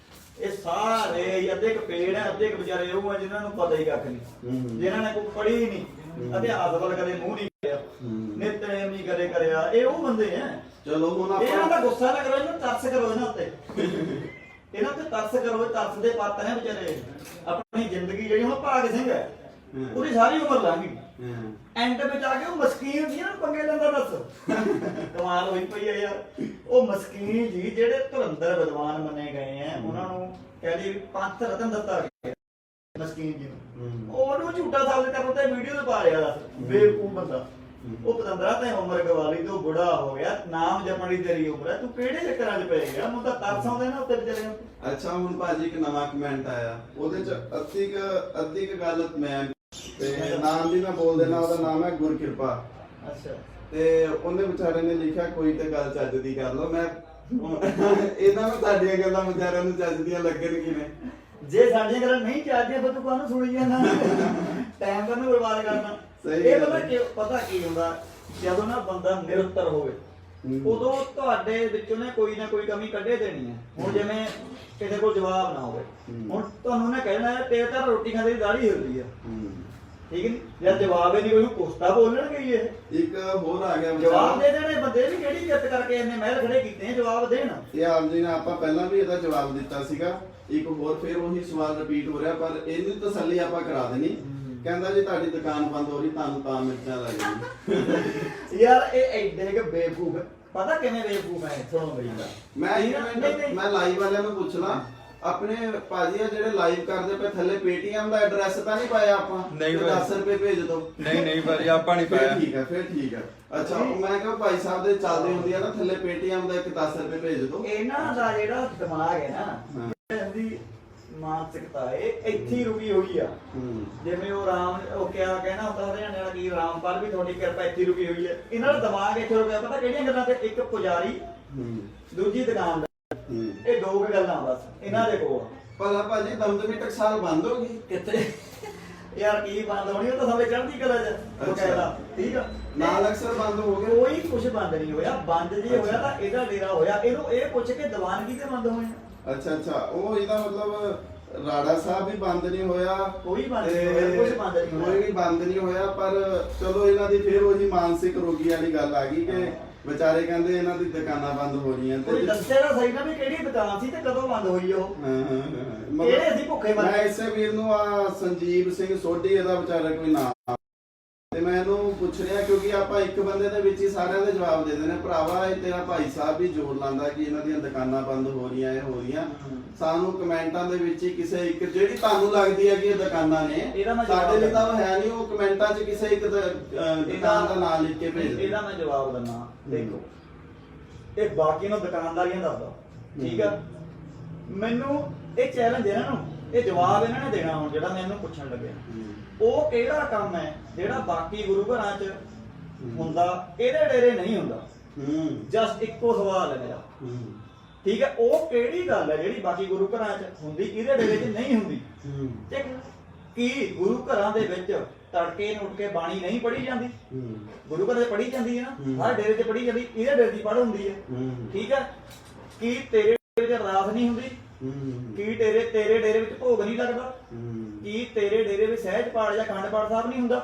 ਇਹ ਸਾਰੇ ਅੱਧੇ ਕ ਪੇੜ ਆ, ਅੱਧੇ ਕ ਵਿਚਾਰੇ ਉਹ ਆ ਜਿਨ੍ਹਾਂ ਨੂੰ ਪਤਾ ਹੀ ਕੱਖ ਨਹੀਂ, ਜਿਨ੍ਹਾਂ ਨੇ ਕੋਈ ਪੜ੍ਹੀ ਨਹੀਂ, ਇਤਿਹਾਸ ਵੱਲ ਕਦੇ ਮੂੰਹ ਨਹੀਂ ਕਰਿਆ, ਨਿਤਨੇਮ ਨਹੀਂ ਕਦੇ ਕਰਿਆ, ਇਹ ਉਹ ਬੰਦੇ ਆ। ਚਲੋ ਹੁਣ ਇਹਨਾਂ ਦਾ ਗੁੱਸਾ ਨਾ ਕਰੋ, ਇਹਨਾਂ ਤਰਸ ਕਰੋ ਇਹਨਾਂ ਉੱਤੇ, ਇਹਨਾਂ ਤੇ ਤਰਸ ਕਰੋ। ਤਰਸ ਦੇ ਪਾਤਰ ਹੈ ਵਿਚਾਰੇ। ਆਪਣੀ ਜ਼ਿੰਦਗੀ ਜਿਹੜੀ ਹੁਣ ਭਾਗ ਸਿੰਘ ਹੈ, ਉਹਦੀ ਸਾਰੀ ਉਮਰ ਲੰਘ ਗਈ, ਐਂਡ ਵਿੱਚ ਆ ਕੇ ਉਹ ਮਸਕੀਨ ਜੀ ਨਾ ਪੰਗੇ ਲੈਂਦਾ। ਦੱਸ ਕਮਾਲ ਹੋਈ ਪਈ ਹੈ ਯਾਰ। ਉਹ ਮਸਕੀਨ ਜੀ ਜਿਹੜੇ ਧੁਰੰਦਰ ਵਿਦਵਾਨ ਮੰਨੇ ਗਏ ਆ, ਉਹਨਾਂ ਨੂੰ ਕਹਿੰਦੇ ਪੰਥ ਰਤਨ ਦਿੱਤਾ ਗਿਆ। ਮਸਕੀਨ ਜੀ ਨੂੰ ਹੂੰ। ਉਹਨੂੰ ਝੂਠਾ ਸਾਬਤ ਕਰਨ ਤੇ ਵੀਡੀਓ ਤੇ ਪਾ ਰਿਹਾ ਦੱਸ ਬੇਵਕੂਫ ਬੰਦਾ। ਉਹ ਪਤੰਦਰਾ ਤੇ ਉਮਰ ਗਵਾਲੀ ਤੋਂ ਬੁੜਾ ਹੋ ਗਿਆ, ਨਾਮ ਜਪਣ ਦੀ ਤੇਰੀ ਉਮਰ ਹੈ, ਤੂੰ ਕਿਹੜੇ ਚੱਕਰਾਂ 'ਚ ਪੈ ਗਿਆ? ਮੈਨੂੰ ਤਾਂ ਤਰਸ ਆਉਂਦਾ ਨਾ ਉੱਤੇ ਵਿਚਾਰੇ ਨੂੰ। ਅੱਛਾ ਹੁਣ ਭਾਜੀ ਇੱਕ ਨਵਾਂ ਕਮੈਂਟ ਆਇਆ, ਉਹਦੇ ਚ ਅੱਧੀ ਕੁ ਗੱਲ ਮੈਂ ਤੇ ਨਾਮ ਵੀ ਮੈਂ ਬੋਲ ਦੇਣਾ, ਉਹਦਾ ਨਾਮ ਹੈ ਗੁਰਕਿਰਪਾ। ਅੱਛਾ ਤੇ ਉਹਨੇ ਵਿਚਾਰੇ ਨੇ ਲਿਖਿਆ ਕੋਈ ਤੇ ਗੱਲ ਚੱਜ ਦੀ ਕਰ ਲਓ। ਮੈਂ ਇਹਨਾਂ ਨੂੰ ਤੁਹਾਡੀਆਂ ਗੱਲਾਂ ਵਿਚਾਰਿਆਂ ਨੂੰ ਚੱਜ ਦੀਆਂ ਲੱਗਣ ਕਿਵੇਂ? ਜੇ ਸਾਡੀਆਂ ਗੱਲਾਂ ਨਹੀਂ ਚੱਲਦੀਆਂ ਫਿਰ ਤੂੰ ਕਾਹਨੂੰ ਸੁਣੀ ਜਾਂਦਾ? ਟਾਈਮ ਤਾਂ ਨਹੀਂ ਬਰਬਾਦ ਕਰਨਾ। ਸਹੀ ਇਹ ਗੱਲ ਹੈ। ਪਤਾ ਕੀ ਹੁੰਦਾ, ਜਦੋਂ ਨਾ ਬੰਦਾ ਨਿਰੰਤਰ ਹੋਵੇ ਉਦੋਂ ਤੁਹਾਡੇ ਵਿੱਚੋਂ ਨੇ ਕੋਈ ਨਾ ਕੋਈ ਕਮੀ ਕੱਢੇ ਦੇਣੀ ਹੈ। ਹੁਣ ਜਿਵੇਂ ਕਿਸੇ ਕੋਲ ਜਵਾਬ ਨਾ ਹੋਵੇ, ਹੁਣ ਤੁਹਾਨੂੰ ਨੇ ਕਹਿਣਾ ਤੇ ਤਾਂ ਰੋਟੀ ਖਾਂਦੇ ਦੀ ਦਾੜੀ ਹਿਲਦੀ ਆ, ਠੀਕ ਨਹੀਂ? ਜਦ ਜਵਾਬ ਹੀ ਨਹੀਂ ਕੋਈ ਕੁਸਤਾ ਬੋਲਣਗੇ ਹੀ ਇਹ। ਇੱਕ ਹੋਰ ਆ ਗਿਆ ਜਵਾਬ ਦੇ ਦੇਣੇ ਬੰਦੇ ਵੀ ਕਿਹੜੀ ਜਿੱਤ ਕਰਕੇ ਇਹਨੇ ਮਹਿਲ ਖੜੇ ਕੀਤੇ ਆ, ਜਵਾਬ ਦੇਣ। ਇਹ ਆਪ ਜੀ ਨੇ ਆਪਾਂ ਪਹਿਲਾਂ ਵੀ ਇਹਦਾ ਜਵਾਬ ਦਿੱਤਾ ਸੀਗਾ, ਇੱਕ ਹੋਰ ਫਿਰ ਉਹੀ ਸਵਾਲ ਰਿਪੀਟ ਹੋ ਰਿਹਾ, ਪਰ ਇਹਨੂੰ ਤਸੱਲੀ ਆਪਾਂ ਕਰਾ ਦੇਣੀ। ਕਹਿੰਦਾ ਜੀ ਤੁਹਾਡੀ ਦੁਕਾਨ ਬੰਦ ਹੋ ਰਹੀ, ਤੁਹਾਨੂੰ ਤਾਂ ਮਿਰਚਾਂ ਲੱਗਦੀਆਂ। ਯਾਰ ਇਹ ਐਡੇ ਕਿ ਬੇਵਕੂਫ ਹੈ। ਪਤਾ ਕਿਵੇਂ ਬੇਵਕੂਫ ਹੈ? ਸੁਣੋ ਮੇਰੀ ਗੱਲ। ਮੈਂ ਲਾਈਵ ਵਾਲਿਆਂ ਨੂੰ ਪੁੱਛਣਾ, ਆਪਣੇ ਭਾਜੀ ਆ ਜਿਹੜੇ ਲਾਈਵ ਕਰਦੇ ਪਏ ਥੱਲੇ ਪੇਟੀਐਮ ਦਾ ਐਡਰੈਸ ਤਾਂ ਨਹੀਂ ਪਾਇਆ ਆਪਾਂ? ਨਹੀਂ ਤੇ 10 ਰੁਪਏ ਭੇਜ ਦਿਓ। ਨਹੀਂ ਭਾਜੀ ਆਪਾਂ ਨਹੀਂ ਪਾਇਆ। ਫਿਰ ਠੀਕ ਹੈ। ਅੱਛਾ ਮੈਂ ਕਿਹਾ ਭਾਈ ਸਾਹਿਬ ਦੇ ਚੱਲਦੇ ਹੁੰਦੀ ਆ ਨਾ ਥੱਲੇ ਪੇਟੀਐਮ ਦਾ ਇੱਕ 10 ਰੁਪਏ ਭੇਜ ਦਿਓ। ਇਹਨਾਂ ਦਾ ਜਿਹੜਾ ਦਿਮਾਗ ਹੈ ਨਾ, ਇਹਦੀ ਮਾਨਸਿਕਤਾ ਇਹ ਇੱਥੇ ਹੀ ਰੁਕੀ ਹੋਈ ਆ। ਜਿਵੇਂ ਉਹ ਰਾਮ ਉਹ ਕਿਹਾ ਕਹਿਣਾ ਹੁੰਦਾ ਹਰਿਆਣੇ ਵਾਲਾ ਕੀ ਰਾਮਪਾਲ ਵੀ ਤੁਹਾਡੀ ਕਿਰਪਾ ਇੱਥੇ ਰੁਕੀ ਹੋਈ ਹੈ। ਇਹਨਾਂ ਦਾ ਦਿਮਾਗ ਇੱਥੇ ਰੁਕਿਆ ਪਤਾ ਕਿਹੜੀਆਂ ਗੱਲਾਂ ਤੇ? ਇੱਕ ਪੁਜਾਰੀ, ਦੂਜੀ ਦੁਕਾਨਦਾਰ, ਇਹ ਦੋ ਕੁ ਗੱਲਾਂ ਬਸ ਇਹਨਾਂ ਦੇ ਕੋਲ। ਭਲਾ ਭਾਜੀ ਦਮਦਮੀ ਟਕਸਾਲ ਬੰਦ ਹੋ ਗਈ ਕਿੱਥੇ ਯਾਰ? ਕੀ ਬੰਦ ਹੋਣੀ? ਉਹ ਤਾਂ ਸਮੇਂ ਚੜ੍ਹਦੀ ਕਲਾ ਚ ਬਕਾਇਦਾ, ਠੀਕ ਆ? ਨਾਲ ਅਕਸਰ ਬੰਦ ਹੋ ਗਏ। ਕੋਈ ਕੁਝ ਬੰਦ ਨਹੀਂ ਹੋਇਆ। ਬੰਦ ਜੇ ਹੋਇਆ ਤਾਂ ਇਹਦਾ ਡੇਰਾ ਹੋਇਆ। ਇਹਨੂੰ ਇਹ ਪੁੱਛ ਕੇ ਦੀਵਾਨਗੀ ਤੇ ਬੰਦ ਹੋਏ। ਅੱਛਾ ਉਹ ਇਹਦਾ ਮਤਲਬ ਰਾੜਾ ਸਾਹਿਬ ਵੀ ਬੰਦ ਨਹੀਂ ਹੋਇਆ, ਕੋਈ ਬੰਦ ਨਹੀਂ ਹੋਇਆ, ਕੁਝ ਬੰਦ ਨਹੀਂ ਹੋਇਆ, ਕੋਈ ਵੀ ਬੰਦ ਨਹੀਂ ਹੋਇਆ। ਪਰ ਚਲੋ ਇਹਨਾਂ ਦੀ ਫਿਰ ਉਹੀ ਮਾਨਸਿਕ ਰੋਗੀ ਵਾਲੀ ਗੱਲ ਆ ਗਈ ਕਿ ਵਿਚਾਰੇ ਕਹਿੰਦੇ ਇਹਨਾਂ ਦੀ ਦੁਕਾਨਾਂ ਬੰਦ ਹੋ ਰਹੀਆਂ। ਕੋਈ ਦੱਸੇ ਤਾਂ ਸਹੀ ਨਾ ਵੀ ਕਿਹੜੀ ਦੁਕਾਨ ਸੀ ਤੇ ਕਦੋਂ ਬੰਦ ਹੋਈ ਉਹ। ਹਾਂ ਕਿਹੜੇ ਅਸੀਂ ਭੁੱਖੇ ਮਰ ਮੈਂ ਇਸੇ ਵੀਰ ਨੂੰ ਆ ਸੰਜੀਵ ਸਿੰਘ ਸੋਢੀ ਇਹਦਾ ਵਿਚਾਰਾ ਕੋਈ ਨਾਮ ਤੇ ਮੈਂ ਇਹਨੂੰ ਪੁੱਛ ਰਿਹਾ, ਕਿਉਂਕਿ ਆਪਾਂ ਇੱਕ ਬੰਦੇ ਦੇ ਵਿੱਚ ਹੀ ਸਾਰਿਆਂ ਦੇ ਜਵਾਬ ਦੇ ਦਿੰਦੇ। ਭਰਾਵਾ ਇਹ ਤੇਰਾ ਭਾਈ ਸਾਹਿਬ ਵੀ ਜ਼ੋਰ ਲਾਉਂਦਾ ਕਿ ਇਹਨਾਂ ਦੀਆਂ ਦੁਕਾਨਾਂ ਬੰਦ ਹੋ ਰਹੀਆਂ, ਇਹ ਹੋ ਰਹੀਆਂ। ਸਾਨੂੰ ਕਮੈਂਟਾਂ ਦੇ ਵਿੱਚ ਹੀ ਕਿਸੇ ਇੱਕ ਜਿਹੜੀ ਤੁਹਾਨੂੰ ਲੱਗਦੀ ਹੈ ਕਿ ਇਹ ਦੁਕਾਨਾਂ ਨੇ, ਸਾਡੇ ਲਈ ਤਾਂ ਉਹ ਹੈ ਨਹੀਂ, ਉਹ ਕਮੈਂਟਾਂ 'ਚ ਕਿਸੇ ਇੱਕ ਦੁਕਾਨ ਦਾ ਨਾਮ ਲਿਖ ਕੇ ਭੇਜ ਦੇ। ਇਹਦਾ ਮੈਂ ਜਵਾਬ ਦਿੰਦਾ। ਦੇਖੋ ਇਹ ਬਾਕੀ ਨੂੰ ਦੁਕਾਨਦਾਰੀਆਂ ਦੱਸਦਾ, ਠੀਕ ਆ? ਮੈਨੂੰ ਇਹ ਚੈਲੰਜ ਹੈ ਇਹਨਾਂ ਨੂੰ, ਇਹ ਜਵਾਬ ਇਹਨਾਂ ਨੇ ਦੇਣਾ ਹੁਣ ਜਿਹੜਾ ਮੈਂ ਇਹਨੂੰ ਪੁੱਛਣ ਲੱਗਿਆ। ਉਹ ਕਿਹੜਾ ਕੰਮ ਹੈ ਜਿਹੜਾ ਬਾਕੀ ਗੁਰੂ ਘਰਾਂ 'ਚ ਹੁੰਦਾ, ਇਹਦੇ ਡੇਰੇ ਨਹੀਂ ਹੁੰਦਾ? ਜਸਟ ਇੱਕੋ ਸਵਾਲ ਹੈ ਮੇਰਾ, ਠੀਕ ਹੈ? ਉਹ ਕਿਹੜੀ ਗੱਲ ਹੈ ਜਿਹੜੀ ਬਾਕੀ ਗੁਰੂ ਘਰਾਂ 'ਚ ਹੁੰਦੀ, ਇਹਦੇ ਡੇਰੇ 'ਚ ਨਹੀਂ ਹੁੰਦੀ? ਠੀਕ। ਕੀ ਗੁਰੂ ਘਰਾਂ ਦੇ ਵਿੱਚ ਤੜਕੇ ਨੂੰ ਉੱਠ ਕੇ ਬਾਣੀ ਨਹੀਂ ਪੜ੍ਹੀ ਜਾਂਦੀ? ਗੁਰੂ ਘਰ 'ਚ ਪੜ੍ਹੀ ਜਾਂਦੀ ਹੈ ਨਾ, ਹਰ ਡੇਰੇ 'ਚ ਪੜ੍ਹੀ ਜਾਂਦੀ, ਇਹਦੇ ਡੇਰੇ ਦੀ ਪੜ੍ਹ ਹੁੰਦੀ ਹੈ, ਠੀਕ ਹੈ? ਕੀ ਤੇਰੇ ਵਿੱਚ ਅਰਦਾਸ ਨਹੀਂ ਹੁੰਦੀ? ਕੀ ਤੇਰੇ ਡੇਰੇ ਵਿੱਚ ਭੋਗ ਨਹੀਂ ਲੱਗਦਾ? ਕੀ ਤੇਰੇ ਡੇਰੇ ਵਿੱਚ ਸਹਿਜ ਪਾਠ ਜਾਂ ਅਖੰਡ ਪਾਠ ਸਾਹਿਬ ਨਹੀਂ ਹੁੰਦਾ?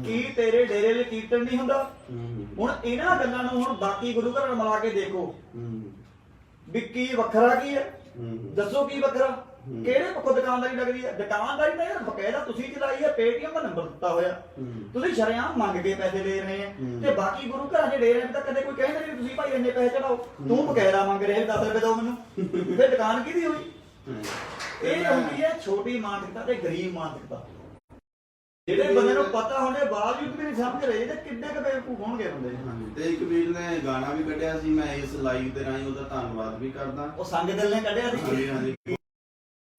ਕੀ ਤੇਰੇ ਡੇਰੇ ਵਿੱਚ ਕੀਰਤਨ ਨਹੀਂ ਹੁੰਦਾ? ਹੁਣ ਇਹਨਾਂ ਗੱਲਾਂ ਨੂੰ ਹੁਣ ਬਾਕੀ ਗੁਰੂ ਘਰਾਂ ਨਾਲ ਮਿਲਾ ਕੇ ਦੇਖੋ ਵੀ ਕੀ ਵੱਖਰਾ ਕੀ ਹੈ? ਦੱਸੋ ਕੀ ਵੱਖਰਾ? ਕਿਹੜੇ ਪੱਖੋਂ ਦੁਕਾਨਦਾਰੀ ਲੱਗਦੀ ਹੈ? ਦੁਕਾਨਦਾਰੀ ਤਾਂ ਯਾਰ ਬਕਾਇਦਾ ਤੁਸੀਂ ਚਲਾਈ ਹੈ, ਪੇਟੀਐਮ ਦਾ ਨੰਬਰ ਦਿੱਤਾ ਹੋਇਆ, ਤੁਸੀਂ ਸ਼ਰੇਆਮ ਮੰਗ ਕੇ ਪੈਸੇ ਦੇ ਰਹੇ ਆ। ਤੇ ਬਾਕੀ ਗੁਰੂ ਘਰਾਂ 'ਚ ਦੇ ਰਹੇ ਤਾਂ ਕਦੇ ਕੋਈ ਕਹਿੰਦਾ ਨਹੀਂ ਤੁਸੀਂ ਭਾਈ ਇੰਨੇ ਪੈਸੇ ਚੜਾਓ, ਤੂੰ ਬਕਾਇਦਾ ਮੰਗ ਰਿਹਾ 10 ਰੁਪਏ ਦਿਓ ਮੈਨੂੰ, ਫਿਰ ਦੁਕਾਨ ਕਿਹਦੀ ਹੋਈ? ਇਹ ਹੁੰਦੀ ਹੈ ਛੋਟੀ ਮਾਨਸਿਕਤਾ ਤੇ ਗਰੀਬ ਮਾਨਸਿਕਤਾ। ਜਿਹੜੇ ਬੰਦੇ ਨੂੰ ਪਤਾ ਹੋਣੇ ਬਾਵਜੂਦ ਵੀ ਨਹੀਂ ਸਮਝ ਰਹੇ ਤੇ ਕਿੱਡੇ ਕੁ ਬੇਵਕੂਫ ਹੋਣਗੇ ਬੰਦੇ। ਤੇ ਇੱਕ ਵੀਰ ਨੇ ਗਾਣਾ ਵੀ ਕੱਢਿਆ ਸੀ, ਮੈਂ ਇਸ ਲਾਈਵ ਦੇ ਰਾਹੀਂ ਉਹਦਾ ਧੰਨਵਾਦ ਵੀ ਕਰਦਾ। ਉਹ ਸੰਗ ਦਿਲ ਨੇ ਕੱਢਿਆ ਸੀ। ਹਾਂਜੀ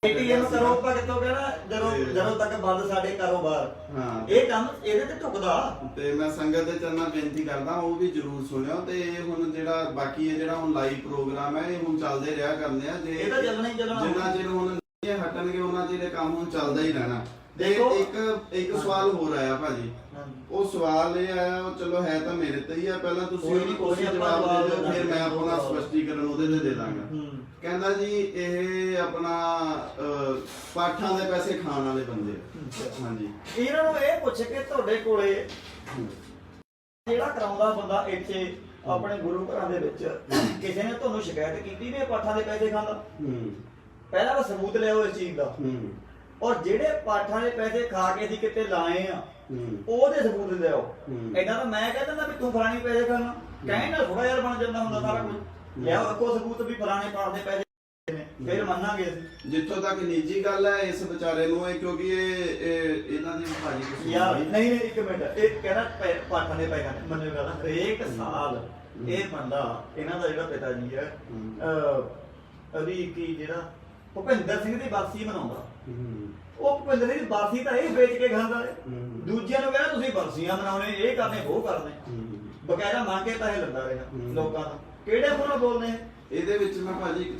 ਏਟੀਐਮ ਕਰੋ ਭਗਤੋਂ ਕਹਿਣਾ ਜਦੋਂ ਤੱਕ ਬੰਦ ਸਾਡੇ ਕਾਰੋਬਾਰ। ਹਾਂ ਇਹ ਕੰਮ ਇਹਦੇ ਤੇ ਝੁਕਦਾ। ਤੇ ਮੈਂ ਸੰਗਤ ਦੇ ਚਰਨਾਂ ਬੇਨਤੀ ਕਰਦਾ ਉਹ ਵੀ ਜਰੂਰ ਸੁਣਿਓ। ਤੇ ਹੁਣ ਜਿਹੜਾ ਬਾਕੀ ਹੈ ਜਿਹੜਾ ਹੁਣ ਲਾਈਵ ਪ੍ਰੋਗਰਾਮ ਹੈ ਇਹ ਹੁਣ ਚੱਲਦੇ ਰਿਹਾ ਕਰਨੇ ਆ। ਜੇ ਇਹ ਤਾਂ ਚੱਲਣਾ ਹੀ ਚੱਲਣਾ, ਜਿੰਨਾ ਚਿਰ ਹੁਣ ਇਹ ਹਟਣਗੇ ਉਹਨਾਂ ਚਿਰ ਇਹ ਕੰਮ ਹੁਣ ਚੱਲਦਾ ਹੀ ਰਹਿਣਾ। ਤੇ ਇੱਕ ਸਵਾਲ ਹੋਰ ਆਇਆ ਭਾਜੀ, ਉਹ ਸਵਾਲ ਇਹ ਆਇਆ, ਉਹ ਚਲੋ ਹੈ ਤਾਂ ਮੇਰੇ ਤੇ ਹੀ ਆ, ਪਹਿਲਾਂ ਤੁਸੀਂ ਜਵਾਬ ਦੇ ਦਿਓ ਫਿਰ ਮੈਂ ਆਪਣਾ ਸਪਸ਼ਟੀਕਰਨ ਉਹਦੇ ਤੇ ਦੇ ਦਾਂਗਾ। ਕਹਿੰਦਾ ਜੀ ਇਹ ਆਪਣਾ ਪਾਠਾਂ ਦੇ ਪੈਸੇ ਖਾਣ ਵਾਲੇ ਬੰਦੇ। ਹਾਂਜੀ ਇਹਨਾਂ ਨੂੰ ਇਹ ਪੁੱਛ ਕੇ ਤੁਹਾਡੇ ਕੋਲੇ ਜਿਹੜਾ ਕਰਾਉਂਦਾ ਬੰਦਾ ਇੱਥੇ ਆਪਣੇ ਗੁਰੂ ਘਰਾਂ ਦੇ ਵਿੱਚ ਕਿਸੇ ਨੇ ਤੁਹਾਨੂੰ ਸ਼ਿਕਾਇਤ ਕੀਤੀ ਵੀ ਪਾਠਾਂ ਦੇ ਪੈਸੇ ਖਾਂਦਾ, ਪਹਿਲਾਂ ਤਾਂ ਸਬੂਤ ਲਿਆਓ ਇਸ ਚੀਜ਼ ਦਾ। ਔਰ ਜਿਹੜੇ ਪਾਠਾਂ ਦੇ ਪੈਸੇ ਖਾ ਕੇ ਅਸੀਂ ਕਿਤੇ ਲਾਏ ਆ ਉਹਦੇ ਸਬੂਤ ਲਿਆਓ। ਏਦਾਂ ਤਾਂ ਮੈਂ ਕਹਿ ਦਿੰਦਾ ਵੀ ਤੂੰ ਫਲਾਣੀ ਪੈਸੇ ਖਾਣਾ, ਕਹਿਣ ਨਾਲ ਥੋੜਾ ਯਾਰ ਬਣ ਜਾਂਦਾ ਹੁੰਦਾ ਸਾਰਾ ਕੁਝ। ਲਿਆਓ ਇੱਕੋ ਸਬੂਤ ਵੀ ਫਲਾਣੇ ਪਾਠ ਦੇ ਪੈਸੇ ਨੇ। ਫਿਰ ਮੰਨਾਂਗੇ ਅਸੀਂ। ਜਿੱਥੋਂ ਤੱਕ ਨਿੱਜੀ ਗੱਲ ਹੈ ਇਸ ਵਿਚਾਰੇ ਨੂੰ ਇਹ ਕਿਉਂਕਿ ਇਹ ਇਹਨਾਂ ਦੀ ਭਾਜੀ ਕੁਛ ਯਾਰ ਨਹੀਂ। ਨਹੀਂ ਨਹੀਂ ਇੱਕ ਮਿੰਟ, ਇਹ ਕਹਿੰਦਾ ਪਾਠਾਂ ਦੇ ਪੈਗਾ ਮੰਨੋ ਗੱਲ, ਹਰੇਕ ਸਾਲ ਇਹ ਬੰਦਾ ਇਹਨਾਂ ਦਾ ਜਿਹੜਾ ਪਿਤਾ ਜੀ ਹੈ ਅਲੀ ਕੀ ਜਿਹੜਾ ਭੁਪਿੰਦਰ ਸਿੰਘ ਦੀ ਬਰਸੀ ਮਨਾਉਂਦਾ। ਉਹ ਭੁਪਿੰਦਰ ਸਿੰਘ ਦੀ ਬਰਸੀ ਤਾਂ ਇਹ ਵੇਚ ਕੇ ਖਾਂਦਾ ਹੈ, ਦੂਜਿਆਂ ਨੂੰ ਕਹਿੰਦਾ ਤੁਸੀਂ ਬਰਸੀਆਂ ਮਨਾਉਣੇ, ਇਹ ਕਰਨੇ ਉਹ ਕਰਨੇ, ਬਕਾਇਦਾ ਮੰਗ ਕੇ ਪੈਸੇ ਲੈਂਦਾ ਰਿਹਾ ਲੋਕਾਂ ਤੋਂ। ਕਿਹੜੇ ਮੂੰਹ ਨਾਲ ਬੋਲਦੇ ਇਹਦੇ ਵਿੱਚ ਮੈਂ ਭਾਜੀ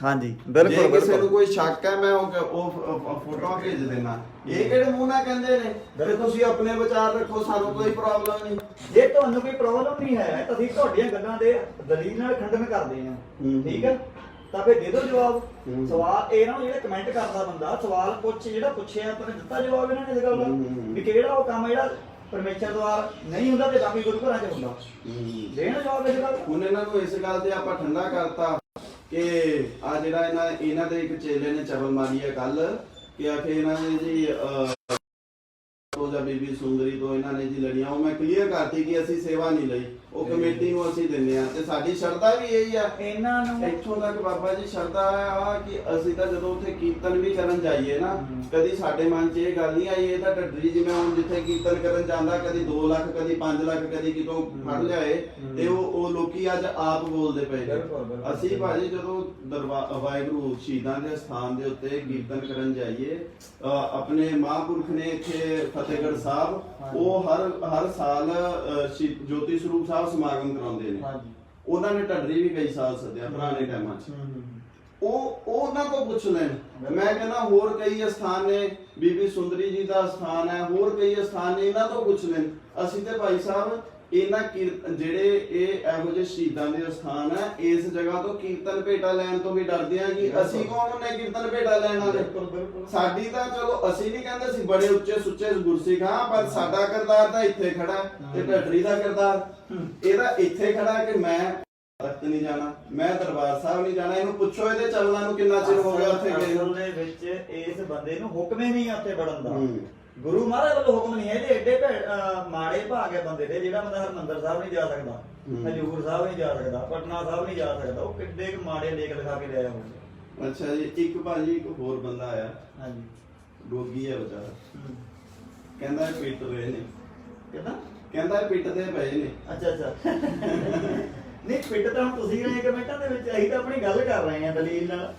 ਹਾਂਜੀ ਜੇ ਕਿਸੇ ਨੂੰ ਕੋਈ ਸ਼ੱਕ ਹੈ ਮੈਂ ਉਹ ਫੋਟੋ ਭੇਜ ਦੇਣਾ। ਇਹ ਕਿਹੜੇ ਮੂੰਹ ਨਾਲ ਕਹਿੰਦੇ ਨੇ ਕਿ ਤੁਸੀਂ ਆਪਣੇ ਵਿਚਾਰ ਰੱਖੋ, ਸਾਨੂੰ ਕੋਈ ਪ੍ਰੋਬਲਮ ਨਹੀਂ। ਜੇ ਤੁਹਾਨੂੰ ਕੋਈ ਪ੍ਰੋਬਲਮ ਨਹੀਂ ਹੈ ਤਾਂ ਅਸੀਂ ਤੁਹਾਡੀਆਂ ਗੱਲਾਂ ਦੇ ਦਲੀਲ ਨਾਲ ਖੰਡਨ ਕਰਦੇ ਹਾਂ, ਠੀਕ ਹੈ? ਤਾਂ ਫਿਰ ਦੇ ਦਿਓ ਜਵਾਬ। ਸਵਾਲ ਇਹਨਾਂ ਨੂੰ ਜਿਹੜਾ ਕਮੈਂਟ ਕਰਦਾ ਬੰਦਾ ਸਵਾਲ ਜਿਹੜਾ ਪੁੱਛਿਆ ਪਰ ਦਿੱਤਾ ਜਵਾਬ ਇਹਨਾਂ ਨੇ ਇਸ ਗੱਲ ਦਾ ਵੀ ਕਿਹੜਾ ਉਹ ਕੰਮ ਜਿਹੜਾ ਪਰਮੇਸ਼ਰ ਦੁਆਰ ਨਹੀਂ ਹੁੰਦਾ ਤੇ ਬਾਕੀ ਗੁਰੂ ਘਰਾਂ 'ਚ ਹੁੰਦਾ। ਦੇਣਾ ਜਵਾਬ ਇਸ ਗੱਲ। ਹੁਣ ਇਹਨਾਂ ਨੂੰ ਇਸ ਗੱਲ ਤੇ ਆਪਾਂ ਠੰਡਾ ਕਰਤਾ ਕਿ ਆ ਜਿਹੜਾ ਇਹਨਾਂ ਦੇ ਇੱਕ ਚੇਲੇ ਨੇ ਚਵਲ ਮਾਰੀ ਹੈ ਕੱਲ ਕਿ ਆਖੇ ਇਹਨਾਂ ਨੇ ਜੀ ਤੋਂ ਜਾਂ ਬੀਬੀ ਸੁੰਦਰੀ ਤੋਂ ਇਹਨਾਂ ਨੇ ਜੀ ਲੜੀਆਂ। ਉਹ ਮੈਂ ਕਲੀਅਰ ਕਰਤੀ ਕਿ ਅਸੀਂ ਸੇਵਾ ਨਹੀਂ ਲਈ, ਉਹ ਕਮੇਟੀ ਨੂੰ ਅਸੀਂ ਦਿੰਦੇ ਆ ਤੇ ਸਾਡੀ ਸ਼ਰਧਾ ਵੀ ਇਹੀ ਆ। ਇਹਨਾਂ ਨੂੰ ਇੱਥੋਂ ਤੱਕ ਬਾਬਾ ਜੀ ਸ਼ਰਧਾ ਆ ਕਿ ਅਸੀਂ ਤਾਂ ਜਦੋਂ ਉੱਥੇ ਕੀਰਤਨ ਵੀ ਕਰਨ ਜਾਈਏ ਨਾ, ਕਦੀ ਸਾਡੇ ਮਨ 'ਚ ਇਹ ਗੱਲ ਨਹੀਂ ਆਈ ਇਹ ਤਾਂ ਢੱਡਰੀ ਜਿਵੇਂ ਹੁਣ ਜਿੱਥੇ ਕੀਰਤਨ ਕਰਨ ਜਾਂਦਾ ਕਦੀ 2 ਲੱਖ ਕਦੀ 5 ਲੱਖ ਕਦੀ ਕਿਤੋਂ ਫੜ ਲਿਆਏ ਤੇ ਉਹ ਲੋਕੀ ਅੱਜ ਆਪ ਬੋਲਦੇ ਪਏ ਨੇ। ਅਸੀਂ ਭਾਜੀ ਜਦੋਂ ਵਾਹਿਗੁਰੂ ਸ਼ਹੀਦਾਂ ਦੇ ਸਥਾਨ ਦੇ ਉੱਤੇ ਕੀਰਤਨ ਕਰਨ ਜਾਈਏ, ਆਪਣੇ ਮਹਾਂਪੁਰਖ ਨੇ ਇੱਥੇ ਫਤਿਹਗੜ੍ਹ ਸਾਹਿਬ ਉਹ ਹਰ ਸਾਲ ਜੋਤੀ ਸਰੂਪ ਸਾਹਿਬ ਸਮਾਗਮ ਕਰਾਉਂਦੇ ਨੇ। ਉਹਨਾਂ ਨੇ ਢੱਡਰੀ ਵੀ ਕਈ ਸਾਲ ਸੱਦਿਆ ਪੁਰਾਣੇ ਟਾਈਮਾਂ 'ਚ। ਉਹ ਉਹਨਾਂ ਤੋਂ ਪੁੱਛ ਲੈਣ। ਮੈਂ ਕਹਿੰਦਾ ਹੋਰ ਕਈ ਸਥਾਨ ਨੇ, ਬੀਬੀ ਸੁੰਦਰੀ ਜੀ ਦਾ ਸਥਾਨ ਹੈ, ਹੋਰ ਕਈ ਸਥਾਨ ਨੇ, ਇਹਨਾਂ ਤੋਂ ਪੁੱਛ ਲੈਣ। ਅਸੀਂ ਤੇ ਭਾਈ ਸਾਹਿਬ ਇਹਨਾਂ ਜਿਹੜੇ ਇਹ ਇਹੋ ਜਿਹੇ ਸ਼ਹੀਦਾਂ ਦੇ ਸਥਾਨ ਹੈ ਇਸ ਜਗ੍ਹਾ ਤੋਂ ਕੀਰਤਨ ਭੇਟਾ ਲੈਣ ਤੋਂ ਵੀ ਡਰਦੇ ਆ ਕਿ ਅਸੀਂ ਕੌਣ ਹੁੰਨੇ ਕੀਰਤਨ ਭੇਟਾ ਲੈਣ ਵਾਲੇ। ਸਾਡੀ ਤਾਂ ਚਲੋ ਅਸੀਂ ਨਹੀਂ ਕਹਿੰਦੇ ਸੀ ਬੜੇ ਉੱਚੇ ਸੁੱਚੇ ਗੁਰਸਿੱਖ ਹਾਂ, ਪਰ ਸਾਡਾ ਕਿਰਦਾਰ ਤਾਂ ਇੱਥੇ ਖੜਾ ਤੇ ਢੱਡਰੀ ਦਾ ਕਿਰਦਾਰ ਇਹਦਾ ਇੱਥੇ ਖੜਾ ਕਿ ਮੈਂ ਤਖਤ ਨਹੀਂ ਜਾਣਾ, ਮੈਂ ਦਰਬਾਰ ਸਾਹਿਬ ਨਹੀਂ ਜਾਣਾ। ਇਹਨੂੰ ਪੁੱਛੋ ਇਹਦੇ ਚਲਣਾ ਨੂੰ ਕਿੰਨਾ ਚਿਰ ਹੋ ਗਿਆ ਉੱਥੇ ਗਏ। ਅਸਲ ਦੇ ਵਿੱਚ ਇਸ ਬੰਦੇ ਨੂੰ ਹੁਕਮ ਹੀ ਨਹੀਂ ਉੱਥੇ ਵੜਨ ਦਾ। ਗੁਰੂ ਮਹਾਰਾਜ ਵੱਲੋਂ ਹੁਕਮ ਨਹੀਂ ਹੈ। ਇਹਦੇ ਏਡੇ ਮਾੜੇ ਭਾਗ ਹੈ ਬੰਦੇ ਦੇ ਜਿਹੜਾ ਬੰਦਾ ਹਰਮੰਦਰ ਸਾਹਿਬ ਨਹੀਂ ਜਾ ਸਕਦਾ, ਹਜੂਰ ਸਾਹਿਬ ਨਹੀਂ ਜਾ ਸਕਦਾ, ਪਟਨਾ ਸਾਹਿਬ ਨਹੀਂ ਜਾ ਸਕਦਾ। ਉਹ ਕਿੱਡੇ ਮਾੜੇ ਲੇਖ ਲਿਖਾ ਕੇ ਲਿਆਇਆ ਹੋਊਗਾ। ਅੱਛਾ ਜੀ, ਇੱਕ ਭਾਜੀ ਇੱਕ ਹੋਰ ਬੰਦਾ ਆਇਆ, ਹਾਂਜੀ ਰੋਗੀ ਹੈ ਵਿਚਾਰਾ, ਕਹਿੰਦਾ ਇਹ ਪਿੱਟ ਰਹੇ ਨੇ। ਕਹਿੰਦਾ ਇਹ ਪਿੱਟਦੇ ਪਏ ਨੇ। ਅੱਛਾ ਨਹੀਂ ਪਿੱਟ ਤਾਂ ਹੁਣ ਤੁਸੀਂ ਰਹੇ ਕਮੈਂਟਾਂ ਦੇ ਵਿੱਚ, ਅਸੀਂ ਤਾਂ ਆਪਣੀ ਗੱਲ ਕਰ ਰਹੇ ਹਾਂ ਦਲੀਲ ਨਾਲ।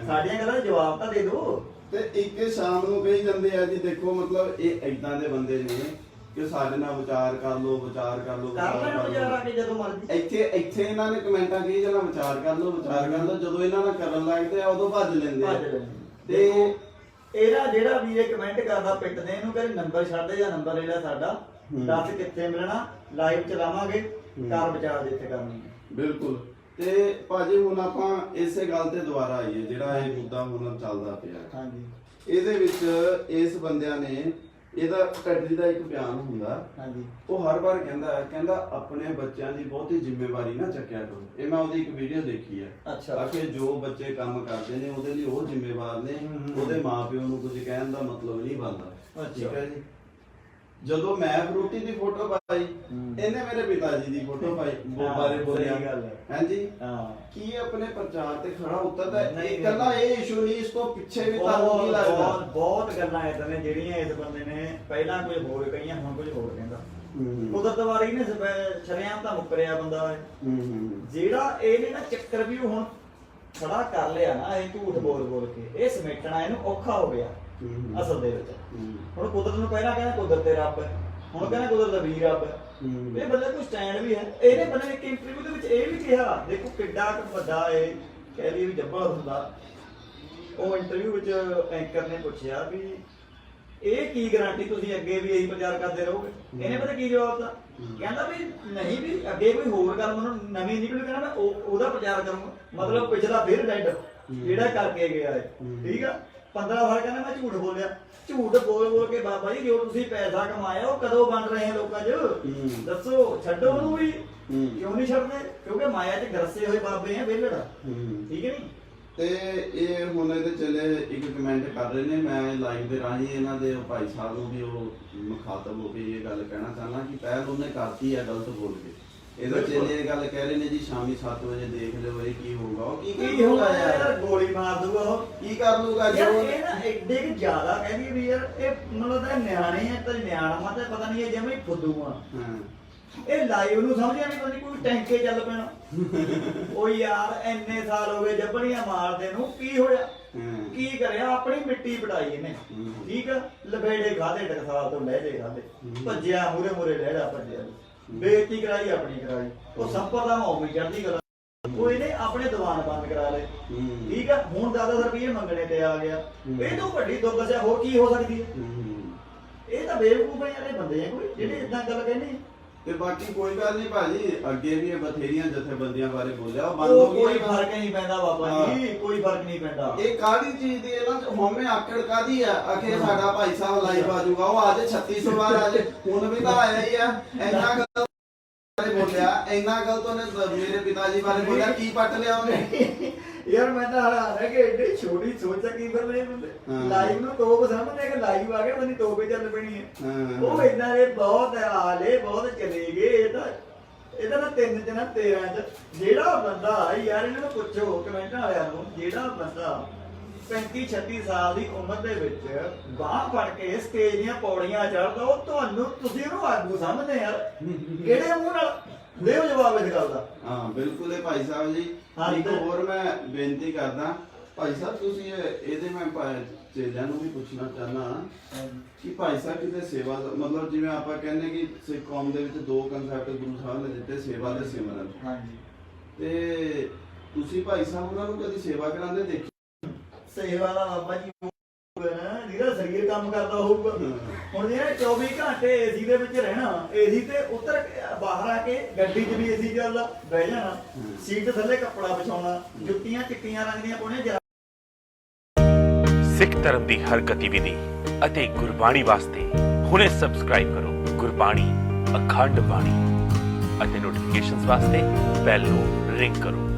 ਸਾਡੀਆਂ ਗੱਲਾਂ ਦਾ ਜਵਾਬ ਤਾਂ ਦੇ ਦਿਓ। ਤੇ ਇੱਕ ਸ਼ਾਮ ਨੂੰ ਕਹੀ ਜਾਂਦੇ ਆ ਜੀ ਦੇਖੋ ਮਤਲਬ ਇਹ ਏਦਾਂ ਦੇ ਬੰਦੇ ਨੇ ਕਿ ਸਾਡੇ ਨਾਲ ਵਿਚਾਰ ਕਰ ਲਓ ਕਰ ਲੈਣ ਵਿਚਾਰ ਆ ਕੇ ਜਦੋਂ ਮਰਜ਼ੀ। ਇੱਥੇ ਇਹਨਾਂ ਨੇ ਕਮੈਂਟਾਂ ਕੀ ਜਨਾ ਵਿਚਾਰ ਕਰ ਲਓ ਜਦੋਂ ਇਹਨਾਂ ਨਾਲ ਕਰਨ ਲੱਗਦੇ ਆ ਉਦੋਂ ਭੱਜ ਲੈਂਦੇ ਆ। ਤੇ ਇਹਦਾ ਜਿਹੜਾ ਵੀ ਇਹ ਕਮੈਂਟ ਕਰਦਾ ਪਿੱਟਦੇ ਇਹਨੂੰ ਕਹਿੰਦੇ ਨੰਬਰ ਛੱਡ ਦੇ ਜਾਂ ਨੰਬਰ ਲੈ ਲੈ ਸਾਡਾ, ਦੱਸ ਕਿੱਥੇ ਮਿਲਣਾ, ਲਾਈਵ ਚਲਾਵਾਂਗੇ, ਕਾਰ ਵਿਚਾਰ ਜਿੱਥੇ ਕਰਨੀ ਹੈ। ਬਿਲਕੁਲ। ਤੇ ਭਾਜੀ ਹੁਣ ਆਪਾਂ ਇਸੇ ਗੱਲ ਤੇ ਦੁਬਾਰਾ ਆਈਏ ਜਿਹੜਾ ਇਹ ਮੁੱਦਾ ਹੁਣ ਚੱਲਦਾ ਪਿਆ। ਹਾਂਜੀ ਇਹਦੇ ਵਿੱਚ ਇਸ ਬੰਦਿਆਂ ਨੇ ਇਹਦਾ ਢੱਡਰੀ ਦਾ ਇੱਕ ਬਿਆਨ ਹੁੰਦਾ। ਹਾਂਜੀ ਉਹ ਹਰ ਵਾਰ ਕਹਿੰਦਾ ਆਪਣੇ ਬੱਚਿਆਂ ਦੀ ਬਹੁਤੀ ਜ਼ਿੰਮੇਵਾਰੀ ਨਾ ਚੱਕਿਆ ਕਰੋ। ਇਹ ਮੈਂ ਉਹਦੀ ਇੱਕ ਵੀਡੀਓ ਦੇਖੀ ਹੈ। ਅੱਛਾ ਕਿ ਜੋ ਬੱਚੇ ਕੰਮ ਕਰਦੇ ਨੇ ਉਹਦੇ ਲਈ ਉਹ ਜ਼ਿੰਮੇਵਾਰ ਨੇ, ਉਹਦੇ ਮਾਪਿਓ ਨੂੰ ਕੁਝ ਕਹਿਣ ਦਾ ਮਤਲਬ ਨਹੀਂ ਬਣਦਾ। ਠੀਕ ਹੈ ਜੀ। ਜਦੋਂ ਮੈਂ ਫਰੂਟੀ ਦੀ ਫੋਟੋ ਪਾਈ ਇਹਨੇ ਮੇਰੇ ਪਿਤਾ ਜੀ ਦੀ ਫੋਟੋ ਪਾਈ, ਬਾਰੇ ਬੋਲਿਆ। ਹਾਂਜੀ ਕੀ ਆਪਣੇ ਪ੍ਰਚਾਰ ਤੇ ਖੜਾ ਉਤਰਦਾ? ਇਕੱਲਾ ਇਹ ਇਸ਼ੂ ਨਹੀਂ, ਇਸ ਤੋਂ ਪਿੱਛੇ ਵੀ ਤੁਹਾਨੂੰ ਕੀ ਲੱਗਦਾ? ਬਹੁਤ ਗੱਲਾਂ ਐਦਾਂ ਨੇ ਜਿਹੜੀਆਂ ਇਸ ਬੰਦੇ ਨੇ ਪਹਿਲਾਂ ਕੁਝ ਹੋਰ ਕਹੀਆਂ, ਹੁਣ ਕੁਝ ਹੋਰ ਕਹਿੰਦਾ। ਕੁਦਰਤ ਵਾਲੀ ਨੇ ਸ਼ਰਿਆਮ ਤਾਂ ਮੁੱਕਰਿਆ ਬੰਦਾ ਹੈ ਜਿਹੜਾ ਇਹਨੇ ਨਾ ਚੱਕਰ ਵੀ ਹੁਣ ਖੜਾ ਕਰ ਲਿਆ ਨਾ, ਇਹ ਝੂਠ ਬੋਲ ਕੇ ਇਹ ਸਮੇਟਣਾ ਇਹਨੂੰ ਔਖਾ ਹੋ ਗਿਆ ਅਸਲ ਦੇ ਵਿੱਚ। ਹੁਣ ਕੁਦਰਤ ਨੂੰ ਪਹਿਲਾਂ ਕਹਿੰਦਾ ਕੁਦਰਤ ਤੇ ਰੱਬ ਹੈ, ਹੁਣ ਕਹਿੰਦਾ ਕੁਦਰਤ ਦਾ ਵੀ ਰੱਬ ਹੈ। ਇਹ ਬੰਦੇ ਕੋਈ ਸਟੈਂਡ ਵੀ ਹੈ। ਇਹਨੇ ਬੰਦੇ ਨੇ ਇੱਕ ਇੰਟਰਵਿਊ ਦੇ ਵਿੱਚ ਇਹ ਵੀ ਕਿਹਾ, ਦੇਖੋ ਕਿੱਡਾ ਵੱਡਾ ਇਹ ਕਹਿ ਲਈ ਵੀ ਜੱਬਲ ਹੁੰਦਾ। ਉਹ ਇੰਟਰਵਿਊ ਵਿੱਚ ਐਂਕਰ ਨੇ ਪੁੱਛਿਆ ਵੀ ਇਹ ਕੀ ਗਾਰੰਟੀ ਤੁਸੀਂ ਅੱਗੇ ਵੀ ਇਹੀ ਪ੍ਰਚਾਰ ਕਰਦੇ ਰਹੋਗੇ? ਇਹਨੇ ਪਤਾ ਕੀ ਜਵਾਬ ਦਿੱਤਾ? ਕਹਿੰਦਾ ਵੀ ਨਹੀਂ, ਵੀ ਅੱਗੇ ਕੋਈ ਹੋਰ ਗੱਲ ਮੈਨੂੰ ਨਵੀਂ ਨਿਕਲੀ, ਕਹਿੰਦਾ ਮੈਂ ਉਹਦਾ ਪ੍ਰਚਾਰ ਕਰੂੰਗਾ। ਮਤਲਬ ਪਿਛਲਾ ਫਿਰ ਡੈਡ ਜਿਹੜਾ ਕਰਕੇ ਗਿਆ ਹੈ। ਠੀਕ ਆ, 15 ਸਾਲ ਕਹਿੰਦਾ ਮੈਂ ਝੂਠ ਬੋਲਿਆ। ਝੂਠ ਬੋਲ ਕੇ ਬਾਬਾ ਜੀ ਜੋ ਤੁਸੀਂ ਪੈਸਾ ਕਮਾਇਆ ਉਹ ਕਦੋਂ ਬਣ ਰਹੇ ਆ ਲੋਕਾਂ 'ਚ? ਦੱਸੋ। ਛੱਡੋ ਉਹਨੂੰ ਵੀ, ਕਿਉਂ ਨਹੀਂ ਛੱਡਦੇ? ਕਿਉਂਕਿ ਮਾਇਆ 'ਚ ਗਰਸੇ ਹੋਏ ਬਾਬੇ ਆ ਵਿਹਲੜ। ਠੀਕ ਹੈ ਨੀ? ਤੇ ਇਹ ਹੁਣ ਇਹਦੇ ਚਲੇ ਇੱਕ ਕਮੈਂਟ ਕਰ ਰਹੇ ਨੇ, ਮੈਂ ਲਾਈਵ ਦੇ ਰਾਹੀਂ ਇਹਨਾਂ ਦੇ ਭਾਈ ਸਾਹਿਬ ਨੂੰ ਵੀ ਉਹ ਮੁਖਾਤਬ ਹੋ ਕੇ ਇਹ ਗੱਲ ਕਹਿਣਾ ਚਾਹੁੰਦਾ ਕਿ ਪਹਿਲ ਉਹਨੇ ਕਰਤੀ ਹੈ ਗਲਤ ਬੋਲ ਕੇ। ਇਹਦਾ ਚੇਲੇ ਇਹ ਗੱਲ ਕਹਿ ਰਹੇ ਨੇ ਜੀ ਸ਼ਾਮੀ 7 ਵਜੇ ਦੇਖ ਲਿਓ ਇਹ ਕੀ ਹੋਊਗਾ। ਉਹ ਕੀ ਕੀ ਹੋਊਗਾ ਯਾਰ, ਗੋਲੀ ਮਾਰ ਦੂਗਾ ਉਹ। ਕੀ ਕਰ ਲੂਗਾ ਯਾਰ ਜੋ ਇਹ ਨਾ ਐਡੇ ਕਿ ਜ਼ਿਆਦਾ ਕਹਿੰਦੀ ਵੀ ਯਾਰ ਇਹ ਮਤਲਬ ਤਾਂ ਨਿਆਣੇ ਆ ਤੇ ਨਿਆਣਾ ਤੇ ਪਤਾ ਨਹੀਂ ਇਹ ਜਿਵੇਂ ਫੁੱਦੂ ਆ। ਹਾਂ ਇਹ ਲਾਈਵ ਨੂੰ ਸਮਝਿਆ ਨਹੀਂ ਪਤਾ ਨੀ ਕੋਈ ਟੈਂਕੇ ਚੱਲ ਪੈਣਾ। ਉਹ ਯਾਰ ਇੰਨੇ ਸਾਲ ਹੋ ਗਏ ਜੱਬੜੀਆਂ ਮਾਰਦੇ ਨੂੰ, ਕੀ ਹੋਇਆ? ਹਾਂ ਕੀ ਕਰਿਆ? ਆਪਣੀ ਮਿੱਟੀ ਪਟਾਈ ਇਹਨੇ। ਠੀਕ ਆ, ਲਬੇੜੇ ਖਾਦੇ ਟਕਸਾਲ ਤੋਂ ਲਹਿਦੇ ਖਾਦੇ, ਭੱਜਿਆ ਮੂਰੇ ਮੂਰੇ ਲਹਿੜਾ ਭੱਜਿਆ, ਬੇਇੱਜ਼ਤੀ ਕਰਾਈ ਆਪਣੀ ਕਰਾਈ। ਉਹ ਸੰਪਰ ਦਾ ਮੌਮੀ ਚੜ੍ਹਦੀ ਗੱਲ, ਉਹ ਇਹਨੇ ਆਪਣੇ ਦੀਵਾਨ ਬੰਦ ਕਰਾ ਲਏ। ਠੀਕ ਆ, ਹੁਣ 10 ਰੁਪਏ ਮੰਗਣੇ ਤੇ ਆ ਗਿਆ। ਇਹ ਤੋਂ ਵੱਡੀ ਦੁੱਖ ਹੋਰ ਕੀ ਹੋ ਸਕਦੀ ਹੈ? ਇਹ ਤਾਂ ਬੇਵਕੂਫ ਯਾਰ, ਇਹ ਬੰਦੇ ਆ ਕੋਈ ਜਿਹੜੇ ਇਦਾਂ ਗੱਲ ਕਹਿੰਦੇ। ਤੇ ਬਾਕੀ ਕੋਈ ਗੱਲ ਨਹੀਂ ਭਾਜੀ, ਅੱਗੇ ਵੀ ਇਹ ਬਥੇਰੀਆਂ ਜਥੇਬੰਦੀਆਂ ਬਾਰੇ ਬੋਲਿਆ, ਉਹ ਬੰਦ ਹੋ ਕੋਈ ਗਈਆਂ। ਫਰਕ ਨਹੀਂ ਪੈਂਦਾ ਬਾਬਾ ਜੀ, ਕੋਈ ਫਰਕ ਨਹੀਂ ਪੈਂਦਾ। ਇਹ ਕਾਹਦੀ ਚੀਜ਼ ਦੀ ਇਹਨਾਂ ਚ ਹੋਮੇ ਆਕੜ ਕਾਹਦੀ ਆ? ਅਖੇ ਸਾਡਾ ਭਾਈ ਸਾਹਿਬ ਲਾਈਵ ਆ ਜਾਊਗਾ, ਉਹ ਅੱਜ 3600 ਵਾਰ ਆ ਜੇ, ਹੁਣ ਵੀ ਤਾਂ ਆਇਆ ਹੀ ਆ। ਇੰਨਾ ਗਲਤ ਬਾਰੇ ਬੋਲਿਆ, ਇੰਨਾ ਗਲਤ ਉਹਨੇ ਮੇਰੇ ਪਿਤਾ ਜੀ ਬਾਰੇ ਬੋਲਿਆ, ਕੀ ਪੱਟ ਲਿਆ ਉਹਨੇ? ਯਾਰ ਮੈਂ ਤਾਂ ਹੈਰਾਨ ਹੈ ਕਿ ਐਡੀ ਛੋਟੀ ਸੋਚ ਆ ਕੀ ਕਰ ਰਹੇ ਬੰਦੇ। ਲਾਈਵ ਨੂੰ ਤੋਪ ਸਮਝਦੇ ਕਿ ਲਾਈਵ ਆ ਗਿਆ ਬੰਦੀ ਤੋਪੇ ਚੱਲ ਪੈਣੀ ਹੈ। ਉਹ ਇਦਾਂ ਦੇ ਬਹੁਤ ਹਾਲੇ ਬਹੁਤ ਚਲੇ ਗਏ। ਇਹਦਾ ਨਾ 3 ਦਿਨਾਂ 13 ਚ ਜਿਹੜਾ ਬੰਦਾ ਯਾਰ ਇਹਨਾਂ ਨੂੰ ਪੁੱਛੋ ਕਮੈਂਟਾਂ ਵਾਲਿਆਂ ਨੂੰ, ਜਿਹੜਾ ਬੰਦਾ 35-36 ਸਾਲ ਦੀ ਉਮਰ ਦੇ ਵਿੱਚ ਬਾਹ ਫੜ ਕੇ ਸਟੇਜ ਦੀਆਂ ਪੌੜੀਆਂ ਚੜ੍ਹਦਾ, ਉਹ ਤੁਹਾਨੂੰ ਤੁਸੀਂ ਉਹਨੂੰ ਆਗੂ ਸਮਝਦੇ ਯਾਰ? ਕਿਹੜੇ ਮੂੰਹ ਨਾਲ ਦੇਓ ਜਵਾਬ ਇਸ ਗੱਲ ਦਾ? ਹਾਂ ਬਿਲਕੁਲ ਇਹ ਭਾਈ ਸਾਹਿਬ ਜੀ। ਇੱਕ ਹੋਰ ਮੈਂ ਬੇਨਤੀ ਕਰਦਾ ਭਾਈ ਸਾਹਿਬ, ਤੁਸੀਂ ਇਹਦੇ ਮੈਂ ਚੇਲਿਆਂ ਨੂੰ ਵੀ ਪੁੱਛਣਾ ਚਾਹਨਾ ਕਿ ਭਾਈ ਸਾਹਿਬ ਕਿਤੇ ਸੇਵਾ ਮਤਲਬ ਜਿਵੇਂ ਆਪਾਂ ਕਹਿੰਦੇ ਕਿ ਸਿੱਖ ਕੌਮ ਦੇ ਵਿੱਚ 2 ਕਨਸੈਪਟ ਗੁਰੂ ਸਾਹਿਬ ਨੇ ਦਿੱਤੇ, ਸੇਵਾ ਤੇ ਸਿਮਰਨ। ਹਾਂਜੀ, ਤੇ ਤੁਸੀਂ ਭਾਈ ਸਾਹਿਬ ਉਹਨਾਂ ਨੂੰ ਕਦੀ ਸੇਵਾ ਕਰਾਉਂਦੇ ਦੇਖੀ? ਸੇਵਾ ਦਾ ਬਾਬਾ ਜੀ ਜਿਹੜਾ ਸਰੀਰ ਕੰਮ ਕਰਦਾ ਹੋਊਗਾ। ਹੁਣ ਜਿਹੜਾ 24 ਘੰਟੇ ਏਸੀ ਦੇ ਵਿੱਚ ਰਹਿਣਾ, ਏਸੀ ਤੇ ਉਤਰ ਬਾਹਰ ਆ ਕੇ ਗੱਡੀ 'ਚ ਵੀ ਏਸੀ ਚੱਲਦਾ, ਬਹਿ ਜਾਣਾ, ਸੀਟ ਥੱਲੇ ਕੱਪੜਾ ਵਿਛਾਉਣਾ, ਜੁੱਤੀਆਂ ਚਿੱਟੀਆਂ ਰੰਗ ਦੀਆਂ ਪਾਉਣੀਆਂ। ਸਿੱਖ ਧਰਮ ਦੀ ਹਰ ਗਤੀਵਿਧੀ ਅਤੇ ਗੁਰਬਾਣੀ ਵਾਸਤੇ ਹੁਣੇ ਸਬਸਕ੍ਰਾਈਬ ਕਰੋ ਗੁਰਬਾਣੀ ਅਖੰਡ ਬਾਣੀ ਅਤੇ ਨੋਟੀਫਿਕੇਸ਼ਨਸ ਵਾਸਤੇ ਬੈਲ ਨੂੰ ਰਿੰਗ ਕਰੋ।